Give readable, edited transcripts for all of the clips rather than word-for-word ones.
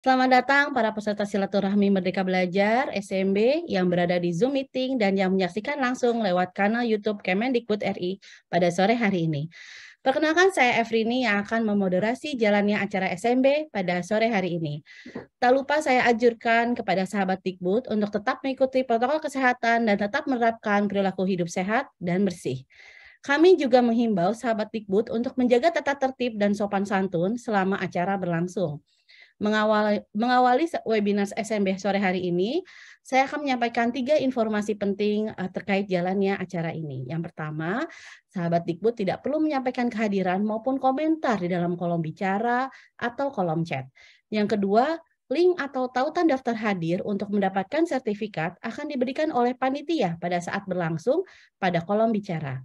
Selamat datang para peserta silaturahmi Merdeka Belajar (SMB) yang berada di Zoom meeting dan yang menyaksikan langsung lewat kanal YouTube Kemendikbud RI pada sore hari ini. Perkenalkan saya Efrini yang akan memoderasi jalannya acara SMB pada sore hari ini. Tak lupa saya anjurkan kepada sahabat Dikbud untuk tetap mengikuti protokol kesehatan dan tetap menerapkan perilaku hidup sehat dan bersih. Kami juga menghimbau sahabat Dikbud untuk menjaga tata tertib dan sopan santun selama acara berlangsung. Mengawali webinar SMB sore hari ini, saya akan menyampaikan 3 informasi penting terkait jalannya acara ini. Yang pertama, sahabat Dikbud tidak perlu menyampaikan kehadiran maupun komentar di dalam kolom bicara atau kolom chat. Yang kedua, link atau tautan daftar hadir untuk mendapatkan sertifikat akan diberikan oleh panitia pada saat berlangsung pada kolom bicara.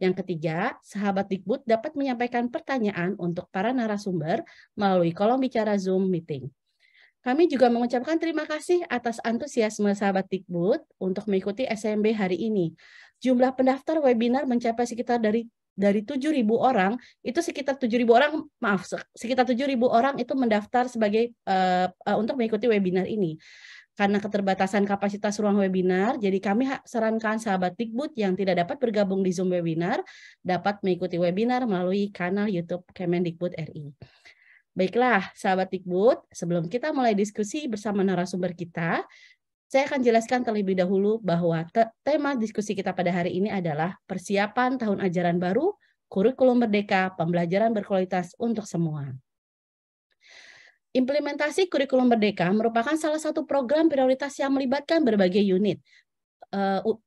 Yang ketiga, sahabat Dikbud dapat menyampaikan pertanyaan untuk para narasumber melalui kolom bicara Zoom meeting. Kami juga mengucapkan terima kasih atas antusiasme sahabat Dikbud untuk mengikuti SMB hari ini. Jumlah pendaftar webinar mencapai sekitar dari 7.000 orang, itu sekitar 7.000 orang, sekitar 7.000 orang itu mendaftar sebagai untuk mengikuti webinar ini. Karena keterbatasan kapasitas ruang webinar, jadi kami sarankan sahabat Dikbud yang tidak dapat bergabung di Zoom webinar dapat mengikuti webinar melalui kanal YouTube Kemendikbud RI. Baiklah, sahabat Dikbud, sebelum kita mulai diskusi bersama narasumber kita, saya akan jelaskan terlebih dahulu bahwa tema diskusi kita pada hari ini adalah persiapan tahun ajaran baru, kurikulum merdeka, pembelajaran berkualitas untuk semua. Implementasi kurikulum merdeka merupakan salah satu program prioritas yang melibatkan berbagai unit.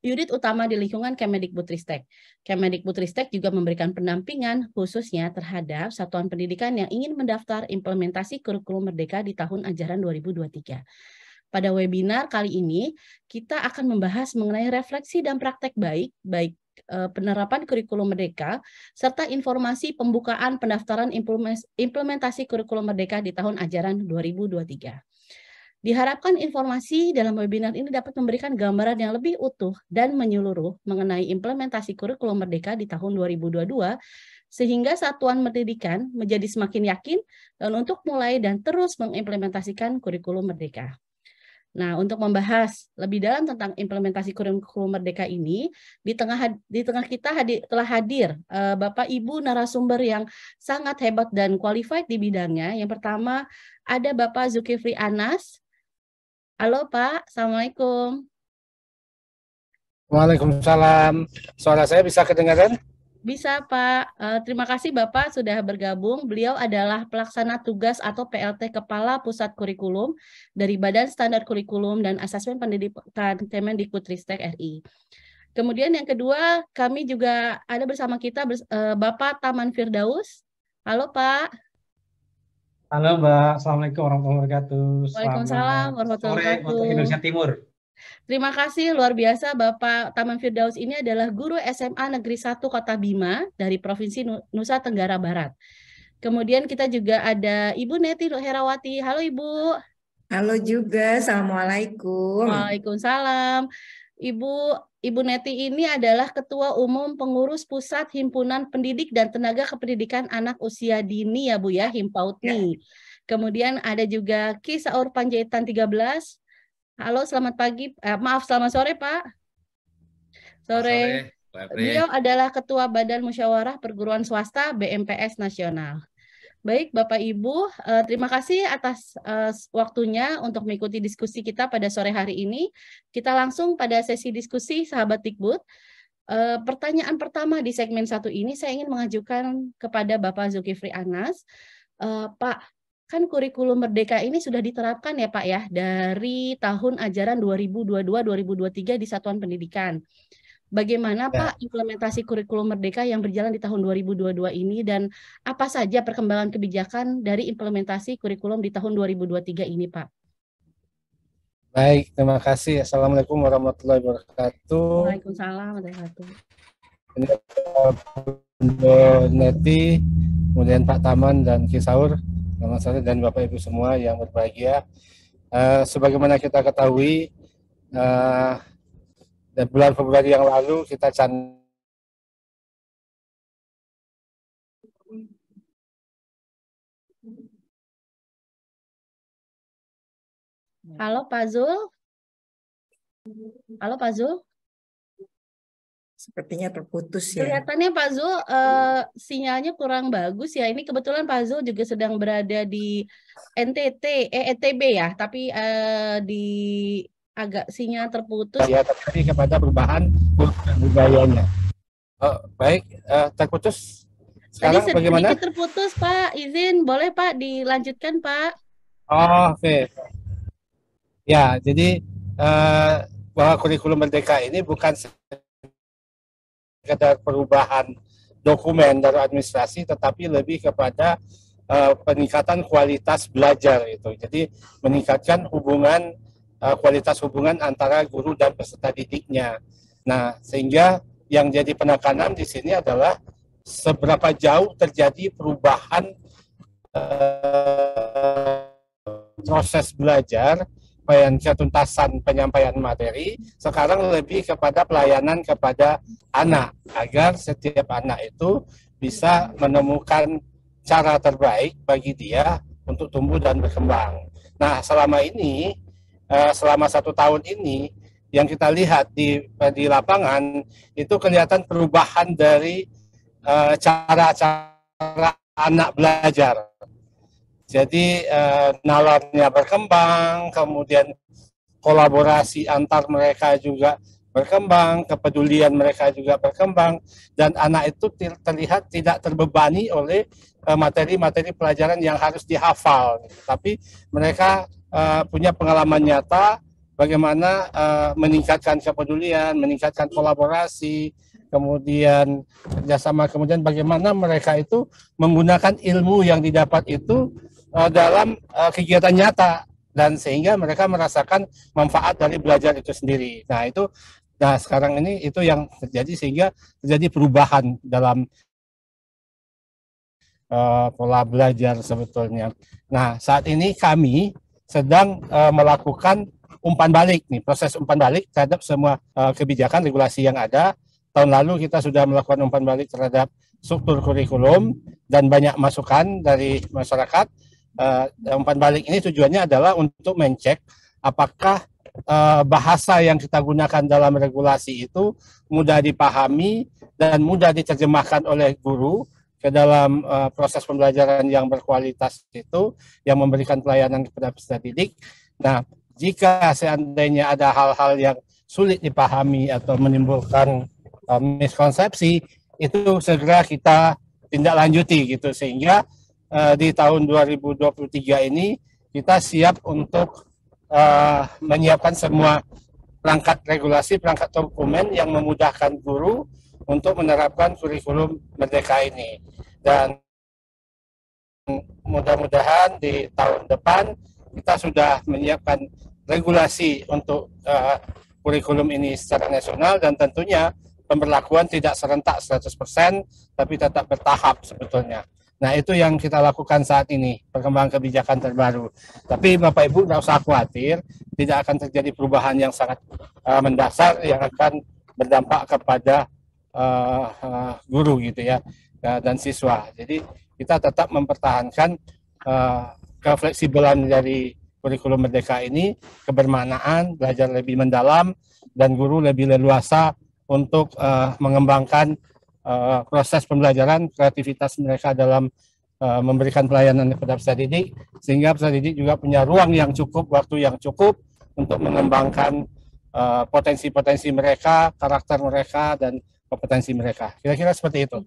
Unit utama di lingkungan Kemendikbudristek. Kemendikbudristek juga memberikan pendampingan khususnya terhadap satuan pendidikan yang ingin mendaftar implementasi kurikulum merdeka di tahun ajaran 2023. Pada webinar kali ini, kita akan membahas mengenai refleksi dan praktek baik penerapan kurikulum merdeka, serta informasi pembukaan pendaftaran implementasi kurikulum merdeka di tahun ajaran 2023. Diharapkan informasi dalam webinar ini dapat memberikan gambaran yang lebih utuh dan menyeluruh mengenai implementasi kurikulum merdeka di tahun 2022, sehingga satuan pendidikan menjadi semakin yakin dan untuk mulai dan terus mengimplementasikan kurikulum merdeka. Nah, untuk membahas lebih dalam tentang implementasi kurikulum merdeka ini, di tengah kita telah hadir Bapak Ibu narasumber yang sangat hebat dan qualified di bidangnya. Yang pertama ada Bapak Zulkifli Anas. Halo Pak, Assalamualaikum. Waalaikumsalam. Suara saya bisa kedengaran? Bisa Pak, terima kasih Bapak sudah bergabung. Beliau adalah pelaksana tugas atau PLT Kepala Pusat Kurikulum dari Badan Standar Kurikulum dan Asesmen Pendidikan Kemendikbudristek RI. Kemudian yang kedua, kami juga ada bersama kita Bapak Taman Firdaus. Halo Pak. Halo Mbak, Assalamualaikum warahmatullahi wabarakatuh. Waalaikumsalam Selamat warahmatullahi sore wabarakatuh. untuk Indonesia Timur. Terima kasih luar biasa Bapak Taman Firdaus ini adalah guru SMA Negeri 1 Kota Bima dari Provinsi Nusa Tenggara Barat. Kemudian kita juga ada Ibu Neti Herawati. Halo Ibu. Halo juga, Assalamualaikum. Waalaikumsalam. Ibu Neti ini adalah Ketua Umum Pengurus Pusat Himpunan Pendidik dan Tenaga Kependidikan Anak Usia Dini ya Bu ya, Himpautni. Ya. Kemudian ada juga Ki Saur Panjaitan 13. Halo, selamat pagi. Selamat sore, Pak. Sore. Beliau adalah Ketua Badan Musyawarah Perguruan Swasta BMPS Nasional. Baik, Bapak Ibu, terima kasih atas waktunya untuk mengikuti diskusi kita pada sore hari ini. Kita langsung pada sesi diskusi Sahabat Dikbud. Pertanyaan pertama di segmen 1 ini saya ingin mengajukan kepada Bapak Zulkifli Anas. Pak, kan kurikulum merdeka ini sudah diterapkan ya Pak ya dari tahun ajaran 2022-2023 di satuan pendidikan. Bagaimana Pak implementasi kurikulum merdeka yang berjalan di tahun 2022 ini dan apa saja perkembangan kebijakan dari implementasi kurikulum di tahun 2023 ini Pak? Baik, terima kasih. Assalamualaikum warahmatullahi wabarakatuh. Waalaikumsalam warahmatullahi wabarakatuh. Ini Bu Neti, kemudian Pak Taman dan Ki Saur, selamat sore dan Bapak Ibu semua yang berbahagia. Sebagaimana kita ketahui, dan bulan Februari yang lalu kita Halo Pak Zul? Halo Pak Zul? Sepertinya terputus ya. Kelihatannya Pak Zul sinyalnya kurang bagus ya. Ini kebetulan Pak Zul juga sedang berada di NTB ya, tapi di agak sinyal terputus. Ya, tapi kepada perubahan budayanya. Oh, baik, terputus. Tadi Sekarang bagaimana? sedikit terputus Pak, izin boleh Pak dilanjutkan Pak? Oh, oke. Ya, jadi bahwa kurikulum merdeka ini bukan sekedar perubahan dokumen dari administrasi, tetapi lebih kepada peningkatan kualitas belajar itu. Jadi meningkatkan hubungan kualitas hubungan antara guru dan peserta didiknya. Nah, sehingga yang jadi penekanan di sini adalah seberapa jauh terjadi perubahan proses belajar, ketuntasan penyampaian materi, sekarang lebih kepada pelayanan kepada anak, agar setiap anak itu bisa menemukan cara terbaik bagi dia untuk tumbuh dan berkembang. Nah, selama ini, selama 1 tahun ini, yang kita lihat di lapangan, itu kelihatan perubahan dari cara-cara anak belajar. Jadi nalarnya berkembang, kemudian kolaborasi antar mereka juga berkembang, kepedulian mereka juga berkembang, dan anak itu terlihat tidak terbebani oleh materi-materi pelajaran yang harus dihafal. Tapi mereka punya pengalaman nyata bagaimana meningkatkan kepedulian, meningkatkan kolaborasi, kemudian kerjasama, kemudian bagaimana mereka itu menggunakan ilmu yang didapat itu dalam kegiatan nyata, dan sehingga mereka merasakan manfaat dari belajar itu sendiri. Nah sekarang ini itu yang terjadi, sehingga terjadi perubahan dalam pola belajar sebetulnya. Nah saat ini kami sedang melakukan umpan balik nih, proses umpan balik terhadap semua kebijakan regulasi yang ada. Tahun lalu kita sudah melakukan umpan balik terhadap struktur kurikulum dan banyak masukan dari masyarakat. Umpan balik ini tujuannya adalah untuk mencek apakah bahasa yang kita gunakan dalam regulasi itu mudah dipahami dan mudah diterjemahkan oleh guru ke dalam proses pembelajaran yang berkualitas itu, yang memberikan pelayanan kepada peserta didik. Nah, jika seandainya ada hal-hal yang sulit dipahami atau menimbulkan miskonsepsi, itu segera kita tindak lanjuti gitu, sehingga di tahun 2023 ini kita siap untuk menyiapkan semua perangkat regulasi, perangkat dokumen yang memudahkan guru untuk menerapkan kurikulum merdeka ini. Dan mudah-mudahan di tahun depan kita sudah menyiapkan regulasi untuk kurikulum ini secara nasional, dan tentunya pemberlakuan tidak serentak 100%, tapi tetap bertahap sebetulnya. Nah, itu yang kita lakukan saat ini, perkembangan kebijakan terbaru. Tapi Bapak Ibu nggak usah khawatir, tidak akan terjadi perubahan yang sangat mendasar yang akan berdampak kepada guru gitu ya, dan siswa. Jadi kita tetap mempertahankan kefleksibelan dari kurikulum merdeka ini, kebermaknaan, belajar lebih mendalam, dan guru lebih leluasa untuk mengembangkan proses pembelajaran, kreativitas mereka dalam memberikan pelayanan kepada peserta didik, sehingga peserta didik juga punya ruang yang cukup, waktu yang cukup untuk mengembangkan potensi-potensi mereka, karakter mereka, dan kompetensi mereka. Kira-kira seperti itu.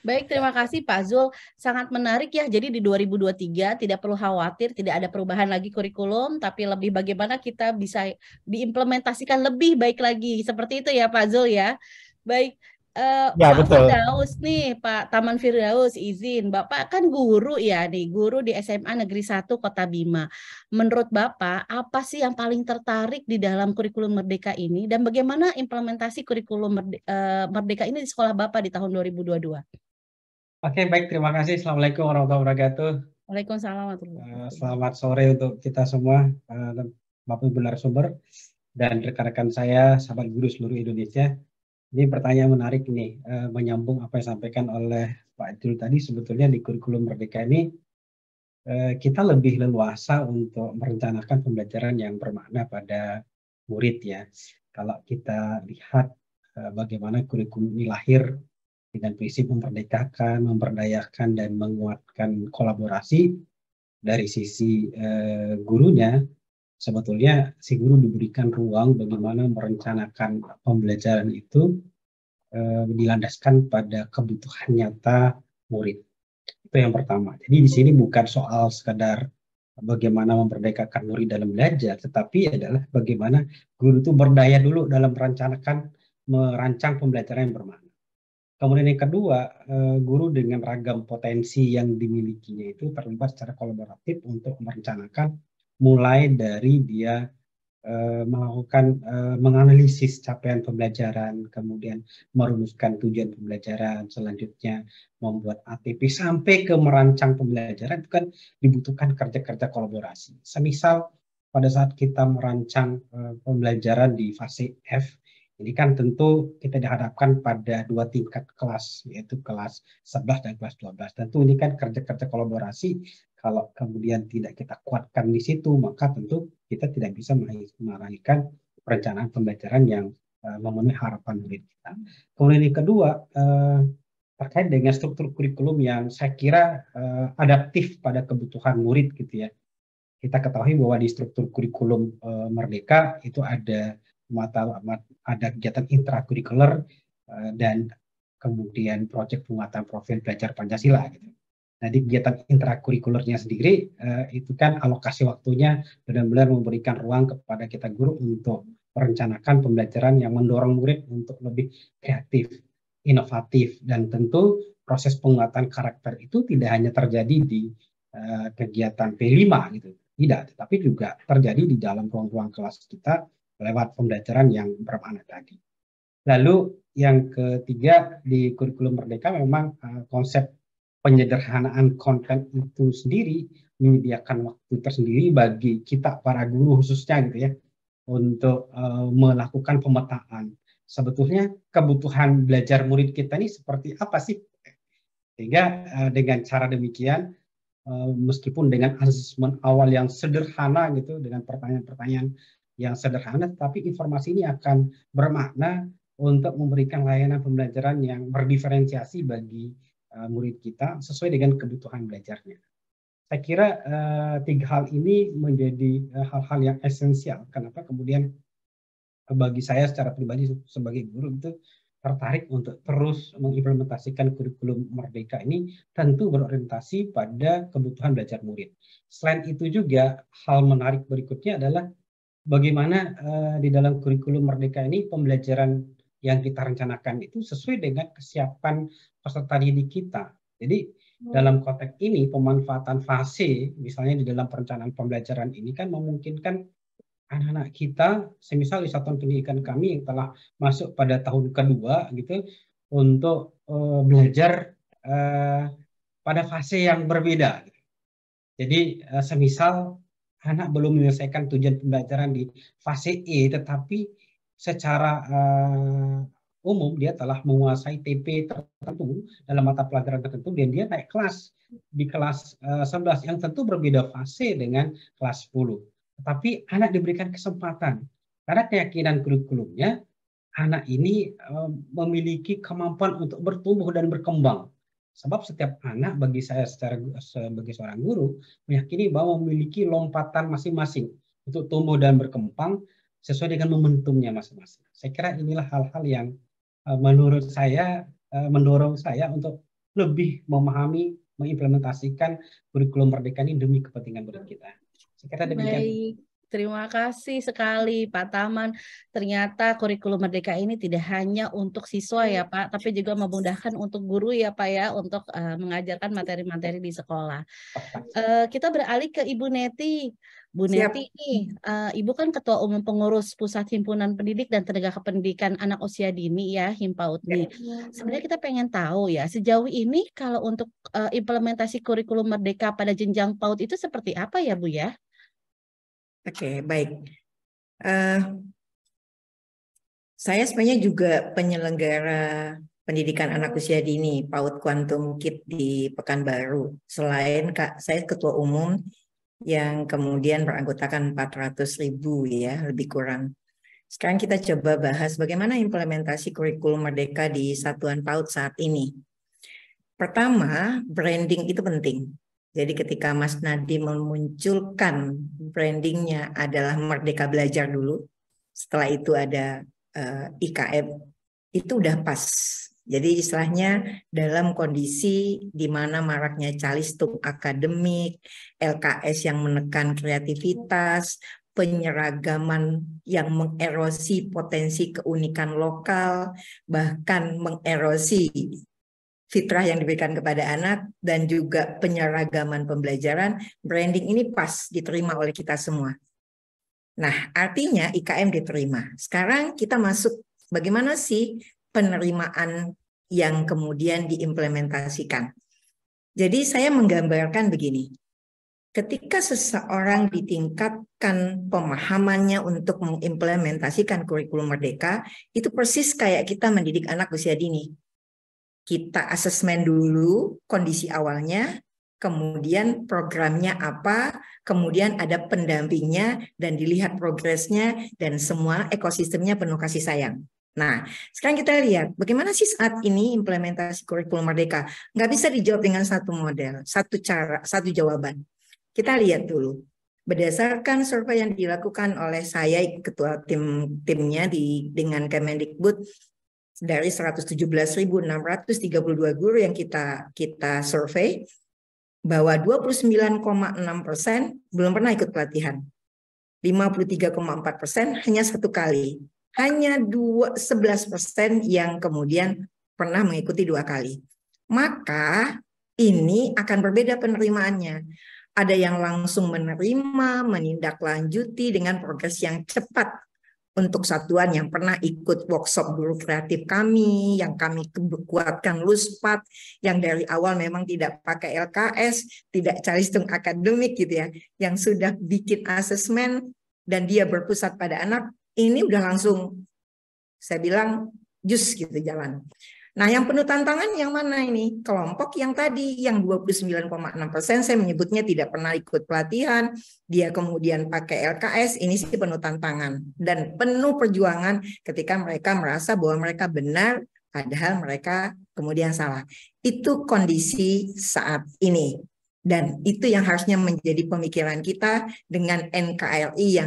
Baik, terima kasih Pak Zul. Sangat menarik ya. Jadi di 2023 tidak perlu khawatir, tidak ada perubahan lagi kurikulum, tapi lebih bagaimana kita bisa diimplementasikan lebih baik lagi. Seperti itu ya Pak Zul ya. Baik. Ya, Pak betul. Firdaus nih, Pak Taman Firdaus, izin. Bapak kan guru ya nih, guru di SMA Negeri 1 Kota Bima. Menurut Bapak, apa sih yang paling tertarik di dalam kurikulum Merdeka ini, dan bagaimana implementasi kurikulum Merdeka ini di sekolah Bapak di tahun 2022? Oke, baik. Terima kasih. Assalamualaikum warahmatullahi wabarakatuh. Waalaikumsalam warahmatullahi wabarakatuh. Selamat sore untuk kita semua, Bapak Ibu narasumber dan rekan-rekan saya, sahabat guru seluruh Indonesia. Ini pertanyaan menarik nih, menyambung apa yang disampaikan oleh Pak Idul tadi. Sebetulnya di kurikulum Merdeka ini kita lebih leluasa untuk merencanakan pembelajaran yang bermakna pada murid ya. Kalau kita lihat bagaimana kurikulum ini lahir dengan prinsip memerdekakan, memberdayakan, dan menguatkan kolaborasi dari sisi gurunya, sebetulnya si guru diberikan ruang bagaimana merencanakan pembelajaran itu dilandaskan pada kebutuhan nyata murid. Itu yang pertama. Jadi di sini bukan soal sekadar bagaimana memerdekakan murid dalam belajar, tetapi adalah bagaimana guru itu berdaya dulu dalam merancang pembelajaran yang bermakna. Kemudian yang kedua, guru dengan ragam potensi yang dimilikinya itu terlibat secara kolaboratif untuk merencanakan mulai dari dia melakukan menganalisis capaian pembelajaran, kemudian merumuskan tujuan pembelajaran, selanjutnya membuat ATP sampai ke merancang pembelajaran, itu kan dibutuhkan kerja-kerja kolaborasi. Semisal pada saat kita merancang pembelajaran di fase F, ini kan tentu kita dihadapkan pada dua tingkat kelas, yaitu kelas 11 dan kelas 12. Tentu ini kan kerja-kerja kolaborasi. Kalau kemudian tidak kita kuatkan di situ, maka tentu kita tidak bisa melahirkan perencanaan pembelajaran yang memenuhi harapan murid kita. Kemudian yang kedua, terkait dengan struktur kurikulum yang saya kira adaptif pada kebutuhan murid gitu ya. Kita ketahui bahwa di struktur kurikulum Merdeka itu ada kegiatan intrakurikuler dan kemudian proyek penguatan profil belajar Pancasila gitu. Nah, di kegiatan intrakurikulernya sendiri itu kan alokasi waktunya benar-benar memberikan ruang kepada kita guru untuk merencanakan pembelajaran yang mendorong murid untuk lebih kreatif, inovatif, dan tentu proses penguatan karakter itu tidak hanya terjadi di kegiatan P5 gitu, tidak, tetapi juga terjadi di dalam ruang-ruang kelas kita lewat pembelajaran yang bermakna tadi. Lalu yang ketiga di kurikulum Merdeka memang konsep penyederhanaan konten itu sendiri menyediakan waktu tersendiri bagi kita para guru khususnya gitu ya untuk melakukan pemetaan. Sebetulnya kebutuhan belajar murid kita ini seperti apa sih? Sehingga dengan cara demikian meskipun dengan asesmen awal yang sederhana gitu dengan pertanyaan-pertanyaan yang sederhana, tapi informasi ini akan bermakna untuk memberikan layanan pembelajaran yang berdiferensiasi bagi murid kita sesuai dengan kebutuhan belajarnya. Saya kira tiga hal ini menjadi hal-hal yang esensial. Kenapa kemudian bagi saya secara pribadi sebagai guru itu tertarik untuk terus mengimplementasikan kurikulum Merdeka ini tentu berorientasi pada kebutuhan belajar murid. Selain itu juga hal menarik berikutnya adalah bagaimana di dalam kurikulum Merdeka ini pembelajaran yang kita rencanakan itu sesuai dengan kesiapan peserta didik kita. Jadi dalam konteks ini pemanfaatan fase misalnya di dalam perencanaan pembelajaran ini kan memungkinkan anak-anak kita semisal di satuan pendidikan kami yang telah masuk pada tahun kedua gitu untuk belajar pada fase yang berbeda. Jadi semisal anak belum menyelesaikan tujuan pembelajaran di fase E, tetapi secara umum dia telah menguasai TP tertentu dalam mata pelajaran tertentu dan dia naik kelas di kelas 11 yang tentu berbeda fase dengan kelas 10. Tetapi anak diberikan kesempatan karena keyakinan kurikulumnya anak ini memiliki kemampuan untuk bertumbuh dan berkembang. Sebab setiap anak bagi saya sebagai seorang guru meyakini bahwa memiliki lompatan masing-masing untuk tumbuh dan berkembang sesuai dengan momentumnya masing-masing. Saya kira inilah hal-hal yang menurut saya mendorong saya untuk lebih memahami, mengimplementasikan kurikulum Merdeka ini demi kepentingan murid kita. Saya kira demikian. Baik. Terima kasih sekali Pak Taman. Ternyata kurikulum Merdeka ini tidak hanya untuk siswa ya Pak, tapi juga memudahkan untuk guru ya Pak ya, untuk mengajarkan materi-materi di sekolah. Kita beralih ke Ibu Neti. Bu Siap. Neti nih, Ibu kan Ketua Umum Pengurus Pusat Himpunan Pendidik dan Tenaga Kependidikan Anak Usia Dini ya, HIMPAUD nih. Sebenarnya kita pengen tahu ya, sejauh ini kalau untuk implementasi kurikulum Merdeka pada jenjang PAUD itu seperti apa ya Bu ya? Oke, baik. Saya sebenarnya juga penyelenggara pendidikan anak usia dini, PAUD Quantum Kid di Pekanbaru. Selain saya ketua umum yang kemudian beranggotakan 400.000 ya, lebih kurang. Sekarang kita coba bahas bagaimana implementasi kurikulum Merdeka di Satuan PAUD saat ini. Pertama, branding itu penting. Jadi ketika Mas Nadiem memunculkan brandingnya adalah Merdeka Belajar dulu, setelah itu ada IKM, itu udah pas. Jadi istilahnya dalam kondisi di mana maraknya calistung akademik, LKS yang menekan kreativitas, penyeragaman yang mengerosi potensi keunikan lokal, bahkan mengerosi fitrah yang diberikan kepada anak, dan juga penyeragaman pembelajaran, branding ini pas diterima oleh kita semua. Nah, artinya IKM diterima. Sekarang kita masuk bagaimana sih penerimaan yang kemudian diimplementasikan. Jadi saya menggambarkan begini. Ketika seseorang ditingkatkan pemahamannya untuk mengimplementasikan kurikulum Merdeka, itu persis kayak kita mendidik anak usia dini. Kita asesmen dulu kondisi awalnya, kemudian programnya apa, kemudian ada pendampingnya, dan dilihat progresnya, dan semua ekosistemnya penuh kasih sayang. Nah, sekarang kita lihat bagaimana sih saat ini implementasi kurikulum Merdeka. Nggak bisa dijawab dengan satu model, satu cara, satu jawaban. Kita lihat dulu. Berdasarkan survei yang dilakukan oleh saya, ketua timnya dengan Kemendikbud, dari 117.632 guru yang kita survei, bahwa 29,6% belum pernah ikut pelatihan. 53,4% hanya satu kali. Hanya 11% yang kemudian pernah mengikuti 2 kali. Maka ini akan berbeda penerimaannya. Ada yang langsung menerima, menindaklanjuti dengan progres yang cepat untuk satuan yang pernah ikut workshop guru kreatif kami, yang kami kuatkan LUSPAT, yang dari awal memang tidak pakai LKS, tidak calistung akademik gitu ya, yang sudah bikin asesmen dan dia berpusat pada anak, ini udah langsung saya bilang jus gitu jalan. Nah, yang penuh tantangan yang mana ini? Kelompok yang tadi, yang 29,6% saya menyebutnya tidak pernah ikut pelatihan, dia kemudian pakai LKS, ini sih penuh tantangan. Dan penuh perjuangan ketika mereka merasa bahwa mereka benar, padahal mereka kemudian salah. Itu kondisi saat ini. Dan itu yang harusnya menjadi pemikiran kita dengan NKRI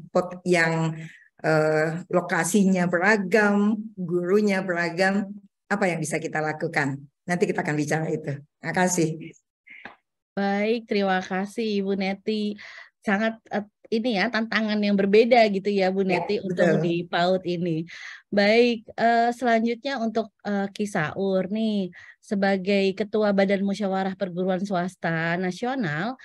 yang lokasinya beragam, gurunya beragam, apa yang bisa kita lakukan? Nanti kita akan bicara itu. Terima kasih. Baik, terima kasih Ibu Neti. Sangat ini ya tantangan yang berbeda gitu ya Bu Neti Ya, untuk betul. di PAUD ini. Baik, selanjutnya untuk Ki Saur nih sebagai Ketua Badan Musyawarah Perguruan Swasta Nasional.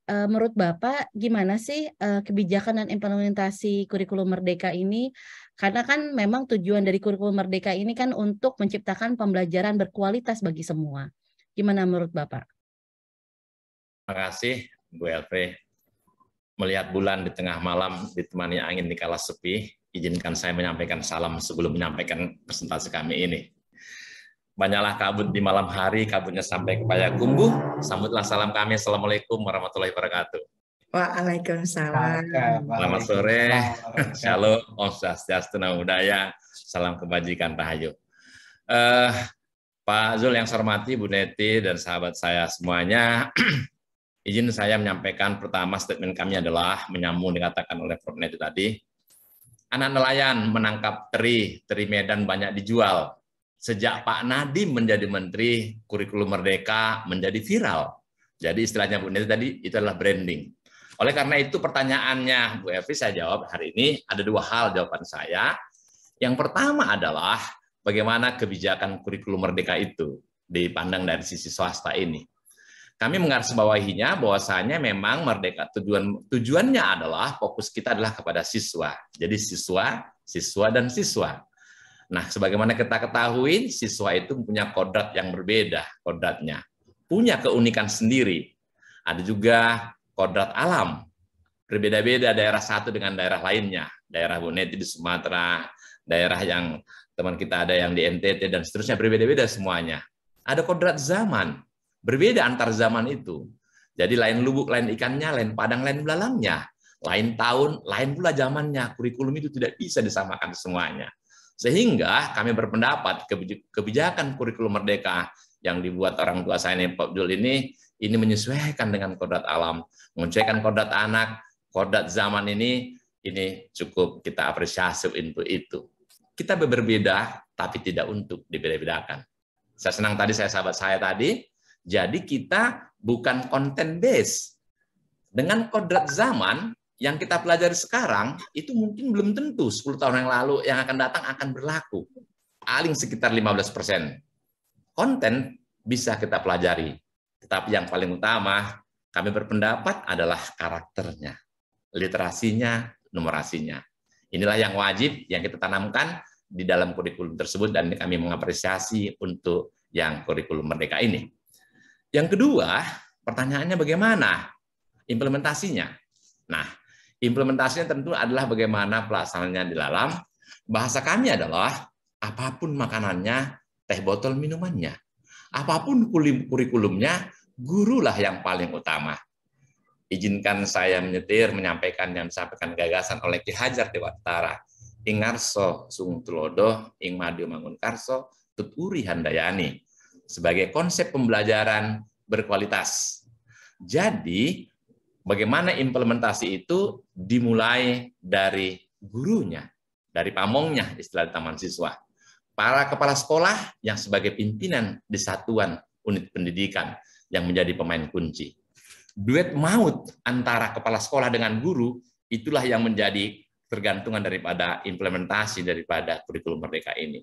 Menurut Bapak gimana sih kebijakan dan implementasi kurikulum Merdeka ini? Karena kan memang tujuan dari kurikulum Merdeka ini kan untuk menciptakan pembelajaran berkualitas bagi semua. Gimana menurut Bapak? Terima kasih Bu Elfri. Melihat bulan di tengah malam ditemani angin di kala sepi, izinkan saya menyampaikan salam sebelum menyampaikan presentasi kami ini. Banyaklah kabut di malam hari, kabutnya sampai ke Payakumbuh. Sambutlah salam kami. Assalamualaikum warahmatullahi wabarakatuh. Waalaikumsalam. Selamat sore. Shalom. Om Swastiastu, Namo Buddhaya. Salam kebajikan, Rahayu. Pak Zul yang saya hormati, Bu Neti dan sahabat saya semuanya, izin saya menyampaikan pertama statement kami adalah menyambung dikatakan oleh Prof. Neti tadi. Anak nelayan menangkap teri Medan banyak dijual. Sejak Pak Nadiem menjadi menteri, kurikulum Merdeka menjadi viral. Jadi istilahnya Bu Neti tadi, itu adalah branding. Oleh karena itu pertanyaannya Bu Evi saya jawab hari ini, ada 2 hal jawaban saya. Yang pertama adalah bagaimana kebijakan kurikulum Merdeka itu dipandang dari sisi swasta ini. Kami menggarisbawahinya bahwasanya memang Merdeka tujuannya adalah fokus kita adalah kepada siswa. Jadi siswa dan siswa. Nah, sebagaimana kita ketahui, siswa itu punya kodrat yang berbeda, kodratnya. Punya keunikan sendiri. Ada juga kodrat alam. Berbeda-beda daerah satu dengan daerah lainnya. Daerah Bu Neti di Sumatera, daerah yang teman kita ada yang di NTT dan seterusnya, berbeda-beda semuanya. Ada kodrat zaman, berbeda antar zaman itu. Jadi lain lubuk, lain ikannya, lain padang, lain belalangnya. Lain tahun, lain pula zamannya. Kurikulum itu tidak bisa disamakan semuanya. Sehingga kami berpendapat kebijakan kurikulum merdeka yang dibuat orang tua saya ini, Pak Jul ini menyesuaikan dengan kodrat alam, menyesuaikan kodrat anak, kodrat zaman ini cukup kita apresiasi untuk itu. Kita berbeda, tapi tidak untuk dibeda-bedakan. Saya senang tadi sahabat saya tadi, jadi kita bukan content base. Dengan kodrat zaman yang kita pelajari sekarang, itu mungkin belum tentu 10 tahun yang lalu yang akan datang akan berlaku. Paling sekitar 15%. Konten bisa kita pelajari. Tetapi yang paling utama, kami berpendapat adalah karakternya, literasinya, numerasinya. Inilah yang wajib yang kita tanamkan di dalam kurikulum tersebut dan kami mengapresiasi untuk yang kurikulum merdeka ini. Yang kedua, pertanyaannya bagaimana implementasinya? Nah, implementasinya tentu adalah bagaimana pelaksanaannya di dalam. Bahasa kami adalah apapun makanannya, teh botol minumannya. Apapun kurikulumnya, gurulah yang paling utama. Izinkan saya menyampaikan yang disampaikan gagasan oleh Ki Hajar Dewantara. Ing ngarso sung tulodo, ing madyo mangun karso, tuturi handayani. Sebagai konsep pembelajaran berkualitas. Jadi, bagaimana implementasi itu dimulai dari gurunya, dari pamongnya, istilah taman siswa. Para kepala sekolah yang sebagai pimpinan di satuan unit pendidikan yang menjadi pemain kunci. Duet maut antara kepala sekolah dengan guru, itulah yang menjadi tergantungan daripada implementasi daripada kurikulum merdeka ini.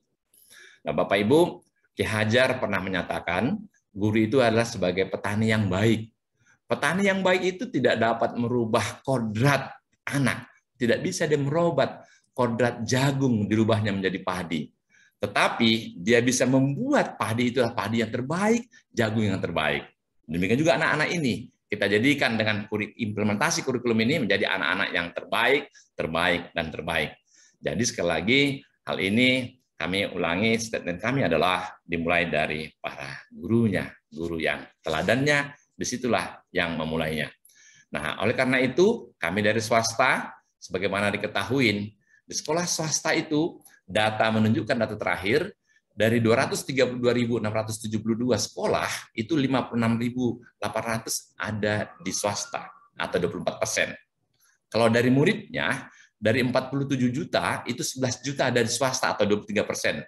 Nah, Bapak Ibu, Ki Hajar pernah menyatakan, guru itu adalah sebagai petani yang baik. Petani yang baik itu tidak dapat merubah kodrat anak. Tidak bisa dia merubah kodrat jagung dirubahnya menjadi padi. Tetapi dia bisa membuat padi itulah padi yang terbaik, jagung yang terbaik. Demikian juga anak-anak ini. Kita jadikan dengan implementasi kurikulum ini menjadi anak-anak yang terbaik, terbaik, dan terbaik. Jadi sekali lagi, hal ini kami ulangi, statement kami adalah dimulai dari para gurunya, guru yang teladannya, disitulah yang memulainya. Nah, oleh karena itu, kami dari swasta, sebagaimana diketahui, di sekolah swasta itu, data menunjukkan data terakhir, dari 232.672 sekolah, itu 56.800 ada di swasta, atau 24%. Kalau dari muridnya, dari 47 juta, itu 11 juta ada di swasta, atau 23%.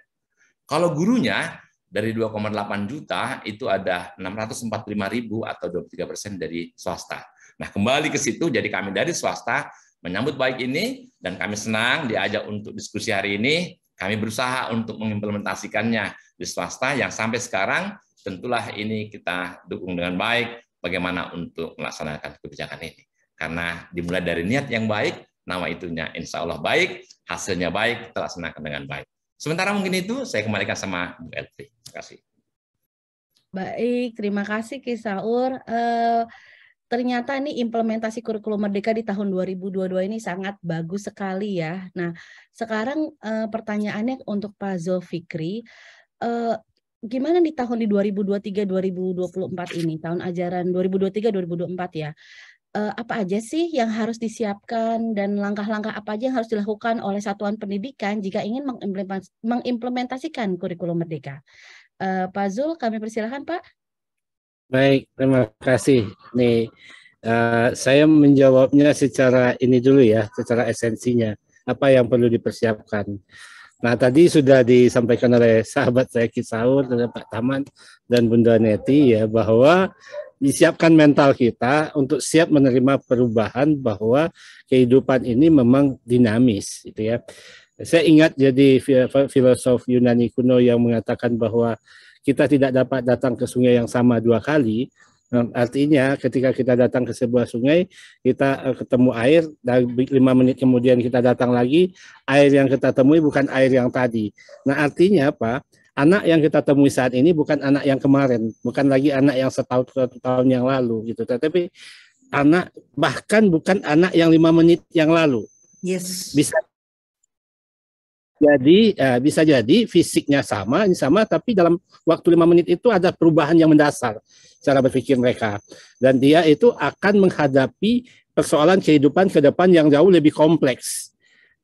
Kalau gurunya, dari 2,8 juta, itu ada 645.000, atau 23% dari swasta. Nah, kembali ke situ, jadi kami dari swasta, menyambut baik ini, dan kami senang diajak untuk diskusi hari ini. Kami berusaha untuk mengimplementasikannya di swasta yang sampai sekarang tentulah ini kita dukung dengan baik bagaimana untuk melaksanakan kebijakan ini. Karena dimulai dari niat yang baik, nama itunya insya Allah baik, hasilnya baik, terlaksanakan dengan baik. Sementara mungkin itu saya kembalikan sama Bu Elvi. Terima kasih. Baik, terima kasih Ki Saur. Ternyata ini implementasi kurikulum merdeka di tahun 2022 ini sangat bagus sekali ya. Nah, sekarang pertanyaannya untuk Pak Zulfikri, gimana di tahun 2023-2024 ini, tahun ajaran 2023-2024 ya, apa aja sih yang harus disiapkan dan langkah-langkah apa aja yang harus dilakukan oleh satuan pendidikan jika ingin mengimplementasikan kurikulum merdeka? Pak Zul, kami persilahkan Pak. Baik, terima kasih. Nih, saya menjawabnya secara ini dulu ya, secara esensinya. Apa yang perlu dipersiapkan. Nah, tadi sudah disampaikan oleh sahabat saya Ki Saur, Pak Taman, dan Bunda Neti ya, bahwa disiapkan mental kita untuk siap menerima perubahan bahwa kehidupan ini memang dinamis, gitu ya. Saya ingat jadi filosof Yunani kuno yang mengatakan bahwa kita tidak dapat datang ke sungai yang sama 2 kali. Artinya ketika kita datang ke sebuah sungai, kita ketemu air, dan 5 menit kemudian kita datang lagi, air yang kita temui bukan air yang tadi. Nah, artinya apa? Anak yang kita temui saat ini bukan anak yang kemarin, bukan lagi anak yang satu tahun yang lalu gitu. Tetapi anak bahkan bukan anak yang 5 menit yang lalu. Yes. Bisa Jadi bisa jadi fisiknya sama, tapi dalam waktu 5 menit itu ada perubahan yang mendasar cara berpikir mereka. Dan dia itu akan menghadapi persoalan kehidupan ke depan yang jauh lebih kompleks.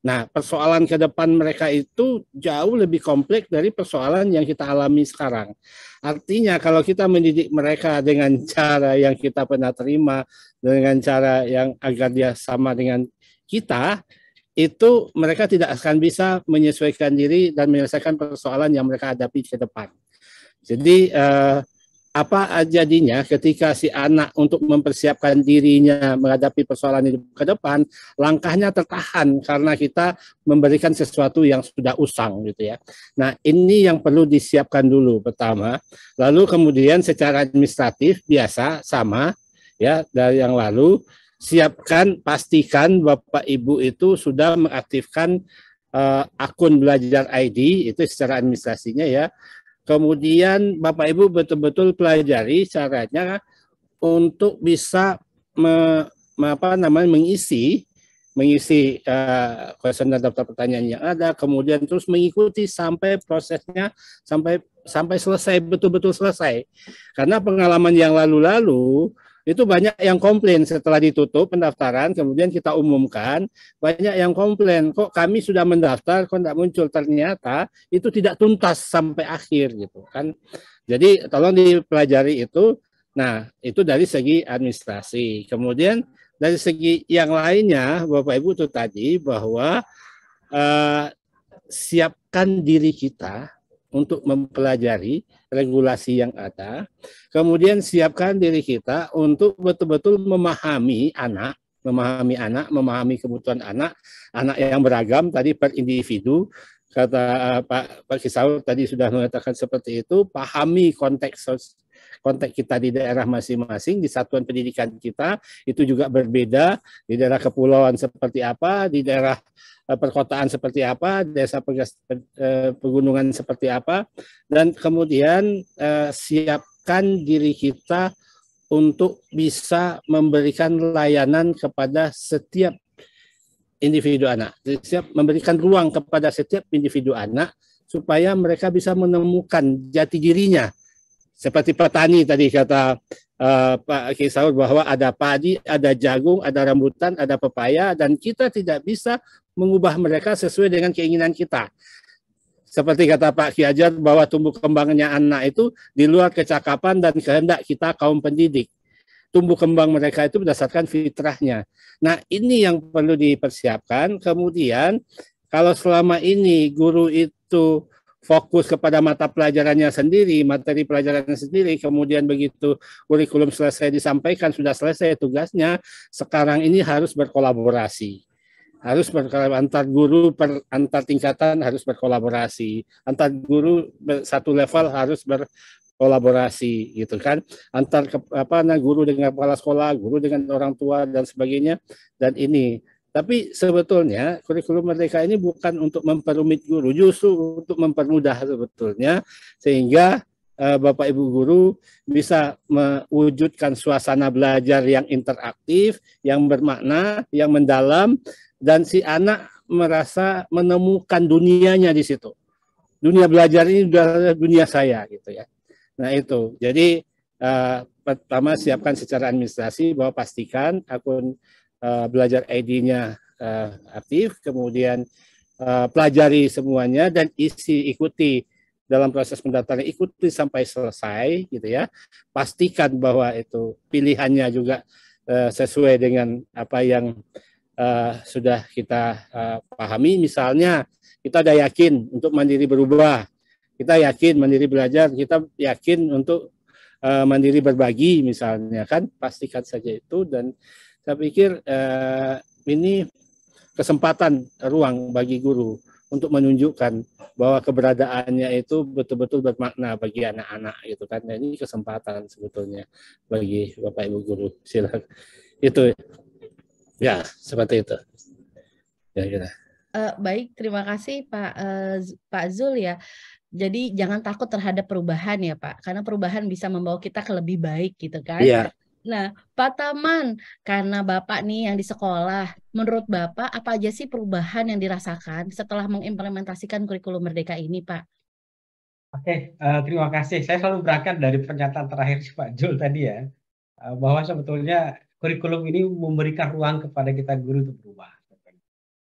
Nah, persoalan ke depan mereka itu jauh lebih kompleks dari persoalan yang kita alami sekarang. Artinya kalau kita mendidik mereka dengan cara yang kita pernah terima, dengan cara yang agar dia sama dengan kita, itu mereka tidak akan bisa menyesuaikan diri dan menyelesaikan persoalan yang mereka hadapi ke depan. Jadi apa jadinya ketika si anak untuk mempersiapkan dirinya menghadapi persoalan hidup ke depan, langkahnya tertahan karena kita memberikan sesuatu yang sudah usang gitu ya. Nah, ini yang perlu disiapkan dulu pertama, lalu kemudian secara administratif biasa sama ya dari yang lalu. Siapkan, pastikan Bapak Ibu itu sudah mengaktifkan akun Belajar ID itu secara administrasinya ya. Kemudian Bapak Ibu betul-betul pelajari caranya untuk bisa mengisi kuesioner daftar pertanyaan yang ada, kemudian terus mengikuti sampai prosesnya sampai selesai, betul-betul selesai. Karena pengalaman yang lalu-lalu itu banyak yang komplain setelah ditutup pendaftaran, kemudian kita umumkan, banyak yang komplain, kok kami sudah mendaftar, kok tidak muncul, ternyata itu tidak tuntas sampai akhir gitu kan. Jadi tolong dipelajari itu. Nah, itu dari segi administrasi. Kemudian dari segi yang lainnya, Bapak Ibu itu tadi bahwa siapkan diri kita untuk mempelajari regulasi yang ada, kemudian siapkan diri kita untuk betul-betul memahami anak, memahami kebutuhan anak yang beragam tadi per individu. Kata Pak Kisaur tadi sudah mengatakan seperti itu, pahami konteks kita di daerah masing-masing, di satuan pendidikan kita itu juga berbeda, di daerah kepulauan seperti apa, di daerah perkotaan seperti apa, desa pegunungan seperti apa, dan kemudian siapkan diri kita untuk bisa memberikan layanan kepada setiap individu anak, siap memberikan ruang kepada setiap individu anak supaya mereka bisa menemukan jati dirinya. Seperti petani tadi kata Pak Kisaur bahwa ada padi, ada jagung, ada rambutan, ada pepaya, dan kita tidak bisa mengubah mereka sesuai dengan keinginan kita. Seperti kata Pak Ki Hajar bahwa tumbuh kembangnya anak itu di luar kecakapan dan kehendak kita kaum pendidik. Tumbuh kembang mereka itu berdasarkan fitrahnya. Nah, ini yang perlu dipersiapkan. Kemudian kalau selama ini guru itu fokus kepada mata pelajarannya sendiri, materi pelajarannya sendiri, kemudian begitu kurikulum selesai disampaikan, sudah selesai tugasnya, sekarang ini harus berkolaborasi. Harus antar guru, antar tingkatan harus berkolaborasi. Antar guru satu level harus berkolaborasi gitu kan. Antar guru dengan kepala sekolah, guru dengan orang tua dan sebagainya. Dan ini tapi sebetulnya kurikulum merdeka ini bukan untuk memperumit guru, justru untuk mempermudah sebetulnya, sehingga Bapak Ibu guru bisa mewujudkan suasana belajar yang interaktif, yang bermakna, yang mendalam, dan si anak merasa menemukan dunianya di situ. Dunia belajar ini adalah dunia saya gitu ya. Nah itu, jadi pertama siapkan secara administrasi bahwa pastikan akun Belajar ID-nya aktif, kemudian pelajari semuanya dan ikuti dalam proses pendaftaran, ikuti sampai selesai gitu ya. Pastikan bahwa itu pilihannya juga sesuai dengan apa yang sudah kita pahami. Misalnya kita udah yakin untuk mandiri berubah, kita yakin mandiri belajar, kita yakin untuk mandiri berbagi misalnya kan, pastikan saja itu. Dan saya pikir ini kesempatan ruang bagi guru untuk menunjukkan bahwa keberadaannya itu betul-betul bermakna bagi anak-anak gitu kan. Nah, ini kesempatan sebetulnya bagi Bapak Ibu guru. Silakan. Itu ya seperti itu. Ya. Baik, terima kasih Pak Zul ya. Jadi jangan takut terhadap perubahan ya Pak, karena perubahan bisa membawa kita ke lebih baik gitu kan. Iya. Nah, Pak Taman, karena Bapak nih yang di sekolah, menurut Bapak apa aja sih perubahan yang dirasakan setelah mengimplementasikan kurikulum Merdeka ini, Pak? Oke, terima kasih. Saya selalu berangkat dari pernyataan terakhir Pak Jul tadi ya, bahwa sebetulnya kurikulum ini memberikan ruang kepada kita guru untuk berubah.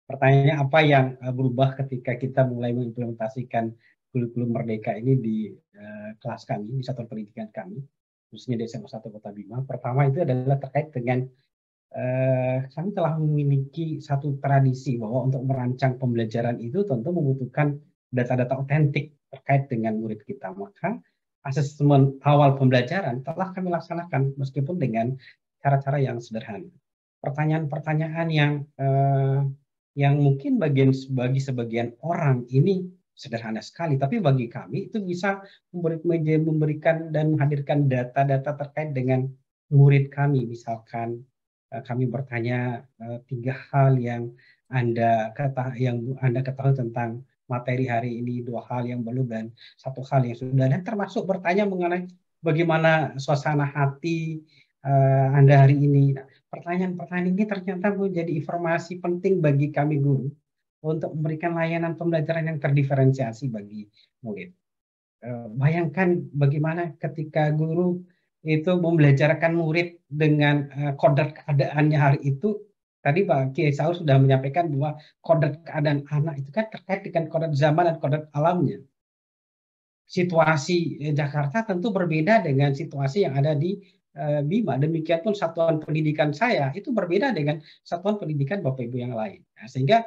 Pertanyaannya apa yang berubah ketika kita mulai mengimplementasikan kurikulum Merdeka ini di kelas kami, di satuan pendidikan kami, khususnya di SMA 1 Kota Bima. Pertama itu adalah terkait dengan kami telah memiliki satu tradisi bahwa untuk merancang pembelajaran itu tentu membutuhkan data-data otentik terkait dengan murid kita. Maka asesmen awal pembelajaran telah kami laksanakan meskipun dengan cara-cara yang sederhana. Pertanyaan-pertanyaan yang mungkin bagi sebagian orang ini sederhana sekali, tapi bagi kami itu bisa memberikan dan menghadirkan data-data terkait dengan murid kami. Misalkan kami bertanya 3 hal yang Anda ketahui tentang materi hari ini, 2 hal yang belum, dan 1 hal yang sudah, dan termasuk bertanya mengenai bagaimana suasana hati Anda hari ini. Nah, pertanyaan-pertanyaan ini ternyata menjadi informasi penting bagi kami guru untuk memberikan layanan pembelajaran yang terdiferensiasi bagi murid. Bayangkan bagaimana ketika guru itu membelajarkan murid dengan kodrat keadaannya hari itu. Tadi Pak Kiai Saur sudah menyampaikan bahwa kodrat keadaan anak itu kan terkait dengan kodrat zaman dan kodrat alamnya. Situasi Jakarta tentu berbeda dengan situasi yang ada di Bima. Demikian pun satuan pendidikan saya itu berbeda dengan satuan pendidikan Bapak Ibu yang lain. Nah, sehingga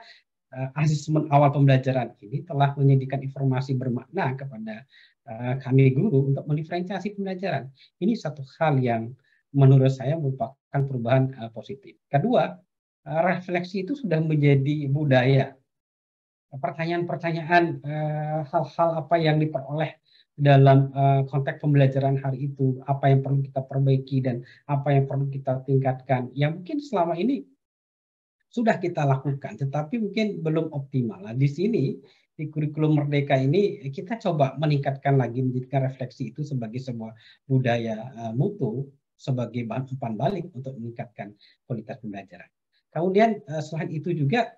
asesmen awal pembelajaran ini telah menyediakan informasi bermakna kepada kami guru untuk mendiferensiasi pembelajaran. Ini satu hal yang menurut saya merupakan perubahan positif. Kedua, refleksi itu sudah menjadi budaya. Pertanyaan-pertanyaan hal-hal apa yang diperoleh dalam konteks pembelajaran hari itu, apa yang perlu kita perbaiki dan apa yang perlu kita tingkatkan, yang mungkin selama ini sudah kita lakukan, tetapi mungkin belum optimal. Nah, di sini di kurikulum Merdeka ini kita coba meningkatkan lagi, menjadikan refleksi itu sebagai sebuah budaya mutu, sebagai bahan umpan balik untuk meningkatkan kualitas pembelajaran. Kemudian selain itu juga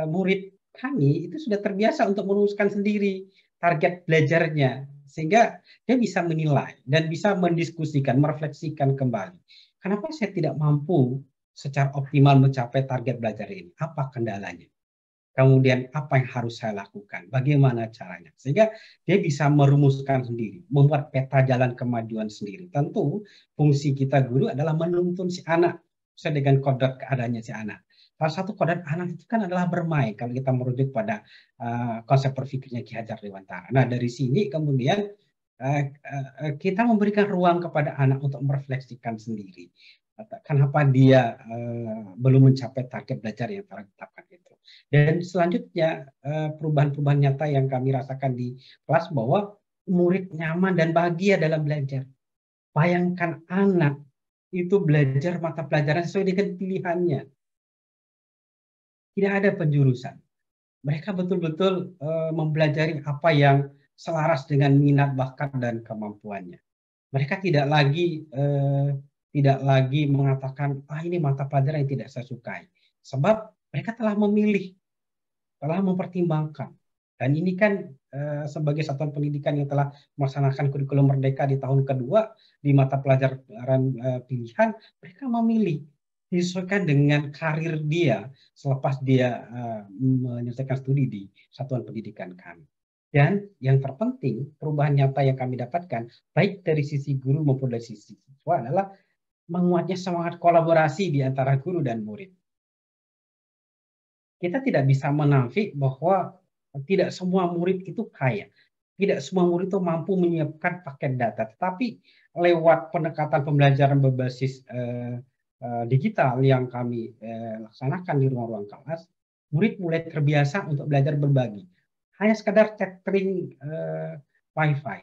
murid kami itu sudah terbiasa untuk merumuskan sendiri target belajarnya, sehingga dia bisa menilai dan bisa mendiskusikan, merefleksikan kembali. Kenapa saya tidak mampu secara optimal mencapai target belajar ini? Apa kendalanya? Kemudian apa yang harus saya lakukan? Bagaimana caranya? Sehingga dia bisa merumuskan sendiri, membuat peta jalan kemajuan sendiri. Tentu fungsi kita guru adalah menuntun si anak sesuai dengan kodrat keadaannya si anak. Salah satu kodrat anak itu kan adalah bermain, kalau kita merujuk pada konsep berpikirnya Ki Hajar Dewantara. Nah, dari sini kemudian kita memberikan ruang kepada anak untuk merefleksikan sendiri. Kenapa dia belum mencapai target belajar yang telah ditetapkan itu. Dan selanjutnya perubahan-perubahan nyata yang kami rasakan di kelas bahwa murid nyaman dan bahagia dalam belajar. Bayangkan anak itu belajar mata pelajaran sesuai dengan pilihannya. Tidak ada penjurusan. Mereka betul-betul mempelajari apa yang selaras dengan minat, bakat, dan kemampuannya. Mereka tidak lagi mengatakan, ini mata pelajaran yang tidak saya sukai. Sebab mereka telah memilih, telah mempertimbangkan. Dan ini kan sebagai satuan pendidikan yang telah melaksanakan kurikulum Merdeka di tahun kedua, di mata pelajaran pilihan, mereka memilih disesuaikan dengan karir dia selepas dia menyelesaikan studi di satuan pendidikan kami. Dan yang terpenting, perubahan nyata yang kami dapatkan, baik dari sisi guru maupun dari sisi siswa, adalah menguatnya semangat kolaborasi di antara guru dan murid. Kita tidak bisa menafikan bahwa tidak semua murid itu kaya. Tidak semua murid itu mampu menyiapkan paket data. Tetapi lewat pendekatan pembelajaran berbasis digital yang kami laksanakan di ruang-ruang kelas, murid mulai terbiasa untuk belajar berbagi. Hanya sekadar tethering Wi-Fi.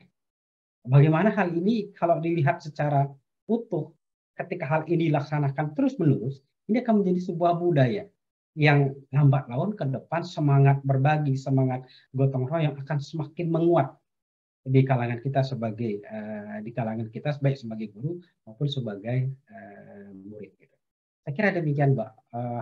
Bagaimana hal ini kalau dilihat secara utuh, ketika hal ini dilaksanakan terus-menerus, ini akan menjadi sebuah budaya yang lambat laun ke depan semangat berbagi, semangat gotong royong akan semakin menguat di kalangan kita baik sebagai guru maupun sebagai murid. Gitu. Saya kira demikian, Mbak.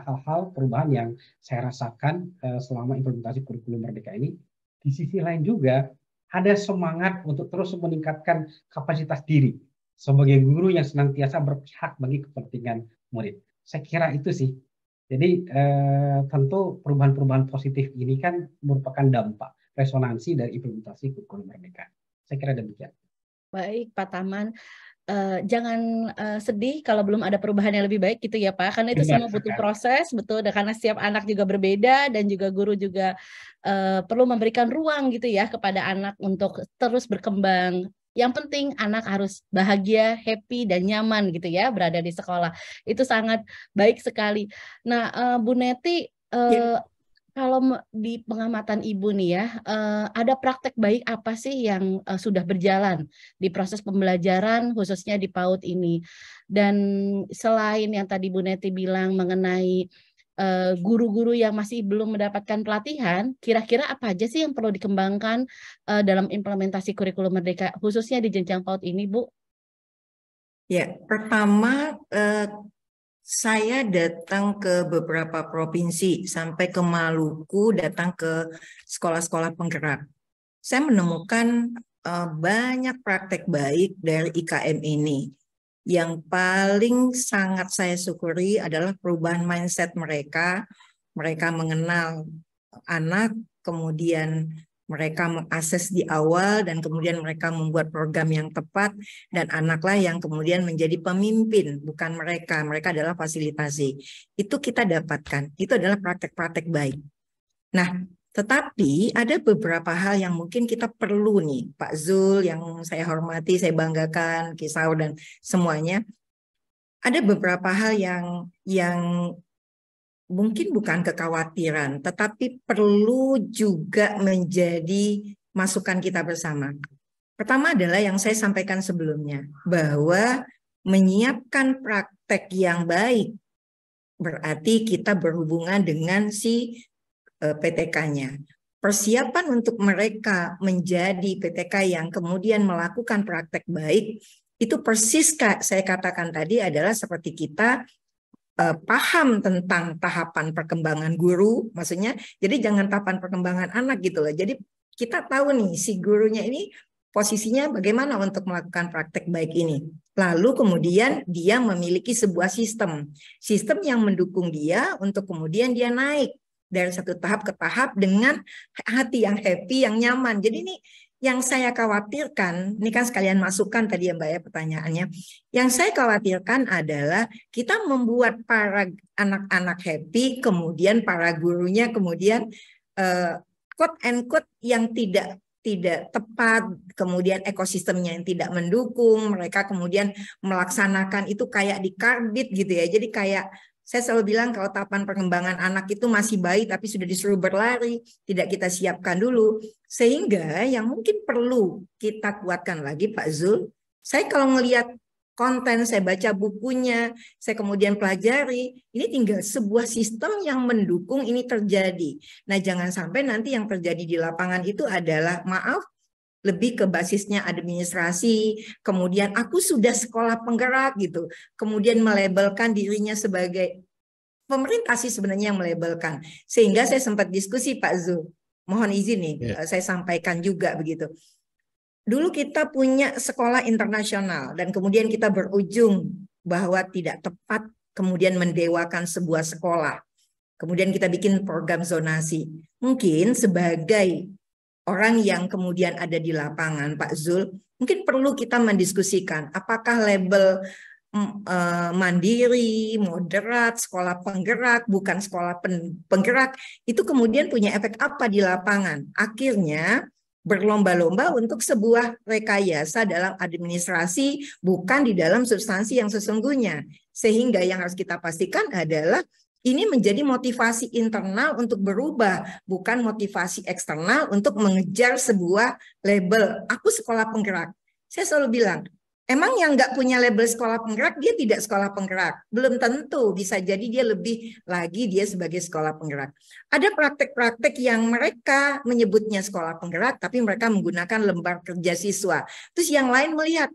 Hal-hal perubahan yang saya rasakan selama implementasi kurikulum Merdeka ini. Di sisi lain juga ada semangat untuk terus meningkatkan kapasitas diri sebagai guru yang senantiasa berpihak bagi kepentingan murid. Saya kira itu sih. Jadi tentu perubahan-perubahan positif ini kan merupakan dampak resonansi dari implementasi kurikulum Merdeka. Saya kira demikian. Baik, Pak Taman. Jangan sedih kalau belum ada perubahan yang lebih baik gitu ya Pak, karena itu semua butuh proses, betul, dan karena setiap anak juga berbeda dan juga guru juga perlu memberikan ruang gitu ya kepada anak untuk terus berkembang. Yang penting anak harus bahagia, happy, dan nyaman gitu ya berada di sekolah. Itu sangat baik sekali. Nah, Bu Neti, kalau di pengamatan Ibu nih ya, ada praktek baik apa sih yang sudah berjalan di proses pembelajaran khususnya di PAUD ini? Dan selain yang tadi Bu Neti bilang mengenai guru-guru yang masih belum mendapatkan pelatihan, kira-kira apa aja sih yang perlu dikembangkan dalam implementasi kurikulum Merdeka khususnya di jenjang PAUD ini, Bu? Ya, pertama saya datang ke beberapa provinsi, sampai ke Maluku, datang ke sekolah-sekolah penggerak. Saya menemukan banyak praktek baik dari IKM ini. Yang paling sangat saya syukuri adalah perubahan mindset mereka. Mereka mengenal anak, kemudian mereka mengakses di awal, dan kemudian mereka membuat program yang tepat, dan anaklah yang kemudian menjadi pemimpin, bukan mereka. Mereka adalah fasilitasi. Itu kita dapatkan. Itu adalah praktek-praktek baik. Nah, tetapi ada beberapa hal yang mungkin kita perlu nih, Pak Zul, yang saya hormati, saya banggakan, Kisau, dan semuanya. Ada beberapa hal yang mungkin bukan kekhawatiran, tetapi perlu juga menjadi masukan kita bersama. Pertama adalah yang saya sampaikan sebelumnya, bahwa menyiapkan praktek yang baik berarti kita berhubungan dengan si PTK-nya. Persiapan untuk mereka menjadi PTK yang kemudian melakukan praktek baik, itu persis saya katakan tadi adalah seperti kita paham tentang tahapan perkembangan guru, maksudnya jadi jangan tahapan perkembangan anak gitu loh. Jadi kita tahu nih si gurunya ini posisinya bagaimana untuk melakukan praktek baik ini. Lalu kemudian dia memiliki sebuah sistem yang mendukung dia untuk kemudian dia naik dari satu tahap ke tahap dengan hati yang happy, yang nyaman. Jadi ini yang saya khawatirkan, ini kan sekalian masukan tadi ya Mbak ya pertanyaannya. Yang saya khawatirkan adalah kita membuat para anak-anak happy, kemudian para gurunya kemudian quote and quote yang tidak tepat, kemudian ekosistemnya yang tidak mendukung, mereka kemudian melaksanakan itu kayak dikarbit gitu ya. Jadi kayak saya selalu bilang kalau tahapan perkembangan anak itu masih bayi tapi sudah disuruh berlari, tidak kita siapkan dulu. Sehingga yang mungkin perlu kita kuatkan lagi Pak Zul, saya kalau ngelihat konten, saya baca bukunya, saya kemudian pelajari, ini tinggal sebuah sistem yang mendukung ini terjadi. Nah jangan sampai nanti yang terjadi di lapangan itu adalah, maaf, lebih ke basisnya administrasi, kemudian aku sudah sekolah penggerak gitu, kemudian melabelkan dirinya sebagai pemerintah sih sebenarnya yang melabelkan. Sehingga saya sempat diskusi Pak Zul, mohon izin nih, saya sampaikan juga begitu. Dulu kita punya sekolah internasional dan kemudian kita berujung bahwa tidak tepat kemudian mendewakan sebuah sekolah. Kemudian kita bikin program zonasi. Mungkin sebagai orang yang kemudian ada di lapangan, Pak Zul, mungkin perlu kita mendiskusikan apakah label mandiri, moderat, sekolah penggerak, bukan sekolah penggerak, itu kemudian punya efek apa di lapangan. Akhirnya berlomba-lomba untuk sebuah rekayasa dalam administrasi, bukan di dalam substansi yang sesungguhnya. Sehingga yang harus kita pastikan adalah ini menjadi motivasi internal untuk berubah, bukan motivasi eksternal untuk mengejar sebuah label. Aku sekolah penggerak. Saya selalu bilang, Emang yang nggak punya label sekolah penggerak, dia tidak sekolah penggerak? Belum tentu, bisa jadi dia lebih lagi dia sebagai sekolah penggerak. Ada praktek-praktek yang mereka menyebutnya sekolah penggerak, tapi mereka menggunakan lembar kerja siswa. Terus yang lain melihat,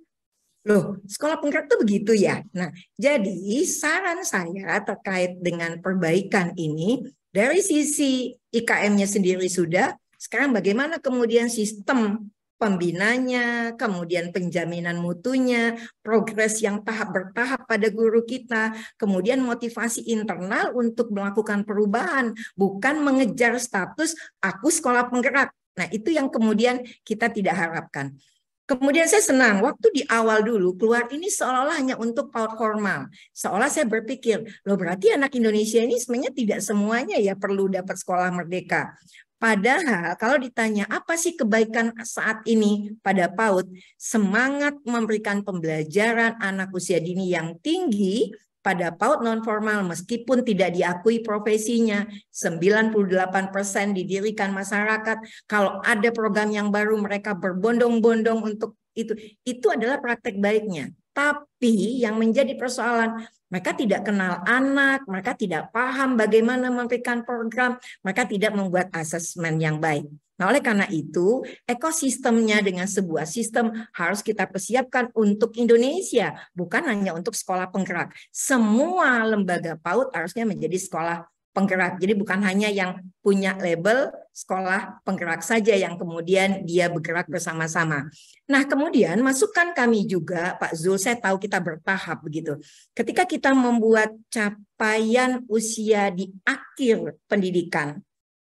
loh, sekolah penggerak itu begitu ya? Nah, jadi saran saya terkait dengan perbaikan ini, dari sisi IKM-nya sendiri sudah, sekarang bagaimana kemudian sistem pembinanya, kemudian penjaminan mutunya, progres yang tahap bertahap pada guru kita, kemudian motivasi internal untuk melakukan perubahan, bukan mengejar status aku sekolah penggerak. Nah, itu yang kemudian kita tidak harapkan. Kemudian saya senang, waktu di awal dulu keluar ini seolah-olah hanya untuk PAUD formal. Seolah saya berpikir, loh berarti anak Indonesia ini sebenarnya tidak semuanya ya perlu dapat sekolah merdeka. Padahal kalau ditanya apa sih kebaikan saat ini pada PAUD, semangat memberikan pembelajaran anak usia dini yang tinggi pada PAUD non formal meskipun tidak diakui profesinya, 98% didirikan masyarakat. Kalau ada program yang baru mereka berbondong-bondong untuk itu adalah praktek baiknya. Tapi yang menjadi persoalan, mereka tidak kenal anak, mereka tidak paham bagaimana memberikan program, mereka tidak membuat asesmen yang baik. Nah, oleh karena itu, ekosistemnya dengan sebuah sistem harus kita persiapkan untuk Indonesia, bukan hanya untuk sekolah penggerak. Semua lembaga PAUD harusnya menjadi sekolah penggerak. Jadi bukan hanya yang punya label sekolah penggerak saja yang kemudian dia bergerak bersama-sama. Nah, kemudian masukan kami juga, Pak Zul, saya tahu kita bertahap begitu. Ketika kita membuat capaian usia di akhir pendidikan,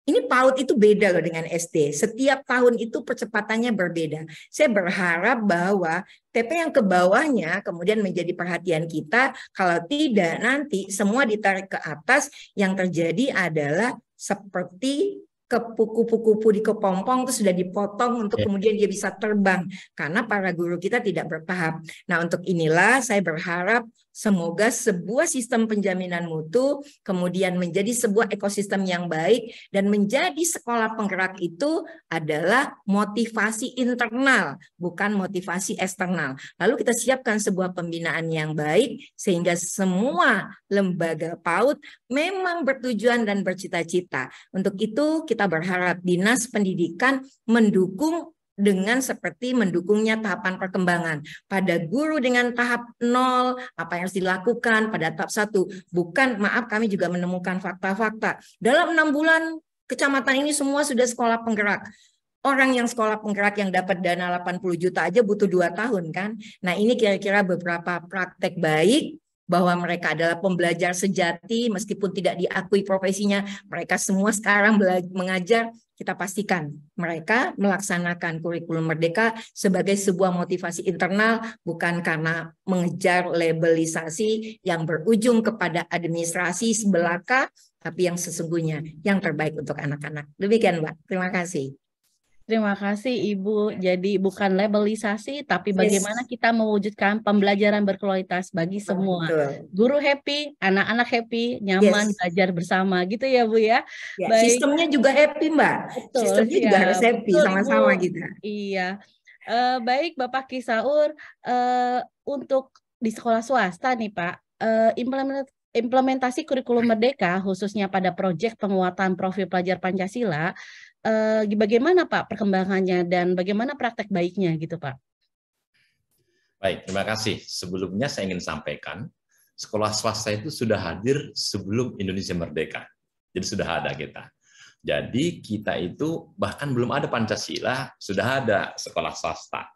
ini PAUD itu beda loh dengan SD. Setiap tahun itu percepatannya berbeda. Saya berharap bahwa TP yang ke bawahnya kemudian menjadi perhatian kita. Kalau tidak, nanti semua ditarik ke atas. Yang terjadi adalah seperti kupu-kupu di kepompong itu sudah dipotong untuk kemudian dia bisa terbang. Karena para guru kita tidak bertahap. Nah, untuk inilah saya berharap semoga sebuah sistem penjaminan mutu kemudian menjadi sebuah ekosistem yang baik dan menjadi sekolah penggerak itu adalah motivasi internal, bukan motivasi eksternal. Lalu kita siapkan sebuah pembinaan yang baik sehingga semua lembaga PAUD memang bertujuan dan bercita-cita. Untuk itu kita berharap Dinas Pendidikan mendukung dengan seperti mendukungnya tahapan perkembangan. Pada guru dengan tahap 0, apa yang harus dilakukan pada tahap 1. Bukan, maaf kami juga menemukan fakta-fakta. Dalam 6 bulan kecamatan ini semua sudah sekolah penggerak. Orang yang sekolah penggerak yang dapat dana 80 juta aja butuh 2 tahun kan. Nah, ini kira-kira beberapa praktek baik bahwa mereka adalah pembelajar sejati meskipun tidak diakui profesinya. Mereka semua sekarang mengajar. Kita pastikan mereka melaksanakan kurikulum merdeka sebagai sebuah motivasi internal, bukan karena mengejar labelisasi yang berujung kepada administrasi sebelaka, tapi yang sesungguhnya yang terbaik untuk anak-anak. Demikian, Mbak. Terima kasih. Terima kasih Ibu. Jadi bukan labelisasi, tapi bagaimana kita mewujudkan pembelajaran berkualitas bagi semua. Betul. Guru happy, anak-anak happy, nyaman belajar bersama gitu ya Bu ya. Baik. Sistemnya juga happy Mbak. Betul, sistemnya juga harus happy sama-sama kita. Iya. Baik Bapak Kisaur, untuk di sekolah swasta nih Pak, implementasi kurikulum merdeka khususnya pada proyek penguatan profil pelajar Pancasila, bagaimana Pak perkembangannya dan bagaimana praktek baiknya gitu Pak? Baik, terima kasih. Sebelumnya saya ingin sampaikan, sekolah swasta itu sudah hadir sebelum Indonesia merdeka. Jadi sudah ada kita. Jadi kita itu bahkan belum ada Pancasila, sudah ada sekolah swasta.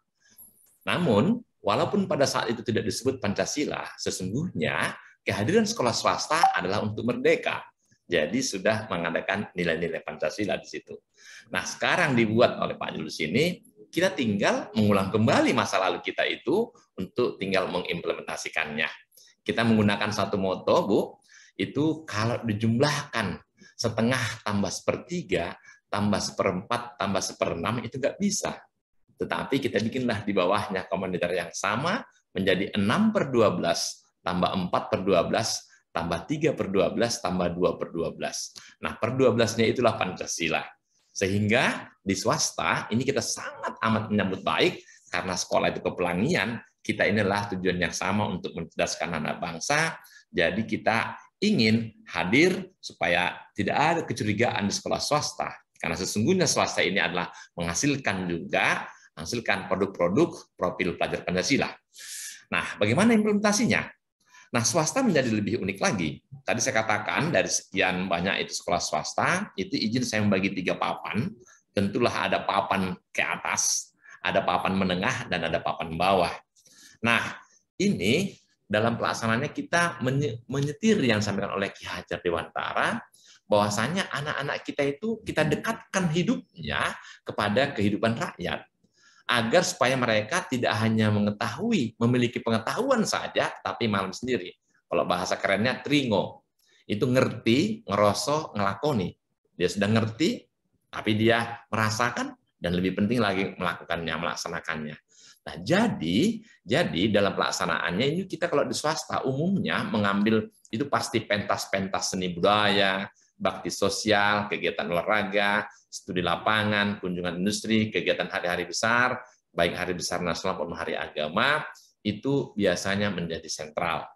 Namun, walaupun pada saat itu tidak disebut Pancasila, sesungguhnya kehadiran sekolah swasta adalah untuk merdeka. Jadi sudah mengadakan nilai-nilai Pancasila di situ. Nah, sekarang dibuat oleh Pak Julius ini, kita tinggal mengulang kembali masa lalu kita itu untuk tinggal mengimplementasikannya. Kita menggunakan satu moto, Bu, itu kalau dijumlahkan setengah tambah sepertiga, tambah seperempat, tambah seperenam, itu nggak bisa. Tetapi kita bikinlah di bawahnya komunitas yang sama, menjadi 6/12, tambah 4/12, tambah 3/12, tambah 2/12. Nah, per-12-nya itulah Pancasila. Sehingga di swasta, ini kita sangat amat menyambut baik, karena sekolah itu kepelangian, kita inilah tujuan yang sama untuk mencerdaskan anak bangsa. Jadi kita ingin hadir supaya tidak ada kecurigaan di sekolah swasta. Karena sesungguhnya swasta ini adalah menghasilkan produk-produk profil pelajar Pancasila. Nah, bagaimana implementasinya? Nah, swasta menjadi lebih unik lagi. Tadi saya katakan dari sekian banyak itu sekolah swasta, itu izin saya membagi 3 papan. Tentulah ada papan ke atas, ada papan menengah, dan ada papan bawah. Nah, ini dalam pelaksanaannya kita menyetir yang disampaikan oleh Ki Hajar Dewantara, bahwasanya anak-anak kita itu kita dekatkan hidupnya kepada kehidupan rakyat, agar supaya mereka tidak hanya mengetahui, memiliki pengetahuan saja, tapi malam sendiri. Kalau bahasa kerennya tringo, itu ngerti, ngerosok, ngelakoni. Dia sudah ngerti, tapi dia merasakan, dan lebih penting lagi melakukannya, melaksanakannya. Nah, jadi dalam pelaksanaannya ini kita kalau di swasta umumnya mengambil itu pasti pentas-pentas seni budaya, bakti sosial, kegiatan olahraga, studi lapangan, kunjungan industri, kegiatan hari-hari besar, baik hari besar nasional maupun hari agama, itu biasanya menjadi sentral.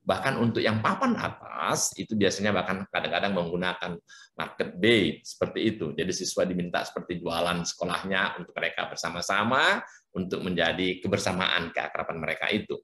Bahkan untuk yang papan atas, itu biasanya bahkan kadang-kadang menggunakan market day, seperti itu. Jadi siswa diminta seperti jualan sekolahnya untuk mereka bersama-sama, untuk menjadi kebersamaan, keakraban mereka itu.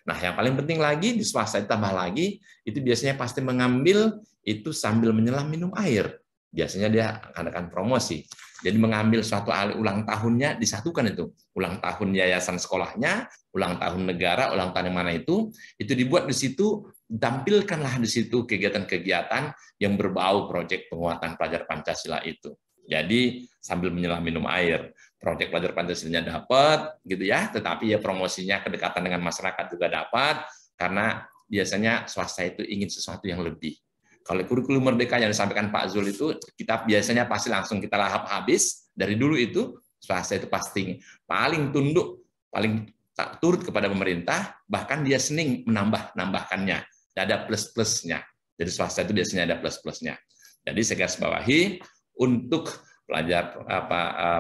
Nah, yang paling penting lagi, di swasta ditambah lagi, itu biasanya pasti mengambil itu sambil menyelam minum air. Biasanya dia akan promosi. Jadi mengambil suatu ulang tahunnya, disatukan itu. Ulang tahun yayasan sekolahnya, ulang tahun negara, ulang tahun yang mana itu dibuat di situ, tampilkanlah di situ kegiatan-kegiatan yang berbau proyek penguatan pelajar Pancasila itu. Jadi sambil menyelam minum air, proyek pelajar Pancasilanya dapat, gitu ya. Tetapi ya promosinya kedekatan dengan masyarakat juga dapat, karena biasanya swasta itu ingin sesuatu yang lebih. Kalau kurikulum merdeka yang disampaikan Pak Zul itu, kita biasanya pasti langsung kita lahap habis. Dari dulu itu, swasta itu pasti paling tunduk, paling turut kepada pemerintah, bahkan dia senang menambahkannya. Ada plus-plusnya. Jadi swasta itu biasanya ada plus-plusnya. Jadi saya garis bawahi, untuk pelajar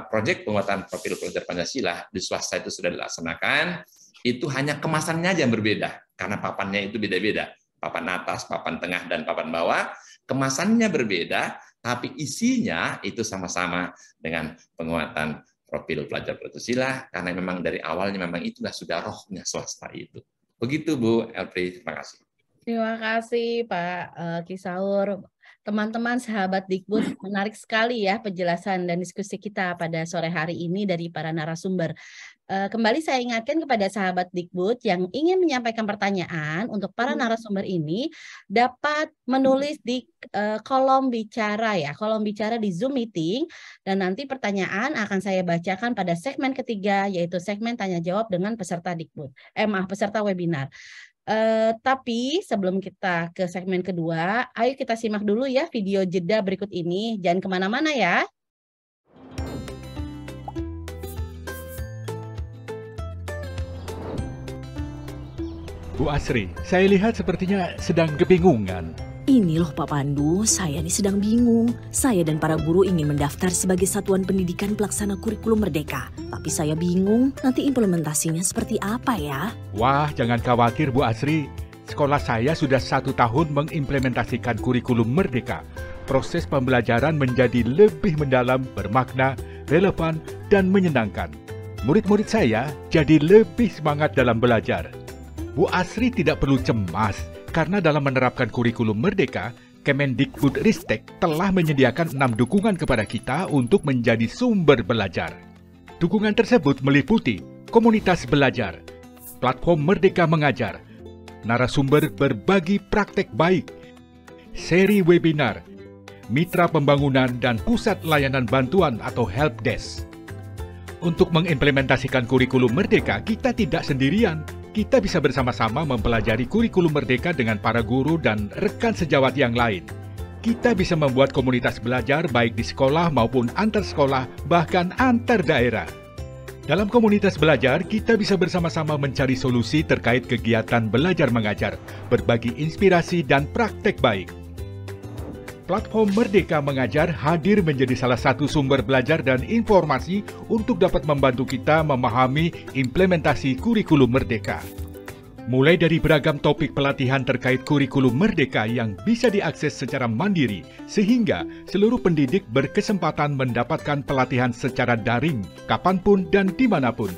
proyek penguatan profil pelajar Pancasila di swasta itu sudah dilaksanakan, itu hanya kemasannya aja yang berbeda, karena papannya itu beda-beda. Papan atas, papan tengah, dan papan bawah, kemasannya berbeda, tapi isinya itu sama-sama dengan penguatan profil pelajar Pancasila, karena memang dari awalnya memang itulah sudah rohnya swasta itu. Begitu Bu Elfri, terima kasih. Terima kasih Pak Ki Saur. Teman-teman sahabat Dikbud, menarik sekali ya penjelasan dan diskusi kita pada sore hari ini dari para narasumber. Kembali saya ingatkan kepada sahabat Dikbud yang ingin menyampaikan pertanyaan untuk para narasumber ini dapat menulis di kolom bicara ya, kolom bicara di Zoom meeting, dan nanti pertanyaan akan saya bacakan pada segmen ketiga, yaitu segmen tanya jawab dengan peserta Dikbud. Peserta webinar. Tapi sebelum kita ke segmen kedua, ayo kita simak dulu ya video jeda berikut ini. Jangan kemana-mana ya. Bu Asri, saya lihat sepertinya sedang kebingungan. Ini loh Pak Pandu, saya nih sedang bingung. Saya dan para guru ingin mendaftar sebagai satuan pendidikan pelaksana kurikulum merdeka. Tapi saya bingung nanti implementasinya seperti apa ya? Wah, jangan khawatir Bu Asri. Sekolah saya sudah 1 tahun mengimplementasikan kurikulum merdeka. Proses pembelajaran menjadi lebih mendalam, bermakna, relevan, dan menyenangkan. Murid-murid saya jadi lebih semangat dalam belajar. Bu Asri tidak perlu cemas. Karena dalam menerapkan kurikulum merdeka, Kemendikbudristek telah menyediakan 6 dukungan kepada kita untuk menjadi sumber belajar. Dukungan tersebut meliputi komunitas belajar, platform Merdeka Mengajar, narasumber berbagi praktek baik, seri webinar, mitra pembangunan, dan pusat layanan bantuan atau helpdesk. Untuk mengimplementasikan kurikulum merdeka, kita tidak sendirian. Kita bisa bersama-sama mempelajari kurikulum merdeka dengan para guru dan rekan sejawat yang lain. Kita bisa membuat komunitas belajar baik di sekolah maupun antar sekolah, bahkan antar daerah. Dalam komunitas belajar, kita bisa bersama-sama mencari solusi terkait kegiatan belajar mengajar, berbagi inspirasi dan praktek baik. Platform Merdeka Mengajar hadir menjadi salah satu sumber belajar dan informasi untuk dapat membantu kita memahami implementasi kurikulum Merdeka. Mulai dari beragam topik pelatihan terkait kurikulum Merdeka yang bisa diakses secara mandiri, sehingga seluruh pendidik berkesempatan mendapatkan pelatihan secara daring, kapanpun dan dimanapun.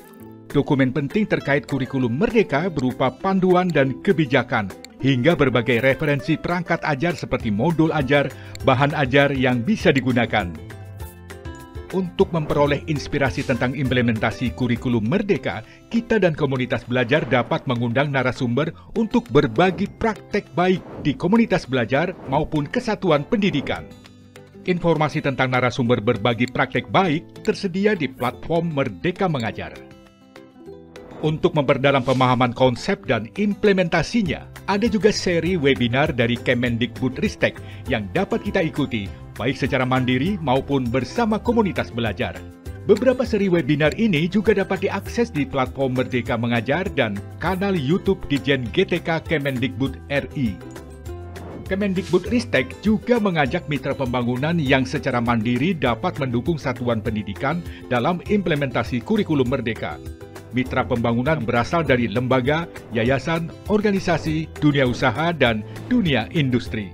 Dokumen penting terkait kurikulum Merdeka berupa panduan dan kebijakan, hingga berbagai referensi perangkat ajar seperti modul ajar, bahan ajar yang bisa digunakan. Untuk memperoleh inspirasi tentang implementasi kurikulum Merdeka, kita dan komunitas belajar dapat mengundang narasumber untuk berbagi praktek baik di komunitas belajar maupun kesatuan pendidikan. Informasi tentang narasumber berbagi praktek baik tersedia di platform Merdeka Mengajar. Untuk memperdalam pemahaman konsep dan implementasinya, ada juga seri webinar dari Kemendikbudristek yang dapat kita ikuti, baik secara mandiri maupun bersama komunitas belajar. Beberapa seri webinar ini juga dapat diakses di platform Merdeka Mengajar dan kanal YouTube Ditjen GTK Kemendikbud RI. Kemendikbudristek juga mengajak mitra pembangunan yang secara mandiri dapat mendukung satuan pendidikan dalam implementasi kurikulum Merdeka. Mitra pembangunan berasal dari lembaga, yayasan, organisasi, dunia usaha, dan dunia industri.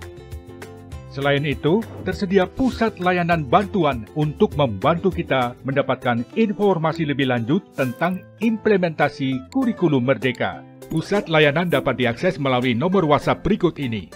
Selain itu, tersedia pusat layanan bantuan untuk membantu kita mendapatkan informasi lebih lanjut tentang implementasi kurikulum Merdeka. Pusat layanan dapat diakses melalui nomor WhatsApp berikut ini.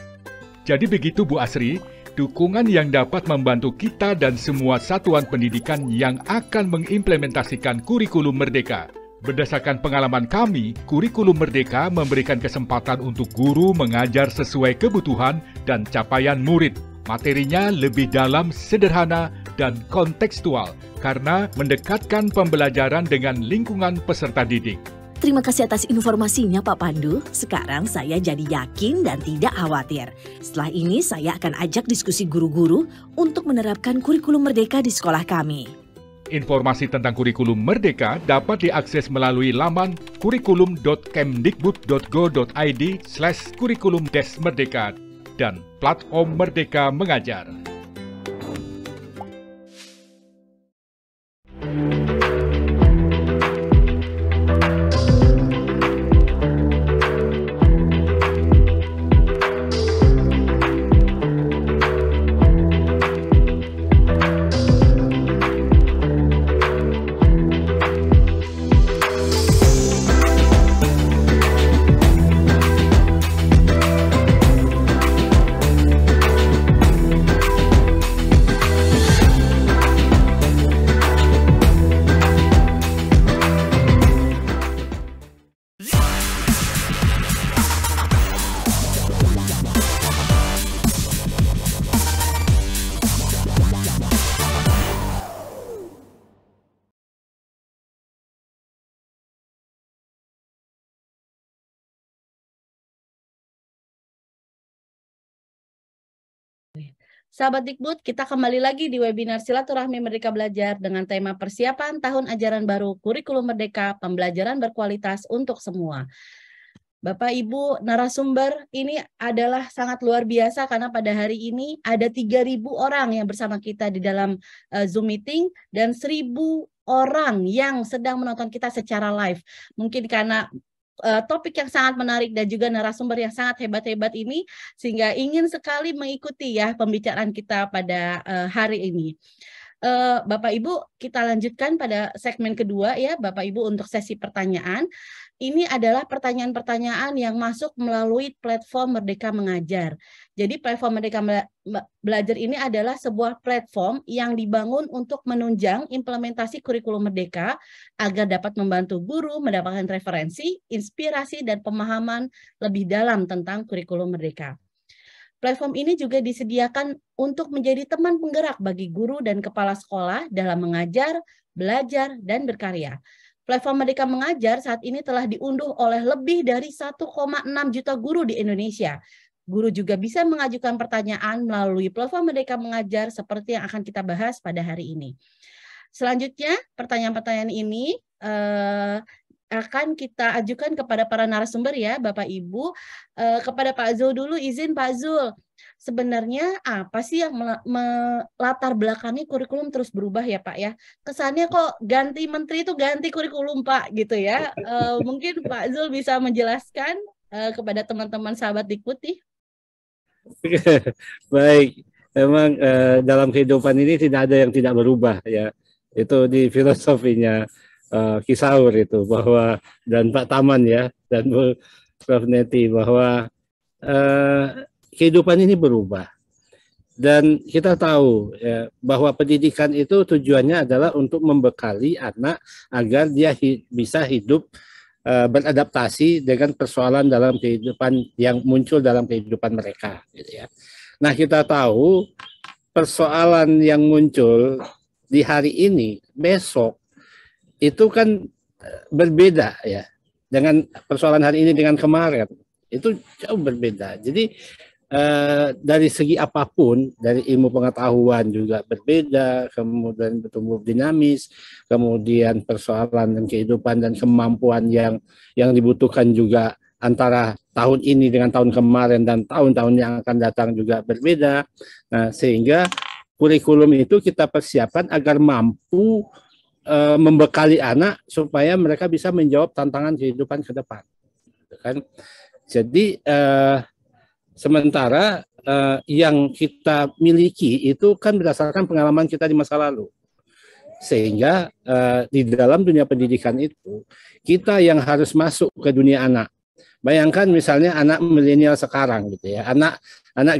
Jadi begitu Bu Asri, dukungan yang dapat membantu kita dan semua satuan pendidikan yang akan mengimplementasikan kurikulum Merdeka. Berdasarkan pengalaman kami, kurikulum Merdeka memberikan kesempatan untuk guru mengajar sesuai kebutuhan dan capaian murid. Materinya lebih dalam, sederhana, dan kontekstual karena mendekatkan pembelajaran dengan lingkungan peserta didik. Terima kasih atas informasinya Pak Pandu. Sekarang saya jadi yakin dan tidak khawatir. Setelah ini saya akan ajak diskusi guru-guru untuk menerapkan kurikulum Merdeka di sekolah kami. Informasi tentang kurikulum Merdeka dapat diakses melalui laman kurikulum.kemdikbud.go.id/kurikulum-merdeka dan platform Merdeka Mengajar. Sahabat Dikbud, kita kembali lagi di webinar Silaturahmi Merdeka Belajar dengan tema persiapan tahun ajaran baru kurikulum Merdeka, pembelajaran berkualitas untuk semua. Bapak Ibu narasumber, ini adalah sangat luar biasa karena pada hari ini ada 3.000 orang yang bersama kita di dalam Zoom meeting dan 1.000 orang yang sedang menonton kita secara live. Mungkin karena topik yang sangat menarik dan juga narasumber yang sangat hebat-hebat ini sehingga ingin sekali mengikuti ya pembicaraan kita pada hari ini. Bapak Ibu, kita lanjutkan pada segmen kedua ya Bapak Ibu untuk sesi pertanyaan. Ini adalah pertanyaan-pertanyaan yang masuk melalui platform Merdeka Mengajar. Jadi platform Merdeka Belajar ini adalah sebuah platform yang dibangun untuk menunjang implementasi kurikulum Merdeka agar dapat membantu guru mendapatkan referensi, inspirasi, dan pemahaman lebih dalam tentang kurikulum Merdeka. Platform ini juga disediakan untuk menjadi teman penggerak bagi guru dan kepala sekolah dalam mengajar, belajar, dan berkarya. Platform Merdeka Mengajar saat ini telah diunduh oleh lebih dari 1,6 juta guru di Indonesia. Guru juga bisa mengajukan pertanyaan melalui platform Merdeka Mengajar seperti yang akan kita bahas pada hari ini. Selanjutnya, pertanyaan-pertanyaan ini akan kita ajukan kepada para narasumber ya, Bapak Ibu. Kepada Pak Zul dulu, izin Pak Zul. sebenarnya apa sih yang melatar belakangi kurikulum terus berubah ya Pak ya? Kesannya kok ganti menteri itu ganti kurikulum Pak gitu ya. Mungkin Pak Zul bisa menjelaskan kepada teman-teman sahabat Dikbud. Baik, memang dalam kehidupan ini tidak ada yang tidak berubah ya. Itu di filosofinya Ki Saur itu, bahwa dan Pak Taman ya, dan Prof. Neti, bahwa kehidupan ini berubah. Dan kita tahu ya, bahwa pendidikan itu tujuannya adalah untuk membekali anak agar dia bisa hidup beradaptasi dengan persoalan dalam kehidupan yang muncul dalam kehidupan mereka, gitu ya. Nah, kita tahu persoalan yang muncul di hari ini, besok itu kan berbeda ya, dengan persoalan hari ini dengan kemarin itu jauh berbeda. Jadi dari segi apapun, dari ilmu pengetahuan juga berbeda, kemudian bertumbuh dinamis, kemudian persoalan dan kehidupan dan kemampuan yang dibutuhkan juga antara tahun ini dengan tahun kemarin dan tahun-tahun yang akan datang juga berbeda. Nah, sehingga kurikulum itu kita persiapkan agar mampu membekali anak supaya mereka bisa menjawab tantangan kehidupan ke depan. Kan? Jadi sementara yang kita miliki itu kan berdasarkan pengalaman kita di masa lalu. Sehingga di dalam dunia pendidikan itu, kita yang harus masuk ke dunia anak. Bayangkan misalnya anak milenial sekarang gitu ya, anak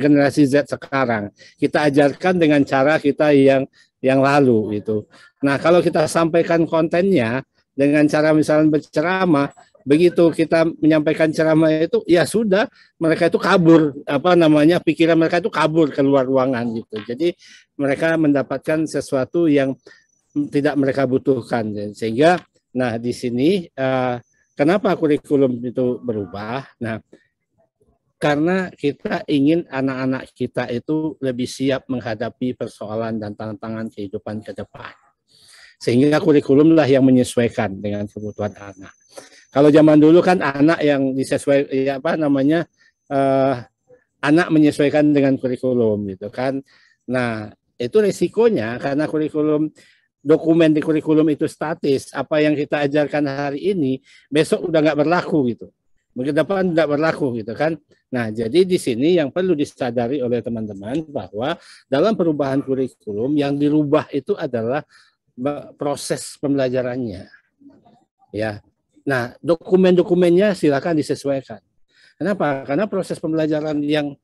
generasi Z sekarang. Kita ajarkan dengan cara kita yang lalu gitu. Nah, kalau kita sampaikan kontennya dengan cara misalnya berceramah, begitu kita menyampaikan ceramah itu, ya sudah, mereka itu kabur, pikiran mereka itu kabur keluar ruangan gitu. Jadi mereka mendapatkan sesuatu yang tidak mereka butuhkan. Sehingga, nah di sini kenapa kurikulum itu berubah? Nah, karena kita ingin anak-anak kita itu lebih siap menghadapi persoalan dan tantangan kehidupan ke depan. Sehingga kurikulum lah yang menyesuaikan dengan kebutuhan anak. Kalau zaman dulu kan anak yang disesuaikan anak menyesuaikan dengan kurikulum gitu kan. Nah, itu resikonya karena dokumen di kurikulum itu statis. Apa yang kita ajarkan hari ini besok udah nggak berlaku gitu. Mungkin depan nggak berlaku gitu kan. Nah, jadi di sini yang perlu disadari oleh teman-teman bahwa dalam perubahan kurikulum yang dirubah itu adalah proses pembelajarannya. Ya. Nah, dokumen-dokumennya silakan disesuaikan. Kenapa? Karena proses pembelajaran yang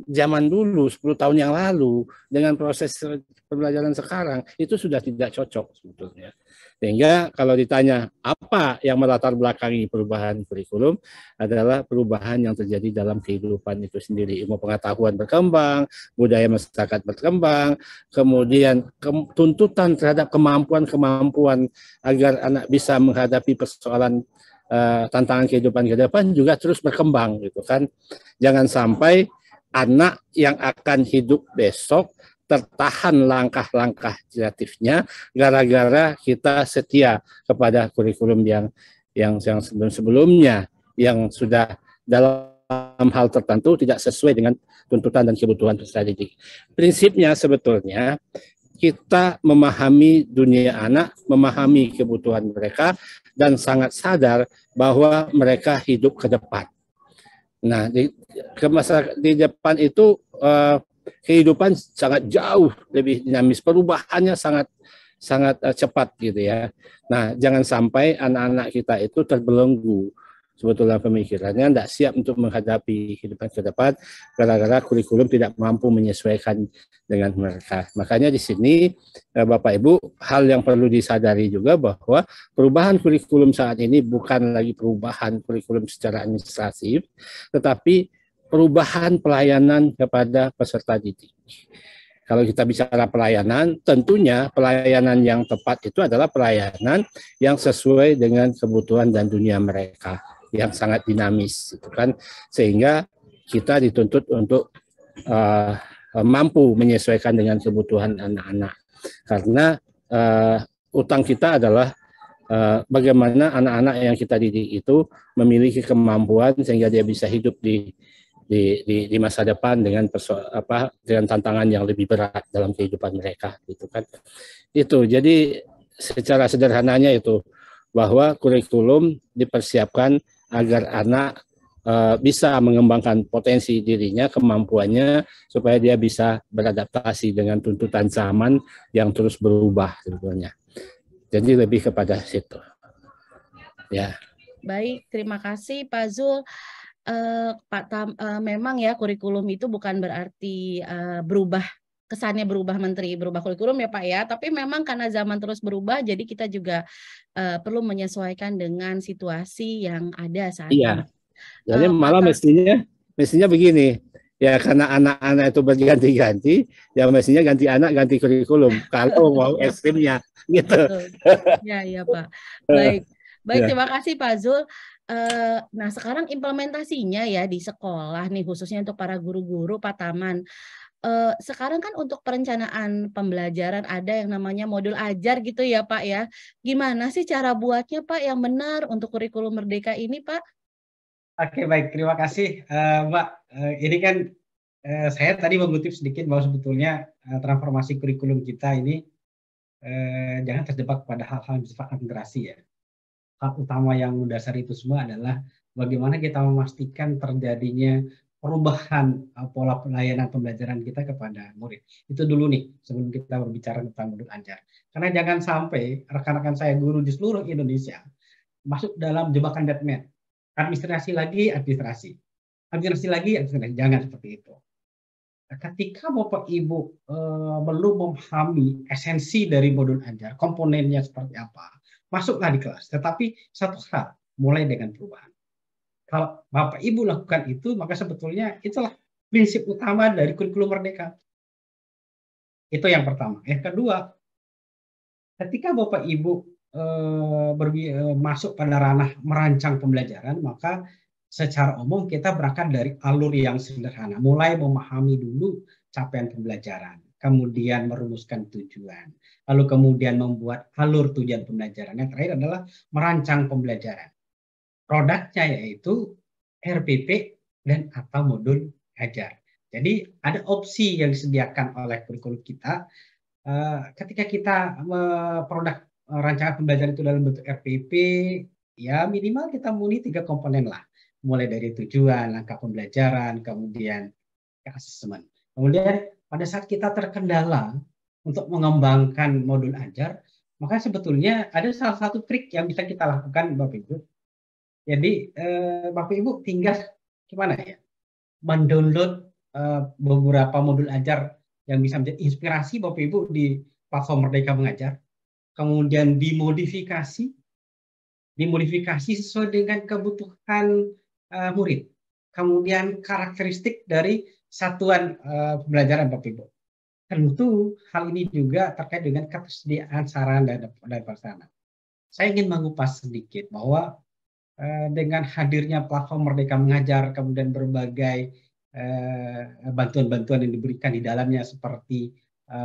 zaman dulu 10 tahun yang lalu dengan proses pembelajaran sekarang itu sudah tidak cocok sebetulnya. Sehingga kalau ditanya apa yang melatar belakangi perubahan kurikulum adalah perubahan yang terjadi dalam kehidupan itu sendiri. Ilmu pengetahuan berkembang, budaya masyarakat berkembang, kemudian tuntutan terhadap kemampuan agar anak bisa menghadapi persoalan tantangan kehidupan ke depan juga terus berkembang gitu kan. Jangan sampai anak yang akan hidup besok tertahan langkah-langkah kreatifnya gara-gara kita setia kepada kurikulum yang sebelum-sebelumnya yang sudah dalam hal tertentu tidak sesuai dengan tuntutan dan kebutuhan peserta didik. Prinsipnya sebetulnya kita memahami dunia anak, memahami kebutuhan mereka dan sangat sadar bahwa mereka hidup ke depan. Nah, di depan itu kehidupan sangat jauh lebih dinamis, perubahannya sangat cepat gitu ya. Nah, jangan sampai anak-anak kita itu terbelenggu sebetulnya pemikirannya, tidak siap untuk menghadapi kehidupan ke depan gara-gara kurikulum tidak mampu menyesuaikan dengan mereka. Makanya di sini Bapak Ibu, hal yang perlu disadari juga bahwa perubahan kurikulum saat ini bukan lagi perubahan kurikulum secara administratif, tetapi perubahan pelayanan kepada peserta didik. Kalau kita bicara pelayanan, tentunya pelayanan yang tepat itu adalah pelayanan yang sesuai dengan kebutuhan dan dunia mereka yang sangat dinamis, gitu kan, sehingga kita dituntut untuk mampu menyesuaikan dengan kebutuhan anak-anak. Karena utang kita adalah bagaimana anak-anak yang kita didik itu memiliki kemampuan sehingga dia bisa hidup di di masa depan dengan dengan tantangan yang lebih berat dalam kehidupan mereka gitu kan. Itu jadi secara sederhananya itu bahwa kurikulum dipersiapkan agar anak bisa mengembangkan potensi dirinya, kemampuannya supaya dia bisa beradaptasi dengan tuntutan zaman yang terus berubah sebetulnya. Jadi lebih kepada situ. Ya. Baik, terima kasih Pak Zul. Memang ya kurikulum itu bukan berarti berubah, kesannya berubah menteri, berubah kurikulum ya Pak ya, tapi memang karena zaman terus berubah, jadi kita juga perlu menyesuaikan dengan situasi yang ada saat ini. Jadi malah mestinya begini, ya karena anak-anak itu berganti-ganti, ya mestinya ganti anak, ganti kurikulum, kalau mau ekstrimnya gitu. Ya Pak. Baik, terima kasih Pak Zul. Nah, sekarang implementasinya ya di sekolah nih, khususnya untuk para guru-guru Pak Taman. Sekarang kan untuk perencanaan pembelajaran ada yang namanya modul ajar gitu ya Pak ya. Gimana sih cara buatnya Pak yang benar untuk kurikulum Merdeka ini Pak? Oke, baik. Terima kasih Mbak. Ini kan saya tadi mengutip sedikit bahwa sebetulnya transformasi kurikulum kita ini jangan terjebak pada hal-hal yang bersifat administrasi ya. Hal utama yang mendasari itu semua adalah bagaimana kita memastikan terjadinya perubahan pola pelayanan pembelajaran kita kepada murid. Itu dulu nih sebelum kita berbicara tentang modul ajar. Karena jangan sampai rekan-rekan saya guru di seluruh Indonesia masuk dalam jebakan Batman. Administrasi lagi, administrasi. Administrasi lagi, administrasi. Jangan seperti itu. Ketika Bapak Ibu belum memahami esensi dari modul ajar, komponennya seperti apa, masuklah di kelas. Tetapi satu hal, mulai dengan perubahan. Kalau Bapak Ibu lakukan itu, maka sebetulnya itulah prinsip utama dari kurikulum Merdeka. Itu yang pertama. Yang kedua, ketika Bapak Ibu masuk pada ranah merancang pembelajaran, maka secara umum kita berangkat dari alur yang sederhana, mulai memahami dulu capaian pembelajaran, kemudian merumuskan tujuan, lalu kemudian membuat alur tujuan pembelajaran. Yang terakhir adalah merancang pembelajaran. Produknya yaitu RPP dan atau modul ajar. Jadi ada opsi yang disediakan oleh kurikulum kita ketika kita produk rancangan pembelajaran itu dalam bentuk RPP, ya minimal kita muni 3 komponen lah. Mulai dari tujuan, langkah pembelajaran, kemudian asesmen. Kemudian pada saat kita terkendala untuk mengembangkan modul ajar, maka sebetulnya ada salah satu trik yang bisa kita lakukan Bapak Ibu. Jadi Bapak Ibu tinggal gimana ya? Mendownload beberapa modul ajar yang bisa menjadi inspirasi Bapak Ibu di platform Merdeka Mengajar. Kemudian dimodifikasi sesuai dengan kebutuhan murid. Kemudian karakteristik dari satuan pembelajaran Bapak Ibu. Tentu hal ini juga terkait dengan ketersediaan saran dan prasarana. Saya ingin mengupas sedikit bahwa dengan hadirnya platform Merdeka Mengajar, kemudian berbagai bantuan-bantuan yang diberikan di dalamnya seperti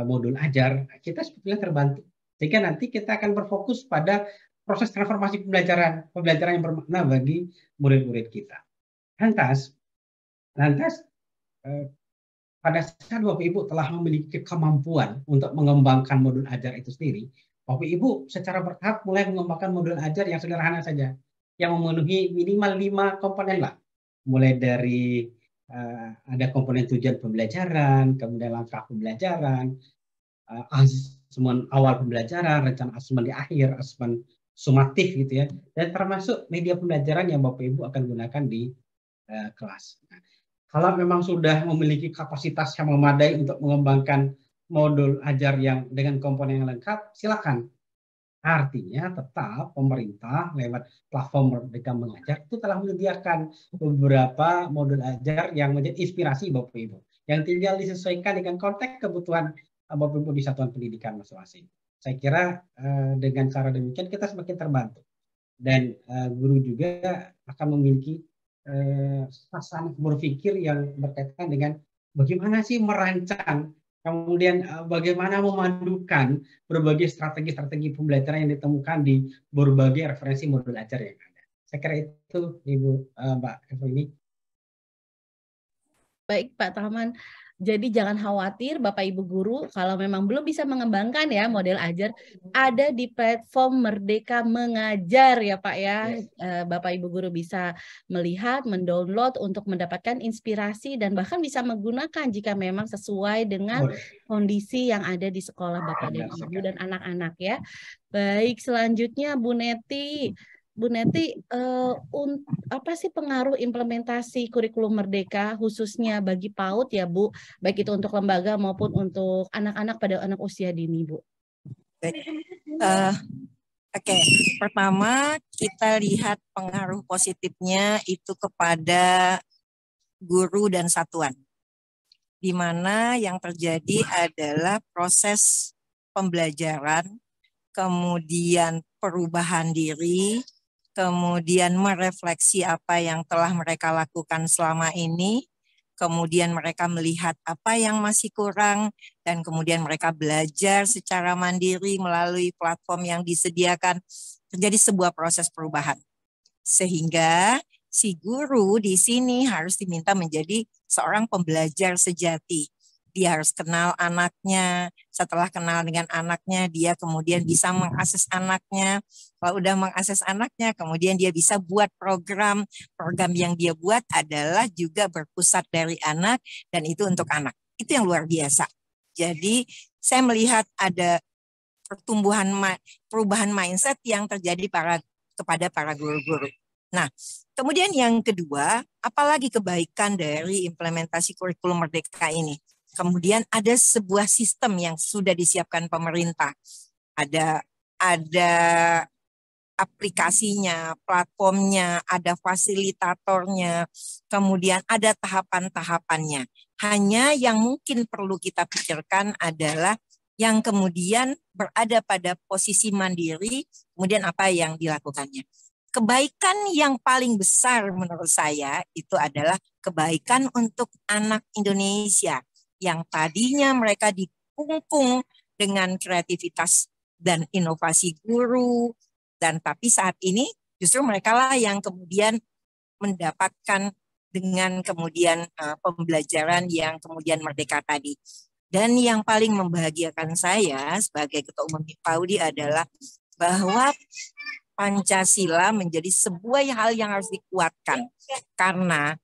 modul ajar, kita sebetulnya terbantu. Sehingga nanti kita akan berfokus pada proses transformasi pembelajaran yang bermakna bagi murid-murid kita. Lantas pada saat Bapak Ibu telah memiliki kemampuan untuk mengembangkan modul ajar itu sendiri, Bapak Ibu secara bertahap mulai mengembangkan modul ajar yang sederhana saja, yang memenuhi minimal 5 komponen lah. Mulai dari ada komponen tujuan pembelajaran, kemudian langkah pembelajaran, asesmen awal pembelajaran, rencana asesmen di akhir, asesmen sumatif gitu ya, dan termasuk media pembelajaran yang Bapak Ibu akan gunakan di kelas. Nah, kalau memang sudah memiliki kapasitas yang memadai untuk mengembangkan modul ajar yang dengan komponen yang lengkap, silakan. Artinya tetap pemerintah lewat platform Merdeka Mengajar itu telah menyediakan beberapa modul ajar yang menjadi inspirasi Bapak Ibu, yang tinggal disesuaikan dengan konteks kebutuhan Bapak Ibu di satuan pendidikan masing-masing. Saya kira dengan cara demikian kita semakin terbantu, dan guru juga akan memiliki suasana berpikir yang berkaitan dengan bagaimana sih merancang, kemudian bagaimana memadukan berbagai strategi-strategi pembelajaran yang ditemukan di berbagai referensi modul ajar yang ada. Saya kira itu Ibu Mbak Evelyn. Baik Pak Taman, jadi jangan khawatir Bapak Ibu guru kalau memang belum bisa mengembangkan ya model ajar, ada di platform Merdeka Mengajar ya Pak ya. Bapak Ibu guru bisa melihat, mendownload untuk mendapatkan inspirasi dan bahkan bisa menggunakan jika memang sesuai dengan kondisi yang ada di sekolah Bapak dan Ibu dan anak-anak ya. Baik, selanjutnya Bu Neti. Bu Neti, apa sih pengaruh implementasi kurikulum Merdeka khususnya bagi PAUD ya Bu, baik itu untuk lembaga maupun untuk anak-anak pada anak usia dini Bu? Oke, pertama kita lihat pengaruh positifnya itu kepada guru dan satuan, di mana yang terjadi adalah proses pembelajaran, kemudian perubahan diri, kemudian merefleksi apa yang telah mereka lakukan selama ini, kemudian mereka melihat apa yang masih kurang, dan kemudian mereka belajar secara mandiri melalui platform yang disediakan. Terjadi sebuah proses perubahan. Sehingga si guru di sini harus diminta menjadi seorang pembelajar sejati. Dia harus kenal anaknya, setelah kenal dengan anaknya, dia kemudian bisa mengakses anaknya. Kalau udah mengakses anaknya, kemudian dia bisa buat program. Program yang dia buat adalah juga berpusat dari anak, dan itu untuk anak. Itu yang luar biasa. Jadi saya melihat ada perubahan mindset yang terjadi kepada para guru-guru. Nah, kemudian yang kedua, apalagi kebaikan dari implementasi kurikulum Merdeka ini? Kemudian ada sebuah sistem yang sudah disiapkan pemerintah. Ada aplikasinya, platformnya, ada fasilitatornya, kemudian ada tahapan-tahapannya. Hanya yang mungkin perlu kita pikirkan adalah yang kemudian berada pada posisi mandiri, kemudian apa yang dilakukannya. Kebaikan yang paling besar menurut saya itu adalah kebaikan untuk anak Indonesia yang tadinya mereka dikungkung dengan kreativitas dan inovasi guru, dan tapi saat ini justru mereka lah yang kemudian mendapatkan dengan kemudian pembelajaran yang kemudian merdeka tadi. Dan yang paling membahagiakan saya sebagai Ketua Umum PAUD adalah bahwa Pancasila menjadi sebuah hal yang harus dikuatkan. Karena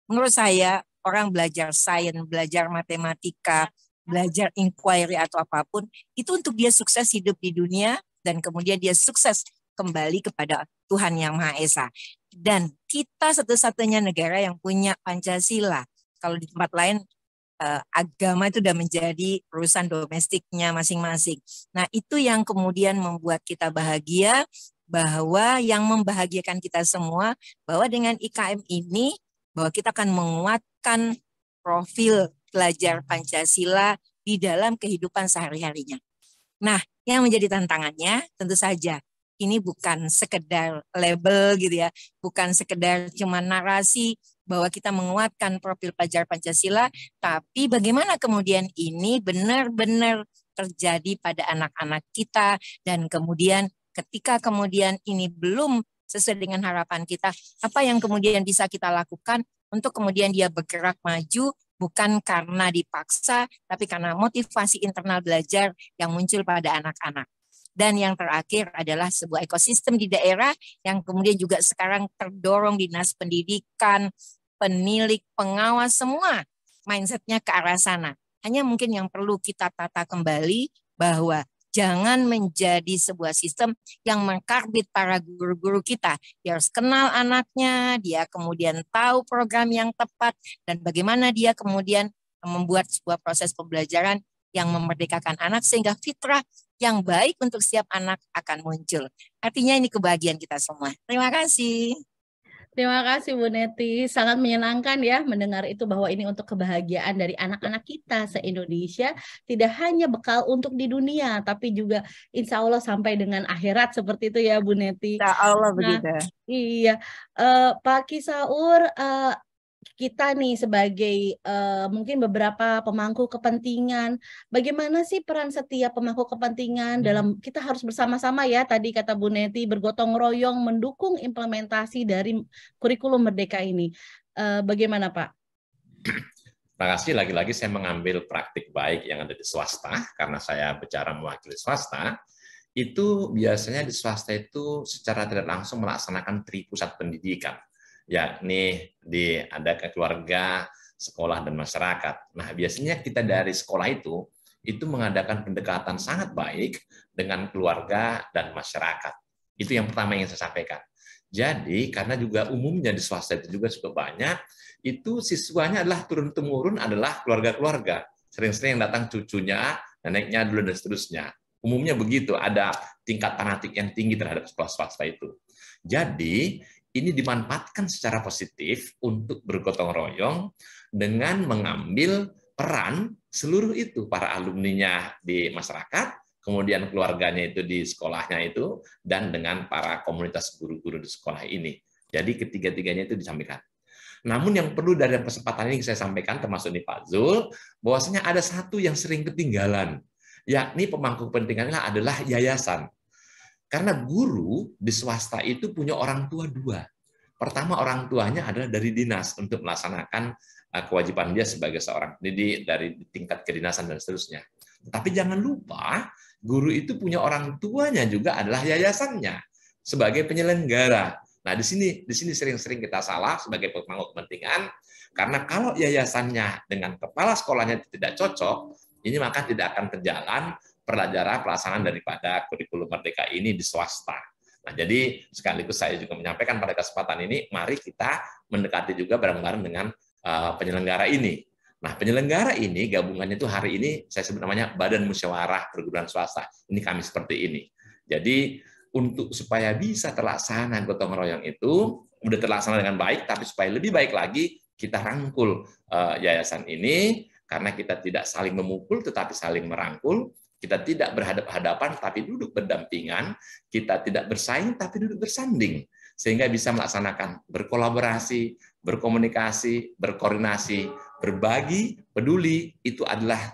menurut saya orang belajar sains, belajar matematika, belajar inquiry atau apapun, itu untuk dia sukses hidup di dunia dan kemudian dia sukses kembali kepada Tuhan Yang Maha Esa. Dan kita satu-satunya negara yang punya Pancasila. Kalau di tempat lain, agama itu sudah menjadi urusan domestiknya masing-masing. Nah, itu yang kemudian membuat kita bahagia, bahwa yang membahagiakan kita semua, bahwa dengan IKM ini, bahwa kita akan menguatkan profil pelajar Pancasila di dalam kehidupan sehari-harinya. Nah, yang menjadi tantangannya tentu saja ini bukan sekedar label gitu ya, bukan sekedar cuma narasi bahwa kita menguatkan profil pelajar Pancasila, tapi bagaimana kemudian ini benar-benar terjadi pada anak-anak kita, dan kemudian ketika kemudian ini belum sesuai dengan harapan kita, apa yang kemudian bisa kita lakukan untuk kemudian dia bergerak maju, bukan karena dipaksa, tapi karena motivasi internal belajar yang muncul pada anak-anak. Dan yang terakhir adalah sebuah ekosistem di daerah yang kemudian juga sekarang terdorong dinas pendidikan, penilik, pengawas, semua mindsetnya ke arah sana. Hanya mungkin yang perlu kita tata kembali bahwa jangan menjadi sebuah sistem yang mengkarbit para guru-guru kita. Dia harus kenal anaknya, dia kemudian tahu program yang tepat, dan bagaimana dia kemudian membuat sebuah proses pembelajaran yang memerdekakan anak sehingga fitrah yang baik untuk setiap anak akan muncul. Artinya ini kebahagiaan kita semua. Terima kasih. Terima kasih Bu Neti, sangat menyenangkan ya mendengar itu bahwa ini untuk kebahagiaan dari anak-anak kita se-Indonesia, tidak hanya bekal untuk di dunia, tapi juga insya Allah sampai dengan akhirat seperti itu ya Bu Neti. Insya Allah begitu. Iya, Pak Kisaur, kita nih sebagai mungkin beberapa pemangku kepentingan, bagaimana sih peran setiap pemangku kepentingan dalam kita harus bersama-sama ya, tadi kata Bu Neti, bergotong royong mendukung implementasi dari kurikulum Merdeka ini. Bagaimana Pak? Terima kasih, lagi-lagi saya mengambil praktik baik yang ada di swasta, karena saya bicara mewakili swasta. Itu biasanya di swasta itu secara tidak langsung melaksanakan tripusat pendidikan, yakni ada keluarga, sekolah, dan masyarakat. Nah, biasanya kita dari sekolah itu mengadakan pendekatan sangat baik dengan keluarga dan masyarakat. Itu yang pertama yang saya sampaikan. Jadi, karena juga umumnya di swasta itu juga cukup banyak, itu siswanya adalah turun-temurun adalah keluarga-keluarga. Sering-sering yang datang cucunya, neneknya dulu, dan seterusnya. Umumnya begitu, ada tingkat fanatik yang tinggi terhadap sekolah swasta itu. Jadi, ini dimanfaatkan secara positif untuk bergotong royong dengan mengambil peran seluruh itu, para alumninya di masyarakat, kemudian keluarganya itu di sekolahnya itu, dan dengan para komunitas guru-guru di sekolah ini. Jadi ketiga-tiganya itu disampaikan. Namun yang perlu dari kesempatan ini saya sampaikan, termasuk nih Pak Zul, bahwasanya ada satu yang sering ketinggalan, yakni pemangku kepentingannya adalah yayasan. Karena guru di swasta itu punya orang tua dua. Pertama, orang tuanya adalah dari dinas untuk melaksanakan kewajiban dia sebagai seorang pendidik dari tingkat kedinasan dan seterusnya. Tapi jangan lupa, guru itu punya orang tuanya juga adalah yayasannya sebagai penyelenggara. Nah, di sini sering-sering kita salah sebagai pemangku kepentingan, karena kalau yayasannya dengan kepala sekolahnya tidak cocok, ini maka tidak akan berjalan pelaksanaan daripada kurikulum merdeka ini di swasta. Nah, jadi sekaligus saya juga menyampaikan pada kesempatan ini, mari kita mendekati juga bareng-bareng dengan penyelenggara ini. Nah, penyelenggara ini gabungannya itu hari ini saya sebut namanya Badan Musyawarah Perguruan Swasta. Ini kami seperti ini. Jadi untuk supaya bisa terlaksana gotong royong itu udah terlaksana dengan baik, tapi supaya lebih baik lagi kita rangkul yayasan ini, karena kita tidak saling memukul tetapi saling merangkul. Kita tidak berhadapan-hadapan tapi duduk berdampingan, kita tidak bersaing tapi duduk bersanding, sehingga bisa melaksanakan berkolaborasi, berkomunikasi, berkoordinasi, berbagi, peduli. Itu adalah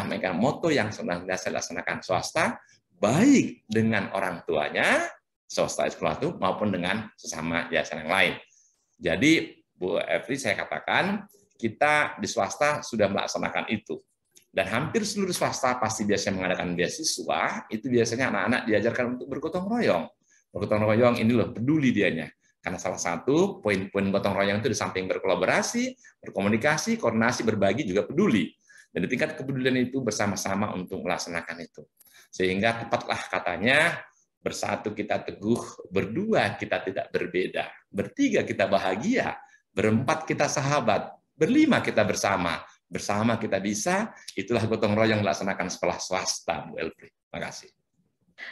mega moto yang sedang saya laksanakan swasta, baik dengan orang tuanya, swasta sekolah itu, maupun dengan sesama yayasan yang lain. Jadi, Bu Evri, saya katakan, kita di swasta sudah melaksanakan itu. Dan hampir seluruh swasta pasti biasanya mengadakan beasiswa, itu biasanya anak-anak diajarkan untuk bergotong royong. Bergotong royong ini loh, peduli dianya. Karena salah satu poin-poin gotong royong itu di samping berkolaborasi, berkomunikasi, koordinasi, berbagi, juga peduli. Dan di tingkat kepedulian itu bersama-sama untuk melaksanakan itu. Sehingga tepatlah katanya, bersatu kita teguh, berdua kita tidak berbeda, bertiga kita bahagia, berempat kita sahabat, berlima kita bersama. Bersama kita bisa, itulah gotong royong melaksanakan sekolah swasta, Bu Elfri. Terima kasih.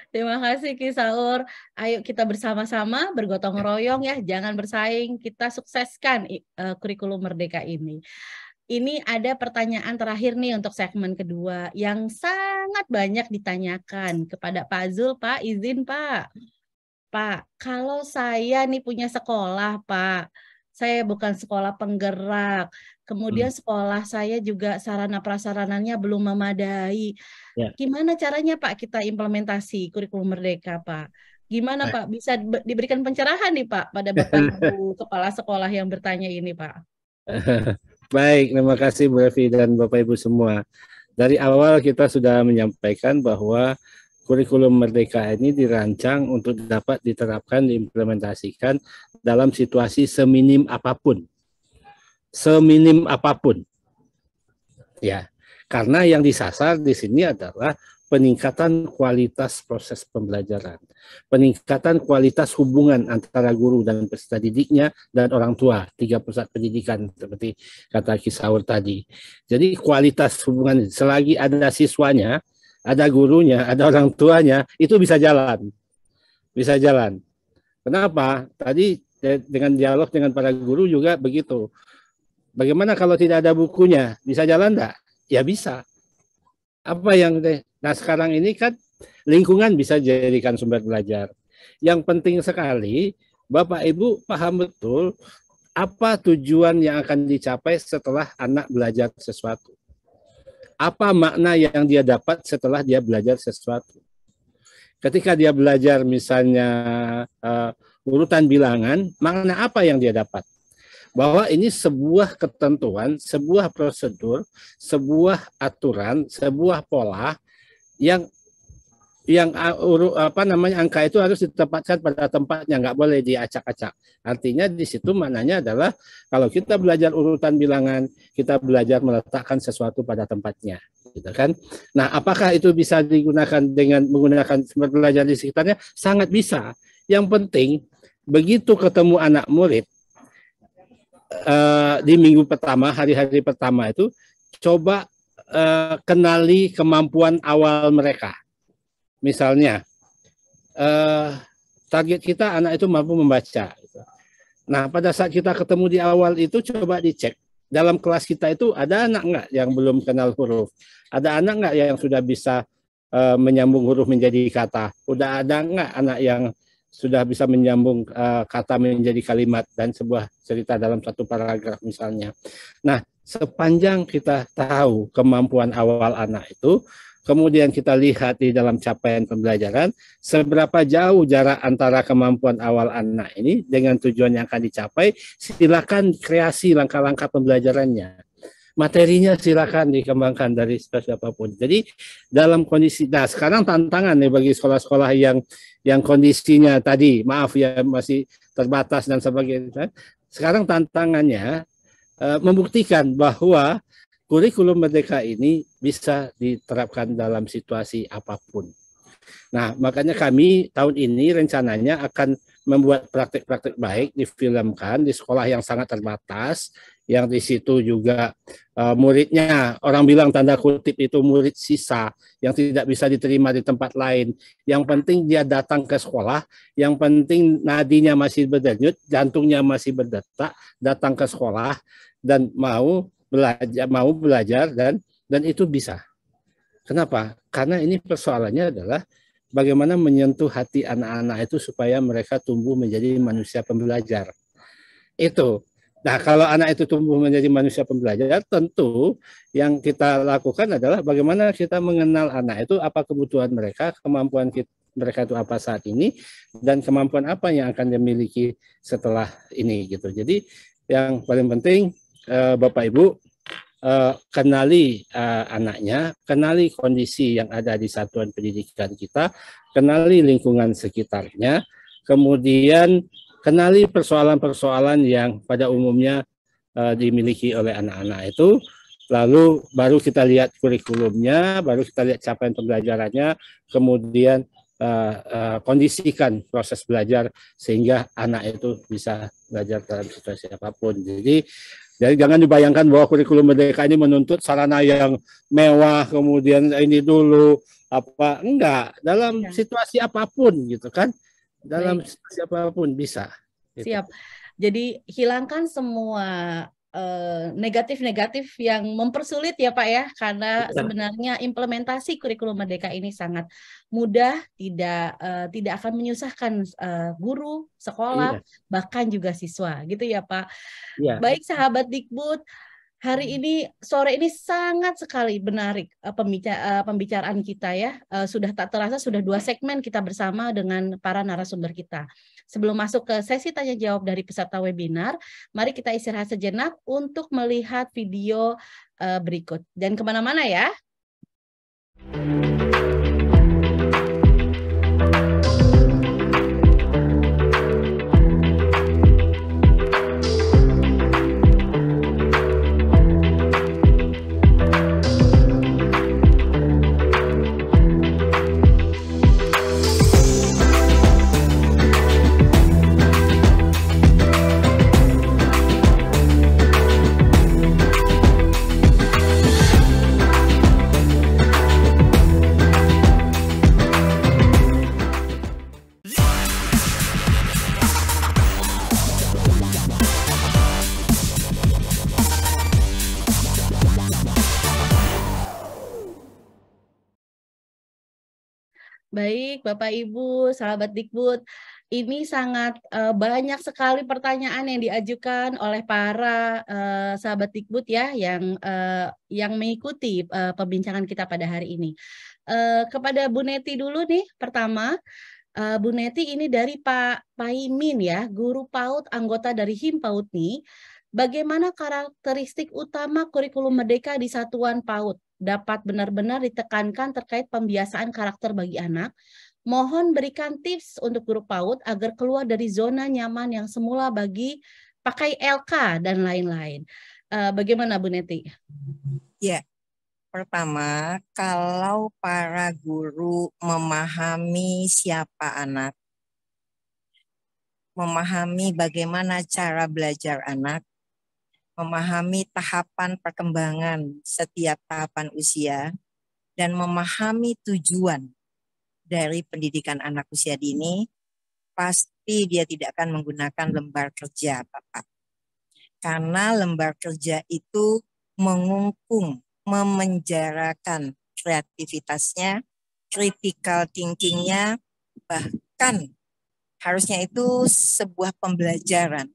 Terima kasih Ki Saur. Ayo kita bersama-sama bergotong royong ya, jangan bersaing, kita sukseskan kurikulum merdeka ini. Ini ada pertanyaan terakhir nih untuk segmen kedua yang sangat banyak ditanyakan kepada Pak Zul. Pak, izin Pak. Pak, kalau saya nih punya sekolah Pak, saya bukan sekolah penggerak, kemudian sekolah saya juga sarana prasarananya belum memadai. Ya. Gimana caranya Pak kita implementasi kurikulum merdeka Pak? Gimana Pak bisa diberikan pencerahan nih Pak pada Bapak Ibu kepala sekolah yang bertanya ini Pak? Baik, terima kasih Bu Evi dan Bapak Ibu semua. Dari awal kita sudah menyampaikan bahwa kurikulum merdeka ini dirancang untuk dapat diterapkan, diimplementasikan dalam situasi seminim apapun. Seminim apapun. Ya, karena yang disasar di sini adalah peningkatan kualitas proses pembelajaran, peningkatan kualitas hubungan antara guru dan peserta didiknya dan orang tua, 3 pusat pendidikan seperti kata Ki Saur tadi. Jadi kualitas hubungan selagi ada siswanya, ada gurunya, ada orang tuanya, itu bisa jalan. Bisa jalan. Kenapa? Tadi dengan dialog dengan para guru juga begitu. Bagaimana kalau tidak ada bukunya? Bisa jalan enggak? Ya bisa. Apa yang nah sekarang ini kan lingkungan bisa jadikan sumber belajar. Yang penting sekali Bapak Ibu paham betul apa tujuan yang akan dicapai setelah anak belajar sesuatu. Apa makna yang dia dapat setelah dia belajar sesuatu. Ketika dia belajar misalnya urutan bilangan, makna apa yang dia dapat? bahwa ini sebuah ketentuan, sebuah prosedur, sebuah aturan, sebuah pola yang angka itu harus ditempatkan pada tempatnya, nggak boleh diacak-acak. Artinya di situ maknanya adalah kalau kita belajar urutan bilangan, kita belajar meletakkan sesuatu pada tempatnya, gitu kan? Nah, apakah itu bisa digunakan dengan menggunakan sumber belajar di sekitarnya? Sangat bisa. Yang penting begitu ketemu anak murid di minggu pertama, hari-hari pertama itu coba kenali kemampuan awal mereka. Misalnya, target kita anak itu mampu membaca. Nah, pada saat kita ketemu di awal itu, coba dicek. Dalam kelas kita itu ada anak nggak yang belum kenal huruf? Ada anak nggak yang sudah bisa menyambung huruf menjadi kata? Udah ada nggak anak yang sudah bisa menyambung kata menjadi kalimat dan sebuah cerita dalam satu paragraf misalnya? Nah, sepanjang kita tahu kemampuan awal anak itu, kemudian kita lihat di dalam capaian pembelajaran, seberapa jauh jarak antara kemampuan awal anak ini dengan tujuan yang akan dicapai, silakan kreasi langkah-langkah pembelajarannya. Materinya silakan dikembangkan dari siapapun. Jadi dalam kondisi, nah sekarang tantangan nih bagi sekolah-sekolah yang kondisinya tadi, maaf ya masih terbatas dan sebagainya. Sekarang tantangannya membuktikan bahwa kurikulum Merdeka ini bisa diterapkan dalam situasi apapun. Nah, makanya kami tahun ini rencananya akan membuat praktik-praktik baik, difilmkan di sekolah yang sangat terbatas, yang di situ juga muridnya, orang bilang tanda kutip itu murid sisa, yang tidak bisa diterima di tempat lain. Yang penting dia datang ke sekolah, yang penting nadinya masih berdenyut, jantungnya masih berdetak, datang ke sekolah dan mau belajar dan itu bisa. Kenapa? Karena ini persoalannya adalah bagaimana menyentuh hati anak-anak itu supaya mereka tumbuh menjadi manusia pembelajar. Itu. Nah, kalau anak itu tumbuh menjadi manusia pembelajar, tentu yang kita lakukan adalah bagaimana kita mengenal anak itu, apa kebutuhan mereka, kemampuan mereka itu apa saat ini, dan kemampuan apa yang akan dimiliki setelah ini gitu. Jadi yang paling penting Bapak Ibu kenali anaknya, kenali kondisi yang ada di satuan pendidikan kita, kenali lingkungan sekitarnya, kemudian kenali persoalan-persoalan yang pada umumnya dimiliki oleh anak-anak itu, lalu baru kita lihat kurikulumnya, baru kita lihat capaian pembelajarannya, kemudian kondisikan proses belajar sehingga anak itu bisa belajar dalam situasi apapun. Jadi jangan dibayangkan bahwa kurikulum Merdeka ini menuntut sarana yang mewah, kemudian ini dulu apa, enggak, dalam situasi apapun gitu kan, dalam situasi apapun bisa. Gitu. Siap. Jadi hilangkan semua negatif-negatif yang mempersulit ya Pak ya, karena sebenarnya implementasi kurikulum Merdeka ini sangat mudah, tidak akan menyusahkan guru, sekolah, bahkan juga siswa, gitu ya Pak. Baik sahabat Dikbud, hari ini, sore ini sangat sekali menarik pembicaraan kita ya. Sudah tak terasa sudah 2 segmen kita bersama dengan para narasumber kita. Sebelum masuk ke sesi tanya jawab dari peserta webinar, mari kita istirahat sejenak untuk melihat video berikut. Dan kemana-mana ya. Baik, Bapak Ibu, sahabat Dikbud, ini sangat banyak sekali pertanyaan yang diajukan oleh para sahabat Dikbud ya yang mengikuti perbincangan kita pada hari ini. Kepada Bu Neti dulu nih, pertama, Bu Neti ini dari Pak Paimin ya, guru PAUD anggota dari HIM PAUD nih. bagaimana karakteristik utama kurikulum Merdeka di satuan PAUD dapat benar-benar ditekankan terkait pembiasaan karakter bagi anak. Mohon berikan tips untuk guru PAUD agar keluar dari zona nyaman yang semula bagi pakai LK dan lain-lain. Bagaimana Bu Neti? Ya, pertama, kalau para guru memahami siapa anak, memahami bagaimana cara belajar anak, memahami tahapan perkembangan setiap tahapan usia, dan memahami tujuan dari pendidikan anak usia dini, pasti dia tidak akan menggunakan lembar kerja, Bapak. Karena lembar kerja itu mengungkung, memenjarakan kreativitasnya, critical thinking-nya, bahkan harusnya itu sebuah pembelajaran.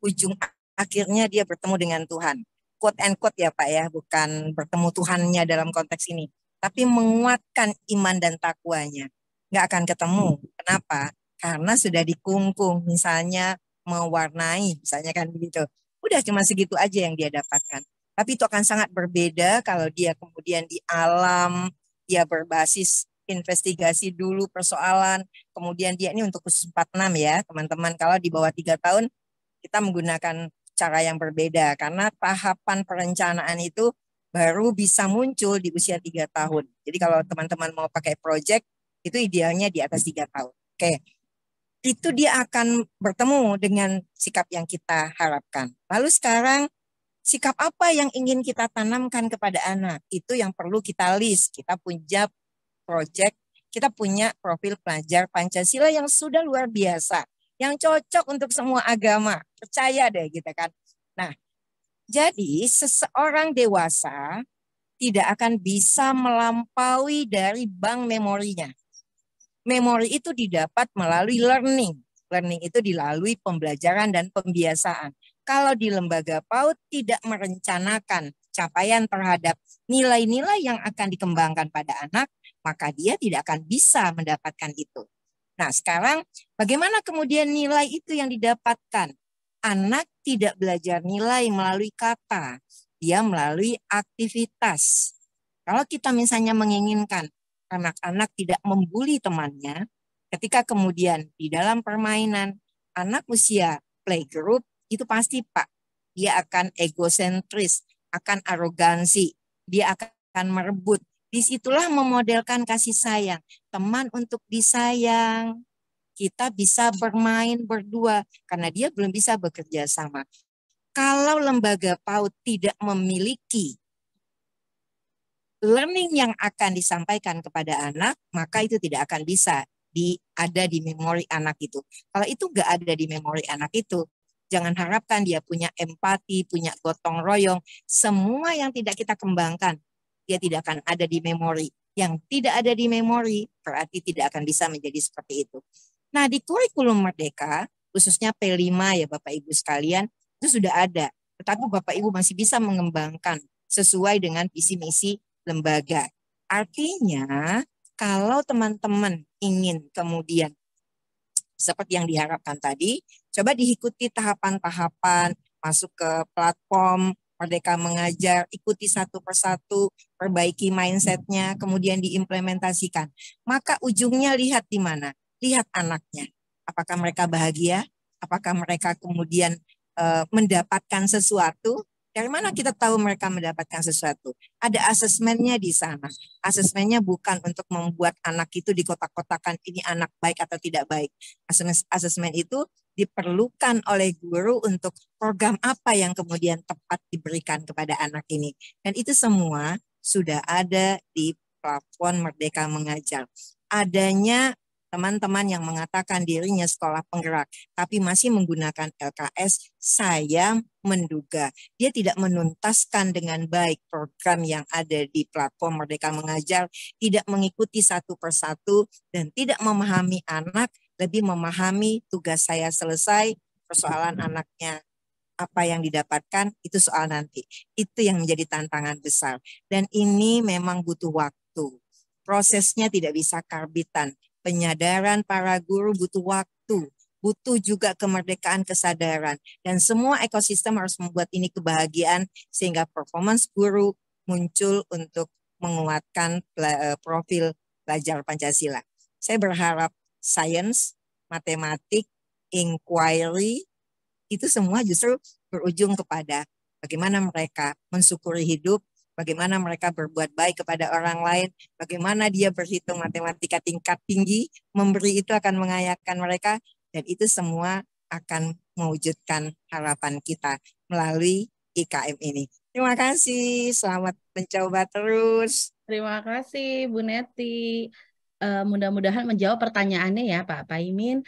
Ujung akhirnya dia bertemu dengan Tuhan. Quote and quote ya Pak ya, bukan bertemu Tuhannya dalam konteks ini. Tapi menguatkan iman dan takwanya. Nggak akan ketemu. Kenapa? Karena sudah dikungkung, misalnya mewarnai, misalnya kan begitu. Udah cuma segitu aja yang dia dapatkan. Tapi itu akan sangat berbeda kalau dia kemudian di alam, dia berbasis investigasi dulu persoalan, kemudian dia ini untuk khusus 46 ya teman-teman, kalau di bawah 3 tahun kita menggunakan cara yang berbeda karena tahapan perencanaan itu baru bisa muncul di usia 3 tahun. Jadi kalau teman-teman mau pakai project itu idealnya di atas 3 tahun. Oke. Itu dia akan bertemu dengan sikap yang kita harapkan. Lalu sekarang sikap apa yang ingin kita tanamkan kepada anak? Itu yang perlu kita list. Kita punya project, kita punya profil pelajar Pancasila yang sudah luar biasa, yang cocok untuk semua agama, percaya deh gitu kan. Nah, jadi seseorang dewasa tidak akan bisa melampaui dari bank memorinya. Memori itu didapat melalui learning. Learning itu dilalui pembelajaran dan pembiasaan. Kalau di lembaga PAUD tidak merencanakan capaian terhadap nilai-nilai yang akan dikembangkan pada anak, maka dia tidak akan bisa mendapatkan itu. Nah sekarang bagaimana kemudian nilai itu yang didapatkan? Anak tidak belajar nilai melalui kata, dia melalui aktivitas. Kalau kita misalnya menginginkan anak-anak tidak membuli temannya, ketika kemudian di dalam permainan anak usia playgroup, itu pasti Pak, dia akan egosentris, akan arogansi, dia akan merebut. Disitulah memodelkan kasih sayang. Teman untuk disayang. Kita bisa bermain berdua karena dia belum bisa bekerja sama. Kalau lembaga PAUD tidak memiliki learning yang akan disampaikan kepada anak, maka itu tidak akan bisa ada di memori anak itu. Kalau itu nggak ada di memori anak itu, jangan harapkan dia punya empati, punya gotong royong. Semua yang tidak kita kembangkan, dia tidak akan ada di memori. Yang tidak ada di memori berarti tidak akan bisa menjadi seperti itu. Nah di kurikulum Merdeka, khususnya P5 ya Bapak Ibu sekalian, itu sudah ada. Tetapi Bapak Ibu masih bisa mengembangkan sesuai dengan visi misi lembaga. Artinya kalau teman-teman ingin kemudian seperti yang diharapkan tadi, coba diikuti tahapan-tahapan, masuk ke platform Merdeka Mengajar, ikuti satu persatu, perbaiki mindset-nya, kemudian diimplementasikan. Maka ujungnya lihat di mana? Lihat anaknya. Apakah mereka bahagia? Apakah mereka kemudian mendapatkan sesuatu? Dari mana kita tahu mereka mendapatkan sesuatu? Ada asesmennya di sana. Asesmennya bukan untuk membuat anak itu dikotak-kotakan ini anak baik atau tidak baik. Asesmen itu diperlukan oleh guru untuk program apa yang kemudian tepat diberikan kepada anak ini. Dan itu semua sudah ada di platform Merdeka Mengajar. Adanya teman-teman yang mengatakan dirinya sekolah penggerak, tapi masih menggunakan LKS, saya menduga dia tidak menuntaskan dengan baik program yang ada di platform Merdeka Mengajar, tidak mengikuti satu persatu, dan tidak memahami anak, lebih memahami tugas saya selesai, persoalan anaknya apa yang didapatkan, itu soal nanti. Itu yang menjadi tantangan besar. Dan ini memang butuh waktu. Prosesnya tidak bisa karbitan. Penyadaran para guru butuh waktu, butuh juga kemerdekaan kesadaran. Dan semua ekosistem harus membuat ini kebahagiaan sehingga performance guru muncul untuk menguatkan profil belajar Pancasila. Saya berharap sains, matematik, inquiry, itu semua justru berujung kepada bagaimana mereka mensyukuri hidup, bagaimana mereka berbuat baik kepada orang lain, bagaimana dia berhitung matematika tingkat tinggi, memberi itu akan mengayakan mereka, dan itu semua akan mewujudkan harapan kita melalui IKM ini. Terima kasih, selamat mencoba terus. Terima kasih Bu Neti. Mudah-mudahan menjawab pertanyaannya ya Pak Paimin.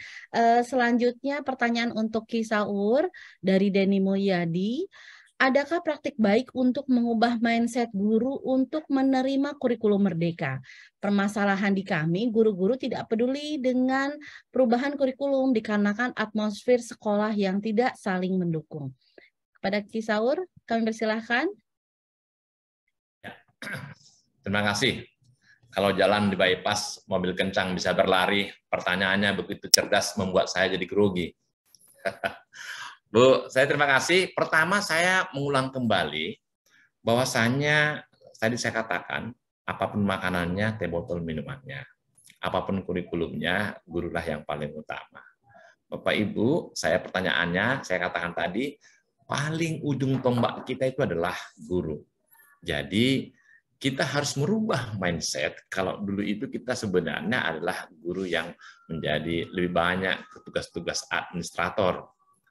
Selanjutnya pertanyaan untuk Ki Saur dari Denny Mulyadi. Adakah praktik baik untuk mengubah mindset guru untuk menerima kurikulum merdeka? Permasalahan di kami, guru-guru tidak peduli dengan perubahan kurikulum dikarenakan atmosfer sekolah yang tidak saling mendukung. Kepada Ki Saur, kami persilahkan. Terima kasih. Kalau jalan di bypass, mobil kencang bisa berlari, pertanyaannya begitu cerdas membuat saya jadi grogi. Bu, saya terima kasih. Pertama, saya mengulang kembali bahwasannya tadi saya katakan, apapun makanannya, teh botol minumannya. Apapun kurikulumnya, gurulah yang paling utama. Bapak Ibu, saya pertanyaannya, saya katakan tadi, paling ujung tombak kita itu adalah guru. Jadi, kita harus merubah mindset. Kalau dulu itu kita sebenarnya adalah guru yang menjadi lebih banyak tugas-tugas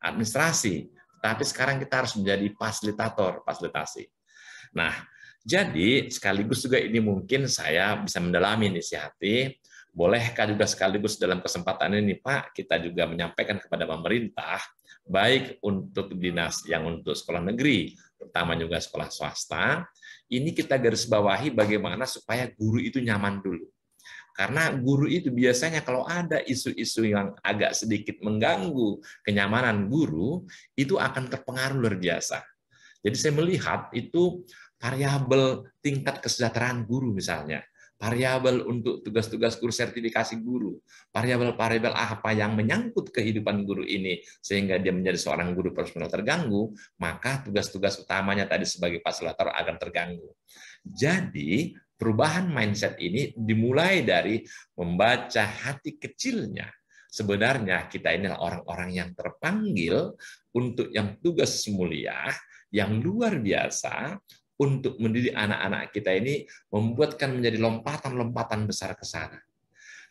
administrasi. Tapi sekarang kita harus menjadi fasilitasi. Nah, jadi sekaligus juga ini mungkin saya bisa mendalami inisiatif. Bolehkah juga sekaligus dalam kesempatan ini, Pak, kita juga menyampaikan kepada pemerintah, baik untuk dinas yang untuk sekolah negeri, terutama juga sekolah swasta, ini kita garis bawahi bagaimana supaya guru itu nyaman dulu. Karena guru itu biasanya kalau ada isu-isu yang agak sedikit mengganggu kenyamanan guru, itu akan terpengaruh luar biasa. Jadi saya melihat itu variabel tingkat kesejahteraan guru misalnya, variabel untuk tugas-tugas guru, sertifikasi guru, variabel-variabel apa yang menyangkut kehidupan guru ini sehingga dia menjadi seorang guru profesional terganggu, maka tugas-tugas utamanya tadi sebagai fasilitator akan terganggu. Jadi perubahan mindset ini dimulai dari membaca hati kecilnya. Sebenarnya kita inilah orang-orang yang terpanggil untuk yang tugas mulia, yang luar biasa, untuk mendidik anak-anak kita ini, membuatkan menjadi lompatan-lompatan besar ke sana.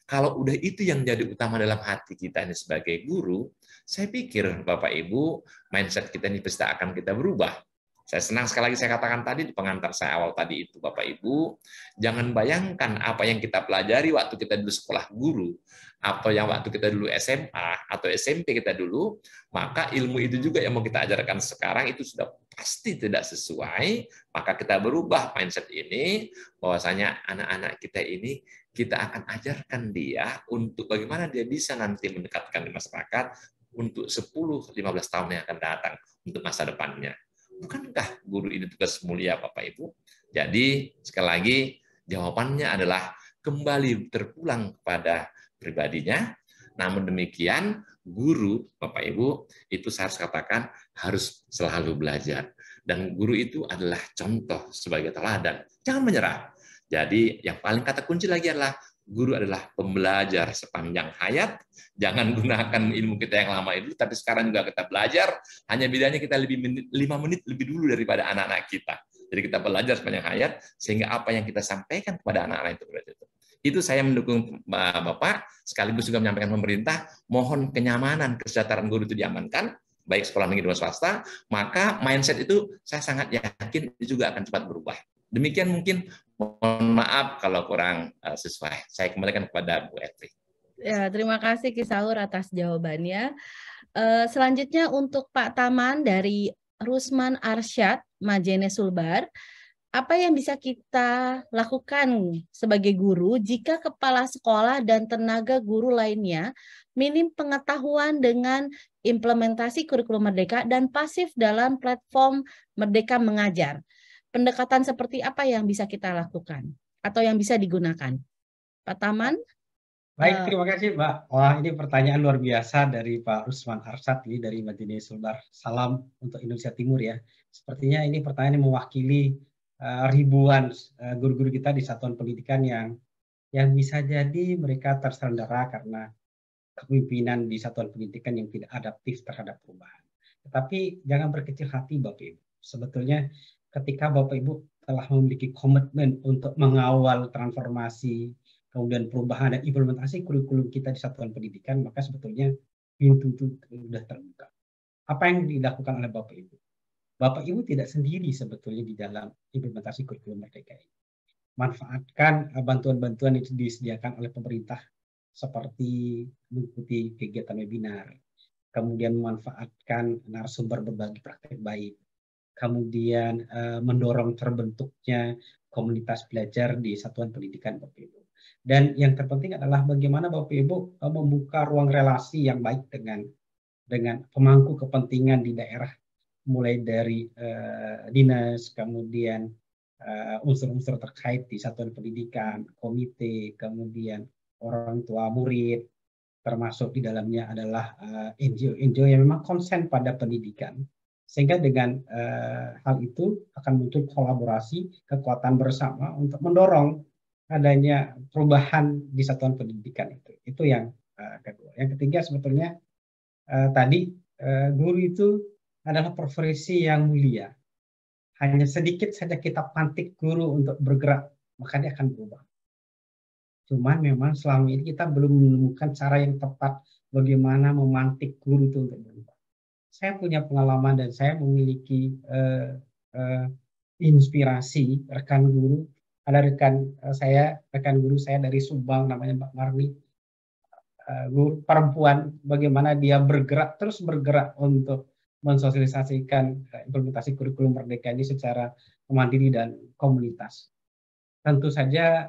Kalau udah itu yang jadi utama dalam hati kita ini sebagai guru, saya pikir Bapak Ibu, mindset kita ini pasti akan kita berubah. Saya senang sekali lagi saya katakan tadi di pengantar saya awal tadi itu Bapak Ibu, jangan bayangkan apa yang kita pelajari waktu kita dulu sekolah guru, atau yang waktu kita dulu SMA atau SMP kita dulu, maka ilmu itu juga yang mau kita ajarkan sekarang itu sudah pasti tidak sesuai, maka kita berubah mindset ini, bahwasanya anak-anak kita ini kita akan ajarkan dia untuk bagaimana dia bisa nanti mendekatkan di masyarakat untuk 10-15 tahun yang akan datang untuk masa depannya. Bukankah guru ini tugas mulia Bapak Ibu? Jadi sekali lagi jawabannya adalah kembali terpulang kepada pribadinya. Namun demikian guru Bapak Ibu itu saya harus katakan harus selalu belajar. Dan guru itu adalah contoh sebagai teladan. Jangan menyerah. Jadi yang paling kata kunci lagi adalah guru adalah pembelajar sepanjang hayat. Jangan gunakan ilmu kita yang lama itu, tapi sekarang juga kita belajar. Hanya bedanya kita 5 menit lebih dulu daripada anak-anak kita. Jadi kita belajar sepanjang hayat, sehingga apa yang kita sampaikan kepada anak-anak itu. Itu saya mendukung Bapak, sekaligus juga menyampaikan pemerintah, mohon kenyamanan, kesejahteraan guru itu diamankan, baik sekolah negeri maupun swasta, maka mindset itu saya sangat yakin juga akan cepat berubah. Demikian mungkin, mohon maaf kalau kurang sesuai. Saya kembalikan kepada Bu Etri. Ya, terima kasih Ki Saur atas jawabannya. Selanjutnya untuk Pak Taman dari Rusman Arsyad, Majene Sulbar. Apa yang bisa kita lakukan sebagai guru jika kepala sekolah dan tenaga guru lainnya minim pengetahuan dengan implementasi kurikulum Merdeka dan pasif dalam platform Merdeka Mengajar? Pendekatan seperti apa yang bisa kita lakukan atau yang bisa digunakan? Pak Taman? Baik, terima kasih Mbak. Wah, ini pertanyaan luar biasa dari Pak Rusman Arsad ini dari Madinah Sulbar. Salam untuk Indonesia Timur ya. Sepertinya ini pertanyaan yang mewakili ribuan guru-guru kita di satuan pendidikan yang bisa jadi mereka tersandera karena kepemimpinan di satuan pendidikan yang tidak adaptif terhadap perubahan. Tetapi jangan berkecil hati Bapak Ibu. Sebetulnya ketika Bapak Ibu telah memiliki komitmen untuk mengawal transformasi, kemudian perubahan dan implementasi kurikulum kita di satuan pendidikan, maka sebetulnya pintu itu sudah terbuka. Apa yang dilakukan oleh Bapak Ibu? Bapak Ibu tidak sendiri sebetulnya di dalam implementasi kurikulum Merdeka ini. Manfaatkan bantuan-bantuan yang disediakan oleh pemerintah seperti mengikuti kegiatan webinar, kemudian memanfaatkan narasumber berbagi praktek baik, kemudian mendorong terbentuknya komunitas belajar di satuan pendidikan Bapak Ibu. Dan yang terpenting adalah bagaimana Bapak Ibu membuka ruang relasi yang baik dengan pemangku kepentingan di daerah, mulai dari dinas, kemudian unsur-unsur terkait di satuan pendidikan, komite, kemudian orang tua murid, termasuk di dalamnya adalah NGO yang memang konsen pada pendidikan. Sehingga dengan hal itu akan muncul kolaborasi, kekuatan bersama untuk mendorong adanya perubahan di satuan pendidikan itu. Itu yang kedua. Yang ketiga sebetulnya tadi guru itu adalah profesi yang mulia. Hanya sedikit saja kita pantik guru untuk bergerak, maka dia akan berubah. Cuman memang selama ini kita belum menemukan cara yang tepat bagaimana memantik guru itu untuk berubah. Saya punya pengalaman dan saya memiliki inspirasi rekan guru. Ada rekan guru saya dari Subang namanya Mbak Marni, guru perempuan, bagaimana dia terus bergerak untuk mensosialisasikan implementasi kurikulum Merdeka ini secara mandiri dan komunitas. Tentu saja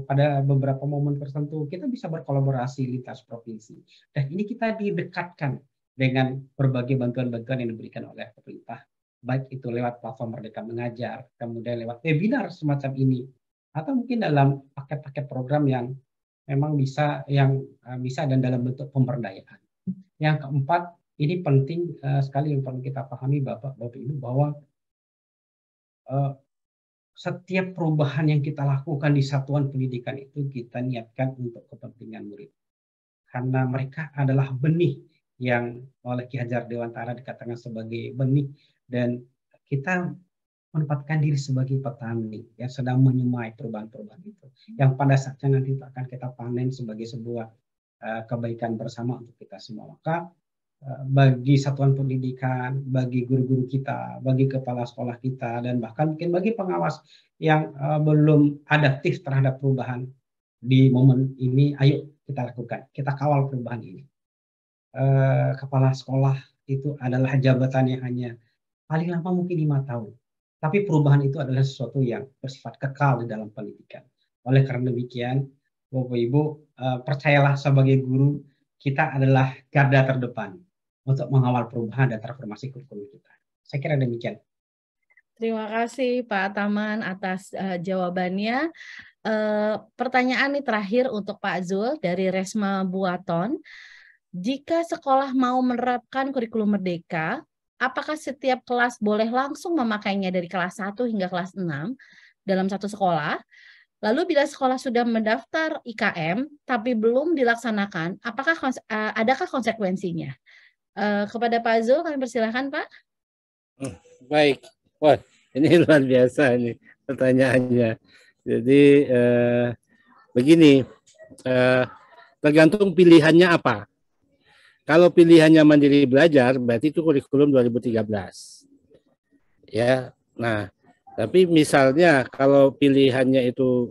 pada beberapa momen tertentu kita bisa berkolaborasi lintas provinsi. Dan ini kita didekatkan dengan berbagai bantuan-bantuan yang diberikan oleh pemerintah, baik itu lewat platform Merdeka Mengajar, kemudian lewat webinar semacam ini, atau mungkin dalam paket-paket program yang memang bisa dan dalam bentuk pemberdayaan. Yang keempat, ini penting sekali yang perlu kita pahami Bapak Ibu, bahwa setiap perubahan yang kita lakukan di satuan pendidikan itu kita niatkan untuk kepentingan murid. Karena mereka adalah benih yang oleh Ki Hajar Dewantara dikatakan sebagai benih, dan kita menempatkan diri sebagai petani yang sedang menyemai perubahan-perubahan itu, yang pada saatnya nanti akan kita panen sebagai sebuah kebaikan bersama untuk kita semua. Maka bagi satuan pendidikan, bagi guru-guru kita, bagi kepala sekolah kita, dan bahkan mungkin bagi pengawas yang belum adaptif terhadap perubahan di momen ini, ayo kita lakukan, kita kawal perubahan ini. Kepala sekolah itu adalah jabatan yang hanya paling lama mungkin 5 tahun. Tapi perubahan itu adalah sesuatu yang bersifat kekal di dalam pendidikan. Oleh karena demikian, Bapak Ibu, percayalah sebagai guru, kita adalah garda terdepan untuk mengawal perubahan dan transformasi kurikulum kita. Saya kira demikian. Terima kasih Pak Taman atas jawabannya. Pertanyaan nih terakhir untuk Pak Zul dari Resma Buaton. Jika sekolah mau menerapkan kurikulum Merdeka, apakah setiap kelas boleh langsung memakainya dari kelas 1 hingga kelas 6 dalam satu sekolah? Lalu bila sekolah sudah mendaftar IKM tapi belum dilaksanakan, apakah adakah konsekuensinya? Kepada Pak Zul, kami persilahkan Pak. Baik, wah ini luar biasa ini pertanyaannya. Jadi begini, tergantung pilihannya apa. Kalau pilihannya mandiri belajar, berarti itu kurikulum 2013. Ya, nah, tapi misalnya kalau pilihannya itu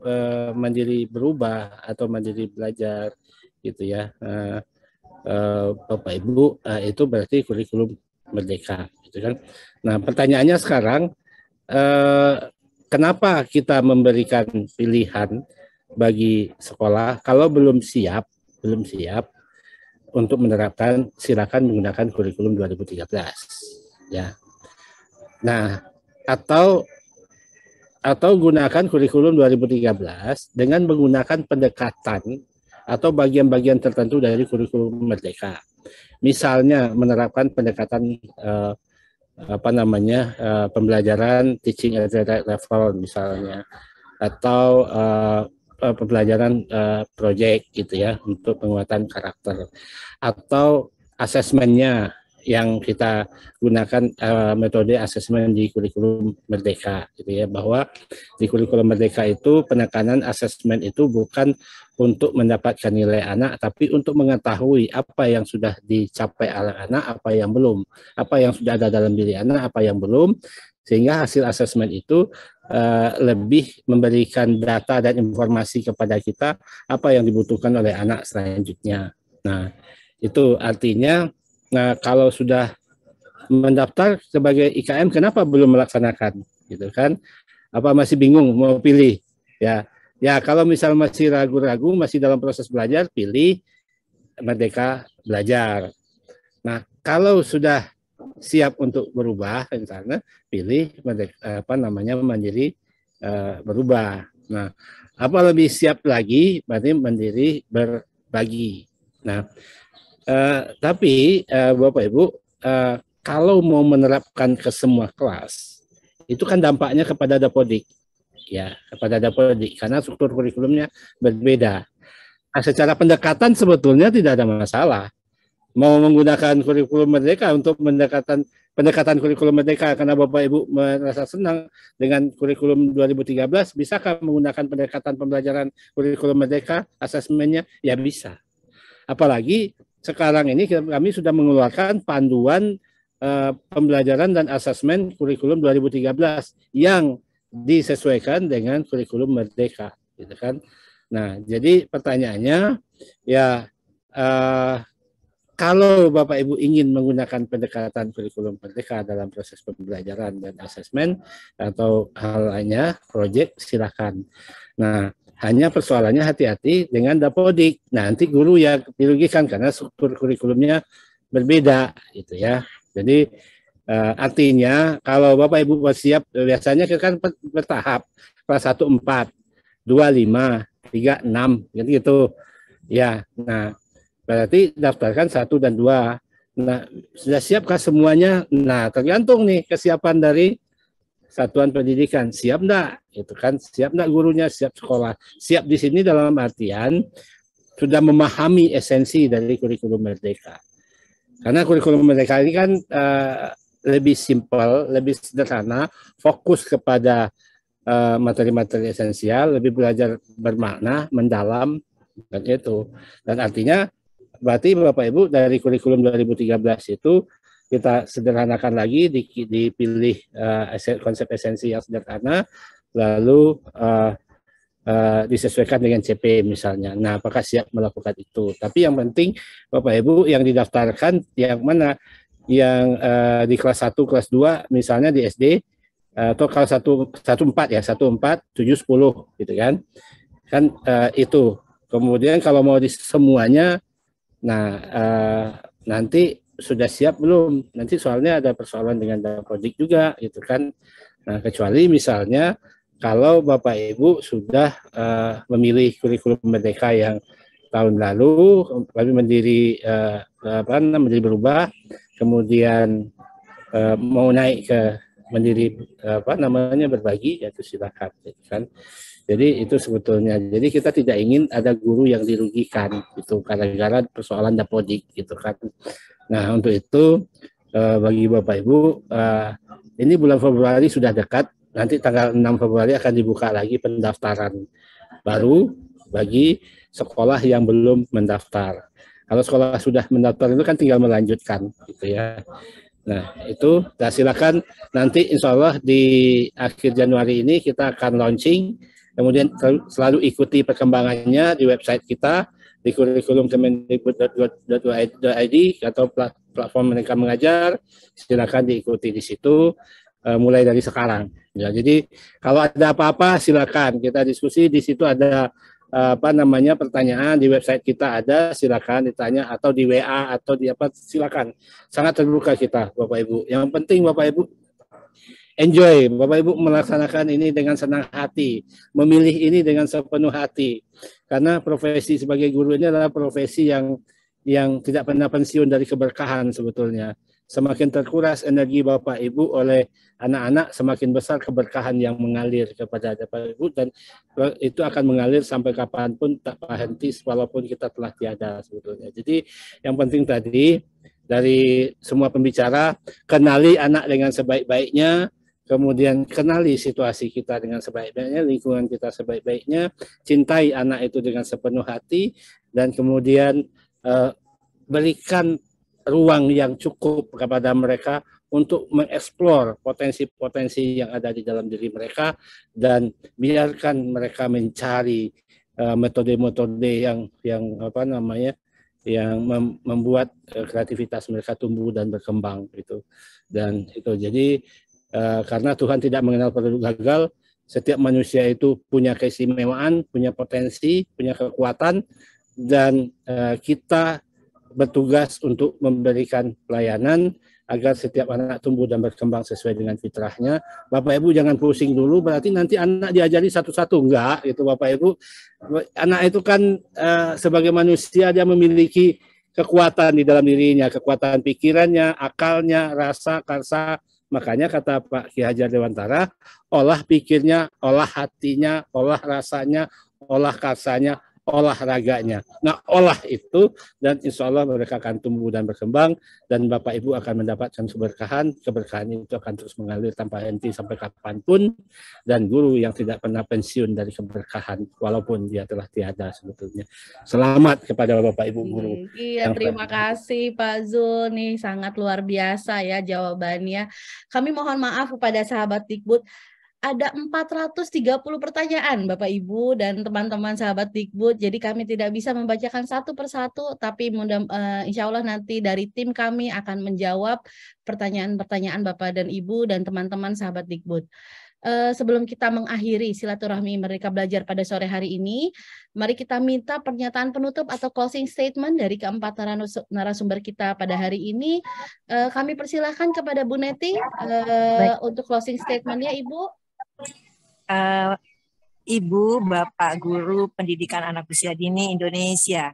mandiri berubah atau mandiri belajar, gitu ya, Bapak Ibu, itu berarti kurikulum Merdeka, gitu kan? Nah, pertanyaannya sekarang, kenapa kita memberikan pilihan bagi sekolah kalau belum siap untuk menerapkan, silakan menggunakan kurikulum 2013, ya. Nah, atau gunakan kurikulum 2013 dengan menggunakan pendekatan atau bagian-bagian tertentu dari kurikulum Merdeka. Misalnya menerapkan pendekatan pembelajaran teaching at the right level misalnya, atau pembelajaran project gitu ya untuk penguatan karakter, atau asesmennya yang kita gunakan metode asesmen di kurikulum Merdeka gitu ya, bahwa di kurikulum Merdeka itu penekanan asesmen itu bukan untuk mendapatkan nilai anak, tapi untuk mengetahui apa yang sudah dicapai anak-anak, apa yang belum, apa yang sudah ada dalam diri anak, apa yang belum, sehingga hasil asesmen itu lebih memberikan data dan informasi kepada kita apa yang dibutuhkan oleh anak selanjutnya. Nah, itu artinya kalau sudah mendaftar sebagai IKM, kenapa belum melaksanakan, gitu kan? Apa masih bingung mau pilih? Ya kalau misal masih ragu-ragu, masih dalam proses belajar, pilih Merdeka Belajar. Nah, kalau sudah siap untuk berubah, misalnya pilih Mandiri Berubah. Nah, apa lebih siap lagi, berarti Mandiri Berbagi. Nah, tapi Bapak Ibu, kalau mau menerapkan ke semua kelas, itu kan dampaknya kepada Dapodik, ya, kepada Dapodik, karena struktur kurikulumnya berbeda. Nah, secara pendekatan sebetulnya tidak ada masalah. Mau menggunakan kurikulum Merdeka untuk pendekatan kurikulum Merdeka karena Bapak Ibu merasa senang dengan kurikulum 2013, bisakah menggunakan pendekatan pembelajaran kurikulum Merdeka, asesmennya? Ya bisa. Apalagi sekarang ini kami sudah mengeluarkan panduan pembelajaran dan asesmen kurikulum 2013 yang disesuaikan dengan kurikulum Merdeka, gitu kan. Nah, jadi pertanyaannya ya, kalau Bapak Ibu ingin menggunakan pendekatan kurikulum Merdeka dalam proses pembelajaran dan asesmen atau hal lainnya, proyek, silakan. Nah, hanya persoalannya hati-hati dengan Dapodik. Nanti guru yang dirugikan karena struktur kurikulumnya berbeda, gitu ya. Jadi artinya kalau Bapak Ibu siap, biasanya kan bertahap, kelas 1 4, 2 5, 3 6, gitu. Ya, nah berarti daftarkan 1 dan 2. Nah, sudah siapkah semuanya? Nah, tergantung nih kesiapan dari satuan pendidikan. Siap enggak? Itu kan, siap enggak gurunya, siap sekolah. Siap di sini dalam artian sudah memahami esensi dari kurikulum Merdeka. Karena kurikulum Merdeka ini kan lebih simpel, lebih sederhana, fokus kepada materi-materi esensial, lebih belajar bermakna, mendalam, dan itu. Dan artinya berarti Bapak Ibu dari kurikulum 2013 itu kita sederhanakan lagi, dipilih konsep esensi yang sederhana, lalu disesuaikan dengan CP misalnya. Nah, apakah siap melakukan itu? Tapi yang penting Bapak Ibu yang didaftarkan yang mana? Yang di kelas 1, kelas 2 misalnya di SD, atau kalau 1 4 ya, 1 4, 7 10 gitu kan. Kan itu. Kemudian kalau mau di semuanya, nah nanti sudah siap belum? Nanti soalnya ada persoalan dengan Dapodik juga gitu kan. Nah, kecuali misalnya kalau Bapak Ibu sudah memilih kurikulum Merdeka yang tahun lalu, kami Mandiri Berubah, kemudian mau naik ke Mandiri Berbagi, yaitu silakan kan. Jadi itu sebetulnya. Jadi kita tidak ingin ada guru yang dirugikan gitu gara-gara persoalan Dapodik gitu kan. Nah, untuk itu bagi Bapak Ibu, ini bulan Februari sudah dekat. Nanti tanggal 6 Februari akan dibuka lagi pendaftaran baru bagi sekolah yang belum mendaftar. Kalau sekolah sudah mendaftar itu kan tinggal melanjutkan gitu ya. Nah, itu silakan nanti insya Allah di akhir Januari ini kita akan launching. Kemudian selalu ikuti perkembangannya di website kita di kurikulum.kemendikbud.go.id atau platform Merdeka Mengajar. Silakan diikuti di situ mulai dari sekarang. Ya, jadi kalau ada apa-apa silakan kita diskusi di situ, ada pertanyaan di website kita ada, silakan ditanya, atau di WA atau di apa, silakan. Sangat terbuka kita Bapak Ibu. Yang penting Bapak Ibu enjoy, Bapak Ibu melaksanakan ini dengan senang hati, memilih ini dengan sepenuh hati. Karena profesi sebagai guru ini adalah profesi yang tidak pernah pensiun dari keberkahan sebetulnya. Semakin terkuras energi Bapak Ibu oleh anak-anak, semakin besar keberkahan yang mengalir kepada Bapak Ibu, dan itu akan mengalir sampai kapanpun tak berhenti walaupun kita telah tiada sebetulnya. Jadi yang penting tadi dari semua pembicara, kenali anak dengan sebaik-baiknya, kemudian kenali situasi kita dengan sebaik-baiknya, lingkungan kita sebaik-baiknya, cintai anak itu dengan sepenuh hati, dan kemudian berikan ruang yang cukup kepada mereka untuk mengeksplor potensi-potensi yang ada di dalam diri mereka, dan biarkan mereka mencari metode-metode yang apa namanya, yang membuat kreativitas mereka tumbuh dan berkembang gitu. Dan itu jadi karena Tuhan tidak mengenal produk gagal, setiap manusia itu punya keistimewaan, punya potensi, punya kekuatan, dan kita bertugas untuk memberikan pelayanan agar setiap anak tumbuh dan berkembang sesuai dengan fitrahnya. Bapak Ibu jangan pusing dulu, berarti nanti anak diajari satu-satu. Enggak, itu Bapak Ibu. Anak itu kan sebagai manusia dia memiliki kekuatan di dalam dirinya, kekuatan pikirannya, akalnya, rasa, karsa. Makanya kata Pak Ki Hajar Dewantara, olah pikirnya, olah hatinya, olah rasanya, olah karsanya, olahraganya. Nah, olah itu, dan insya Allah mereka akan tumbuh dan berkembang, dan Bapak Ibu akan mendapatkan keberkahan. Keberkahan itu akan terus mengalir tanpa henti sampai kapanpun, dan guru yang tidak pernah pensiun dari keberkahan walaupun dia telah tiada sebetulnya. Selamat kepada Bapak Ibu guru. Iya, terima kasih Pak Zul, nih sangat luar biasa ya jawabannya. Kami mohon maaf kepada sahabat Dikbud, ada 430 pertanyaan Bapak Ibu dan teman-teman sahabat Dikbud. Jadi kami tidak bisa membacakan satu persatu, tapi insya Allah nanti dari tim kami akan menjawab pertanyaan-pertanyaan Bapak dan Ibu dan teman-teman sahabat Dikbud. Sebelum kita mengakhiri silaturahmi Merdeka Belajar pada sore hari ini, mari kita minta pernyataan penutup atau closing statement dari keempat narasumber kita pada hari ini. Kami persilahkan kepada Bu Neti untuk closing statement-nya, Ibu. Ibu, Bapak Guru Pendidikan Anak Usia Dini Indonesia,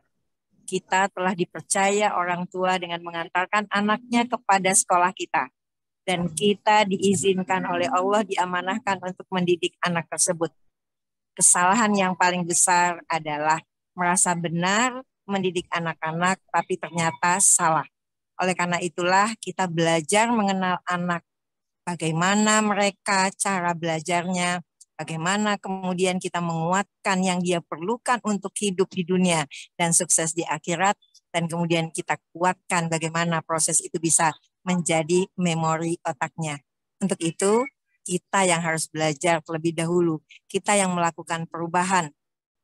kita telah dipercaya orang tua dengan mengantarkan anaknya kepada sekolah kita, dan kita diizinkan oleh Allah diamanahkan untuk mendidik anak tersebut. Kesalahan yang paling besar adalah merasa benar mendidik anak-anak tapi ternyata salah. Oleh karena itulah kita belajar mengenal anak, bagaimana mereka cara belajarnya, bagaimana kemudian kita menguatkan yang dia perlukan untuk hidup di dunia dan sukses di akhirat, dan kemudian kita kuatkan bagaimana proses itu bisa menjadi memori otaknya. Untuk itu, kita yang harus belajar terlebih dahulu, kita yang melakukan perubahan,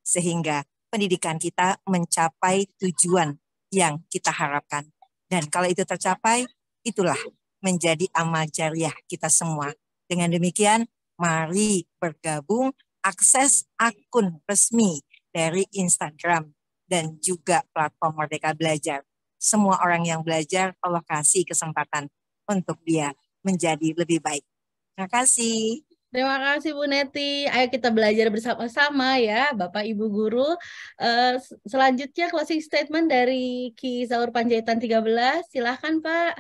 sehingga pendidikan kita mencapai tujuan yang kita harapkan. Dan kalau itu tercapai, itulah menjadi amal jariah kita semua. Dengan demikian, mari bergabung, akses akun resmi dari Instagram dan juga platform Merdeka Belajar. Semua orang yang belajar, Allah kasih kesempatan untuk dia menjadi lebih baik. Terima kasih. Terima kasih Bu Neti. Ayo kita belajar bersama-sama ya Bapak Ibu Guru. Selanjutnya closing statement dari Ki Zaur Panjaitan 13. Silahkan Pak.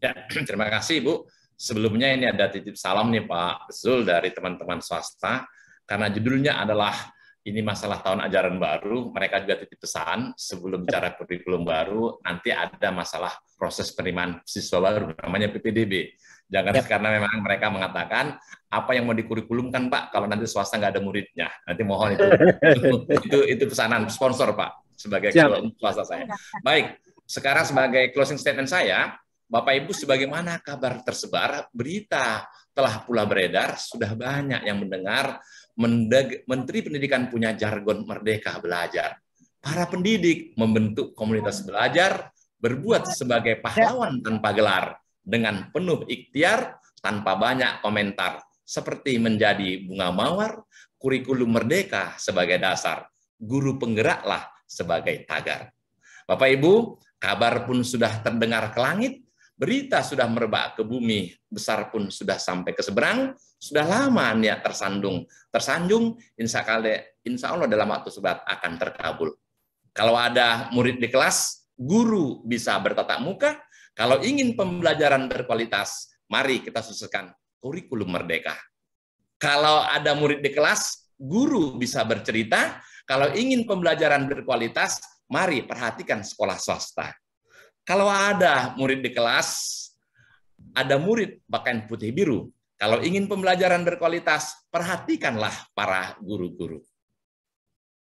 Ya, terima kasih Bu. Sebelumnya ini ada titip salam nih Pak Zul dari teman-teman swasta. Karena judulnya adalah ini masalah tahun ajaran baru, mereka juga titip pesan sebelum bicara kurikulum baru, nanti ada masalah proses penerimaan siswa baru, namanya PPDB. Jangan karena memang mereka mengatakan, apa yang mau dikurikulumkan Pak, kalau nanti swasta nggak ada muridnya. Nanti mohon itu pesanan sponsor Pak, sebagai swasta saya. Baik, sekarang sebagai closing statement saya, Bapak Ibu, sebagaimana kabar tersebar, berita telah pula beredar, sudah banyak yang mendengar Menteri Pendidikan punya jargon Merdeka Belajar. Para pendidik membentuk komunitas belajar, berbuat sebagai pahlawan tanpa gelar, dengan penuh ikhtiar, tanpa banyak komentar, seperti menjadi bunga mawar, kurikulum merdeka sebagai dasar, guru penggeraklah sebagai tagar. Bapak Ibu, kabar pun sudah terdengar ke langit, berita sudah merebak ke bumi, besar pun sudah sampai ke seberang, sudah lama niat tersanjung, insya Allah dalam waktu sebentar akan terkabul. Kalau ada murid di kelas, guru bisa bertatap muka. Kalau ingin pembelajaran berkualitas, mari kita susulkan kurikulum merdeka. Kalau ada murid di kelas, guru bisa bercerita. Kalau ingin pembelajaran berkualitas, mari perhatikan sekolah swasta. Kalau ada murid di kelas, ada murid pakaian putih biru. Kalau ingin pembelajaran berkualitas, perhatikanlah para guru-guru.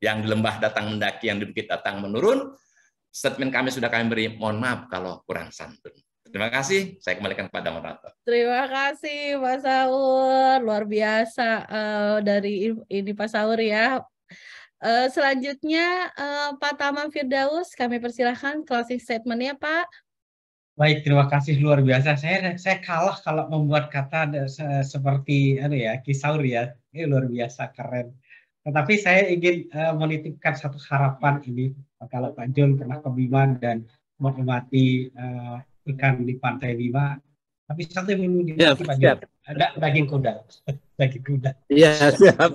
Yang di lembah datang mendaki, yang di bukit datang menurun. Statement kami sudah kami beri, mohon maaf kalau kurang santun. Terima kasih, saya kembalikan kepada moderator. Terima kasih Pak Saur, luar biasa dari ini Pak Saur ya. Selanjutnya Pak Taman Firdaus, kami persilahkan closing statement-nya Pak. Baik, terima kasih luar biasa. Saya kalah kalau membuat kata seperti Ki Saur ya. Ini luar biasa keren. Tetapi saya ingin menitipkan satu harapan ini. Kalau Pak Jun pernah ke Bima dan menikmati ikan di Pantai Bima, tapi satu yang dinikmati Pak Jun, ada daging kuda. Daging kuda. Iya, siap.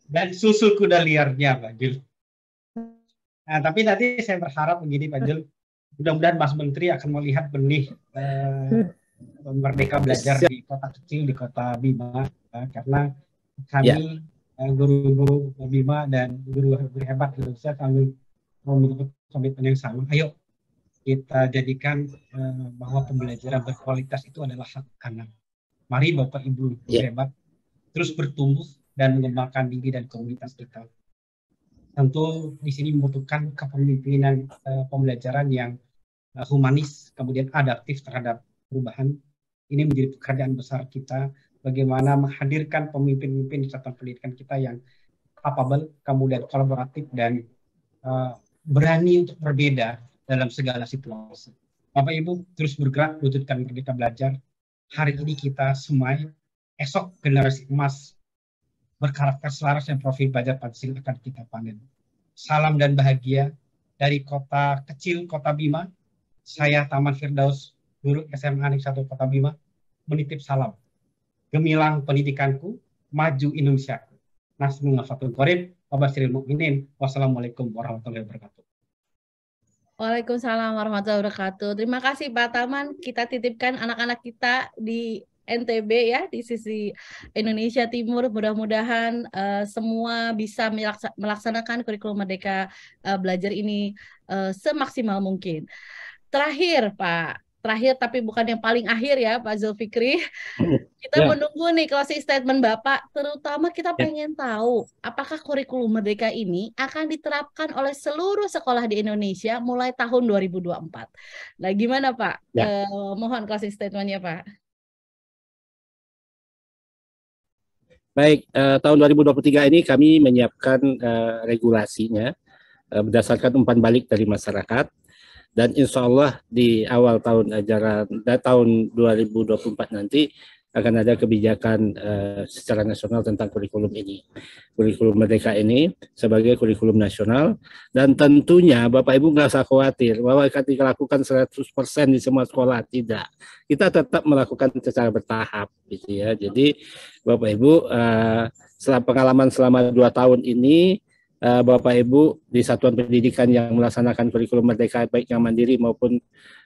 Dan susu kuda liarnya Pak Jul. Nah, tapi nanti saya berharap begini Pak Jul, mudah-mudahan Mas Menteri akan melihat benih Merdeka Belajar di kota kecil, di kota Bima, karena kami guru-guru Bima dan guru hebat Indonesia, kami memiliki komitmen yang sama. Ayo kita jadikan bahwa pembelajaran berkualitas itu adalah hak anak. Mari Bapak Ibu hebat terus bertumbuh dan mengembangkan diri dan komunitas kita. Tentu di sini membutuhkan kepemimpinan pembelajaran yang humanis, kemudian adaptif terhadap perubahan. Ini menjadi pekerjaan besar kita, bagaimana menghadirkan pemimpin-pemimpin di satuan pendidikan kita yang capable, kemudian kolaboratif, dan berani untuk berbeda dalam segala situasi. Bapak Ibu terus bergerak, wujudkan Merdeka Belajar. Hari ini kita semai, esok generasi emas berkarakter selaras dan profil belajar Pancasila akan kita panen. Salam dan bahagia dari kota kecil, Kota Bima. Saya Taman Firdaus, guru SMA Negeri 1 Kota Bima, menitip salam. Gemilang pendidikanku, maju Indonesiaku. Nasrullah Fatul Qorib, Wabashiril Mu'minin. Wassalamualaikum warahmatullahi wabarakatuh. Waalaikumsalam warahmatullahi wabarakatuh. Terima kasih Pak Taman. Kita titipkan anak-anak kita di NTB ya, di sisi Indonesia Timur. Mudah-mudahan semua bisa melaksanakan kurikulum Merdeka Belajar ini semaksimal mungkin. Terakhir Pak, tapi bukan yang paling akhir ya Pak Zulfikri. Kita menunggu nih closing statement Bapak, terutama kita pengen tahu apakah kurikulum Merdeka ini akan diterapkan oleh seluruh sekolah di Indonesia mulai tahun 2024. Nah gimana Pak? Mohon closing statement-nya Pak. Baik, tahun 2023 ini kami menyiapkan regulasinya berdasarkan umpan balik dari masyarakat. Dan insya Allah di awal tahun ajaran tahun 2024 nanti akan ada kebijakan secara nasional tentang kurikulum ini. Kurikulum Merdeka ini sebagai kurikulum nasional, dan tentunya Bapak Ibu nggak usah khawatir bahwa akan dilakukan 100% di semua sekolah, tidak. Kita tetap melakukan secara bertahap gitu ya. Jadi Bapak Ibu setelah pengalaman selama 2 tahun ini, Bapak Ibu di satuan pendidikan yang melaksanakan kurikulum Merdeka baik yang mandiri maupun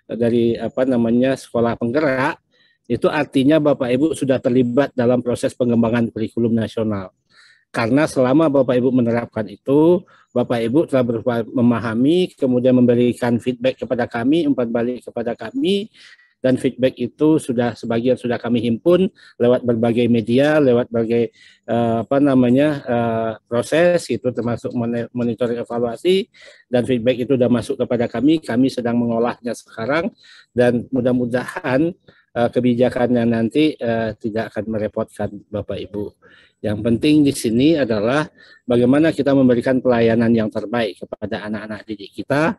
dari sekolah penggerak, itu artinya Bapak Ibu sudah terlibat dalam proses pengembangan kurikulum nasional. Karena selama Bapak Ibu menerapkan itu, Bapak Ibu telah memahami, kemudian memberikan feedback kepada kami, umpan balik kepada kami, dan feedback itu sebagian sudah kami himpun lewat berbagai media, lewat berbagai proses itu, termasuk monitoring evaluasi, dan feedback itu sudah masuk kepada kami sedang mengolahnya sekarang, dan mudah-mudahan kebijakannya nanti tidak akan merepotkan Bapak Ibu. Yang penting di sini adalah bagaimana kita memberikan pelayanan yang terbaik kepada anak-anak didik kita.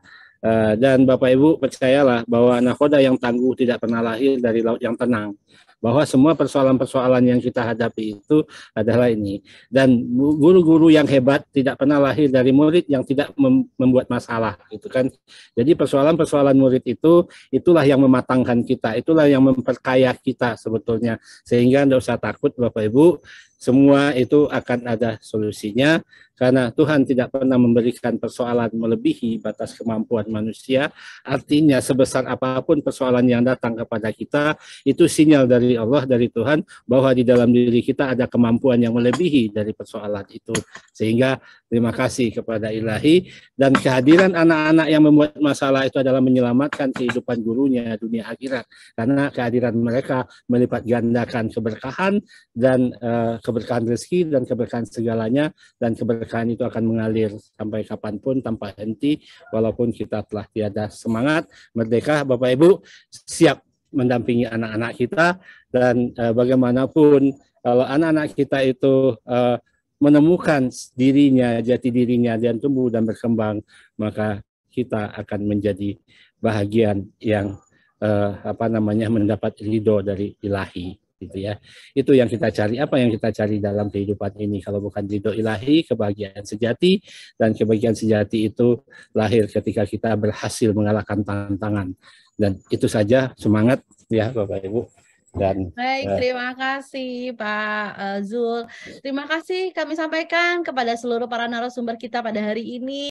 Dan Bapak Ibu percayalah bahwa nakoda yang tangguh tidak pernah lahir dari laut yang tenang. bahwa semua persoalan-persoalan yang kita hadapi itu adalah ini. Dan guru-guru yang hebat tidak pernah lahir dari murid yang tidak membuat masalah, gitu kan. Jadi persoalan-persoalan murid itulah yang mematangkan kita, itulah yang memperkaya kita sebetulnya. Sehingga tidak usah takut Bapak Ibu, semua itu akan ada solusinya, karena Tuhan tidak pernah memberikan persoalan melebihi batas kemampuan manusia. Artinya sebesar apapun persoalan yang datang kepada kita, itu sinyal dari Allah, dari Tuhan, bahwa di dalam diri kita ada kemampuan yang melebihi dari persoalan itu. Sehingga terima kasih kepada Ilahi, dan kehadiran anak-anak yang membuat masalah itu adalah menyelamatkan kehidupan gurunya dunia akhirat, karena kehadiran mereka melipat gandakan keberkahan dan keberkahan rezeki dan keberkahan segalanya, dan keberkahan itu akan mengalir sampai kapanpun tanpa henti, walaupun kita telah tiada semangat. Merdeka Bapak Ibu siap mendampingi anak-anak kita, dan bagaimanapun kalau anak-anak kita itu menemukan dirinya, jati dirinya, dan tumbuh dan berkembang, maka kita akan menjadi bahagian yang mendapat ridho dari Ilahi, gitu ya. Itu yang kita cari. Apa yang kita cari dalam kehidupan ini kalau bukan ridho Ilahi, kebahagiaan sejati. Dan kebahagiaan sejati itu lahir ketika kita berhasil mengalahkan tantangan. Dan itu saja, semangat ya Bapak Ibu. Dan baik, terima kasih Pak Zul. Terima kasih kami sampaikan kepada seluruh para narasumber kita pada hari ini.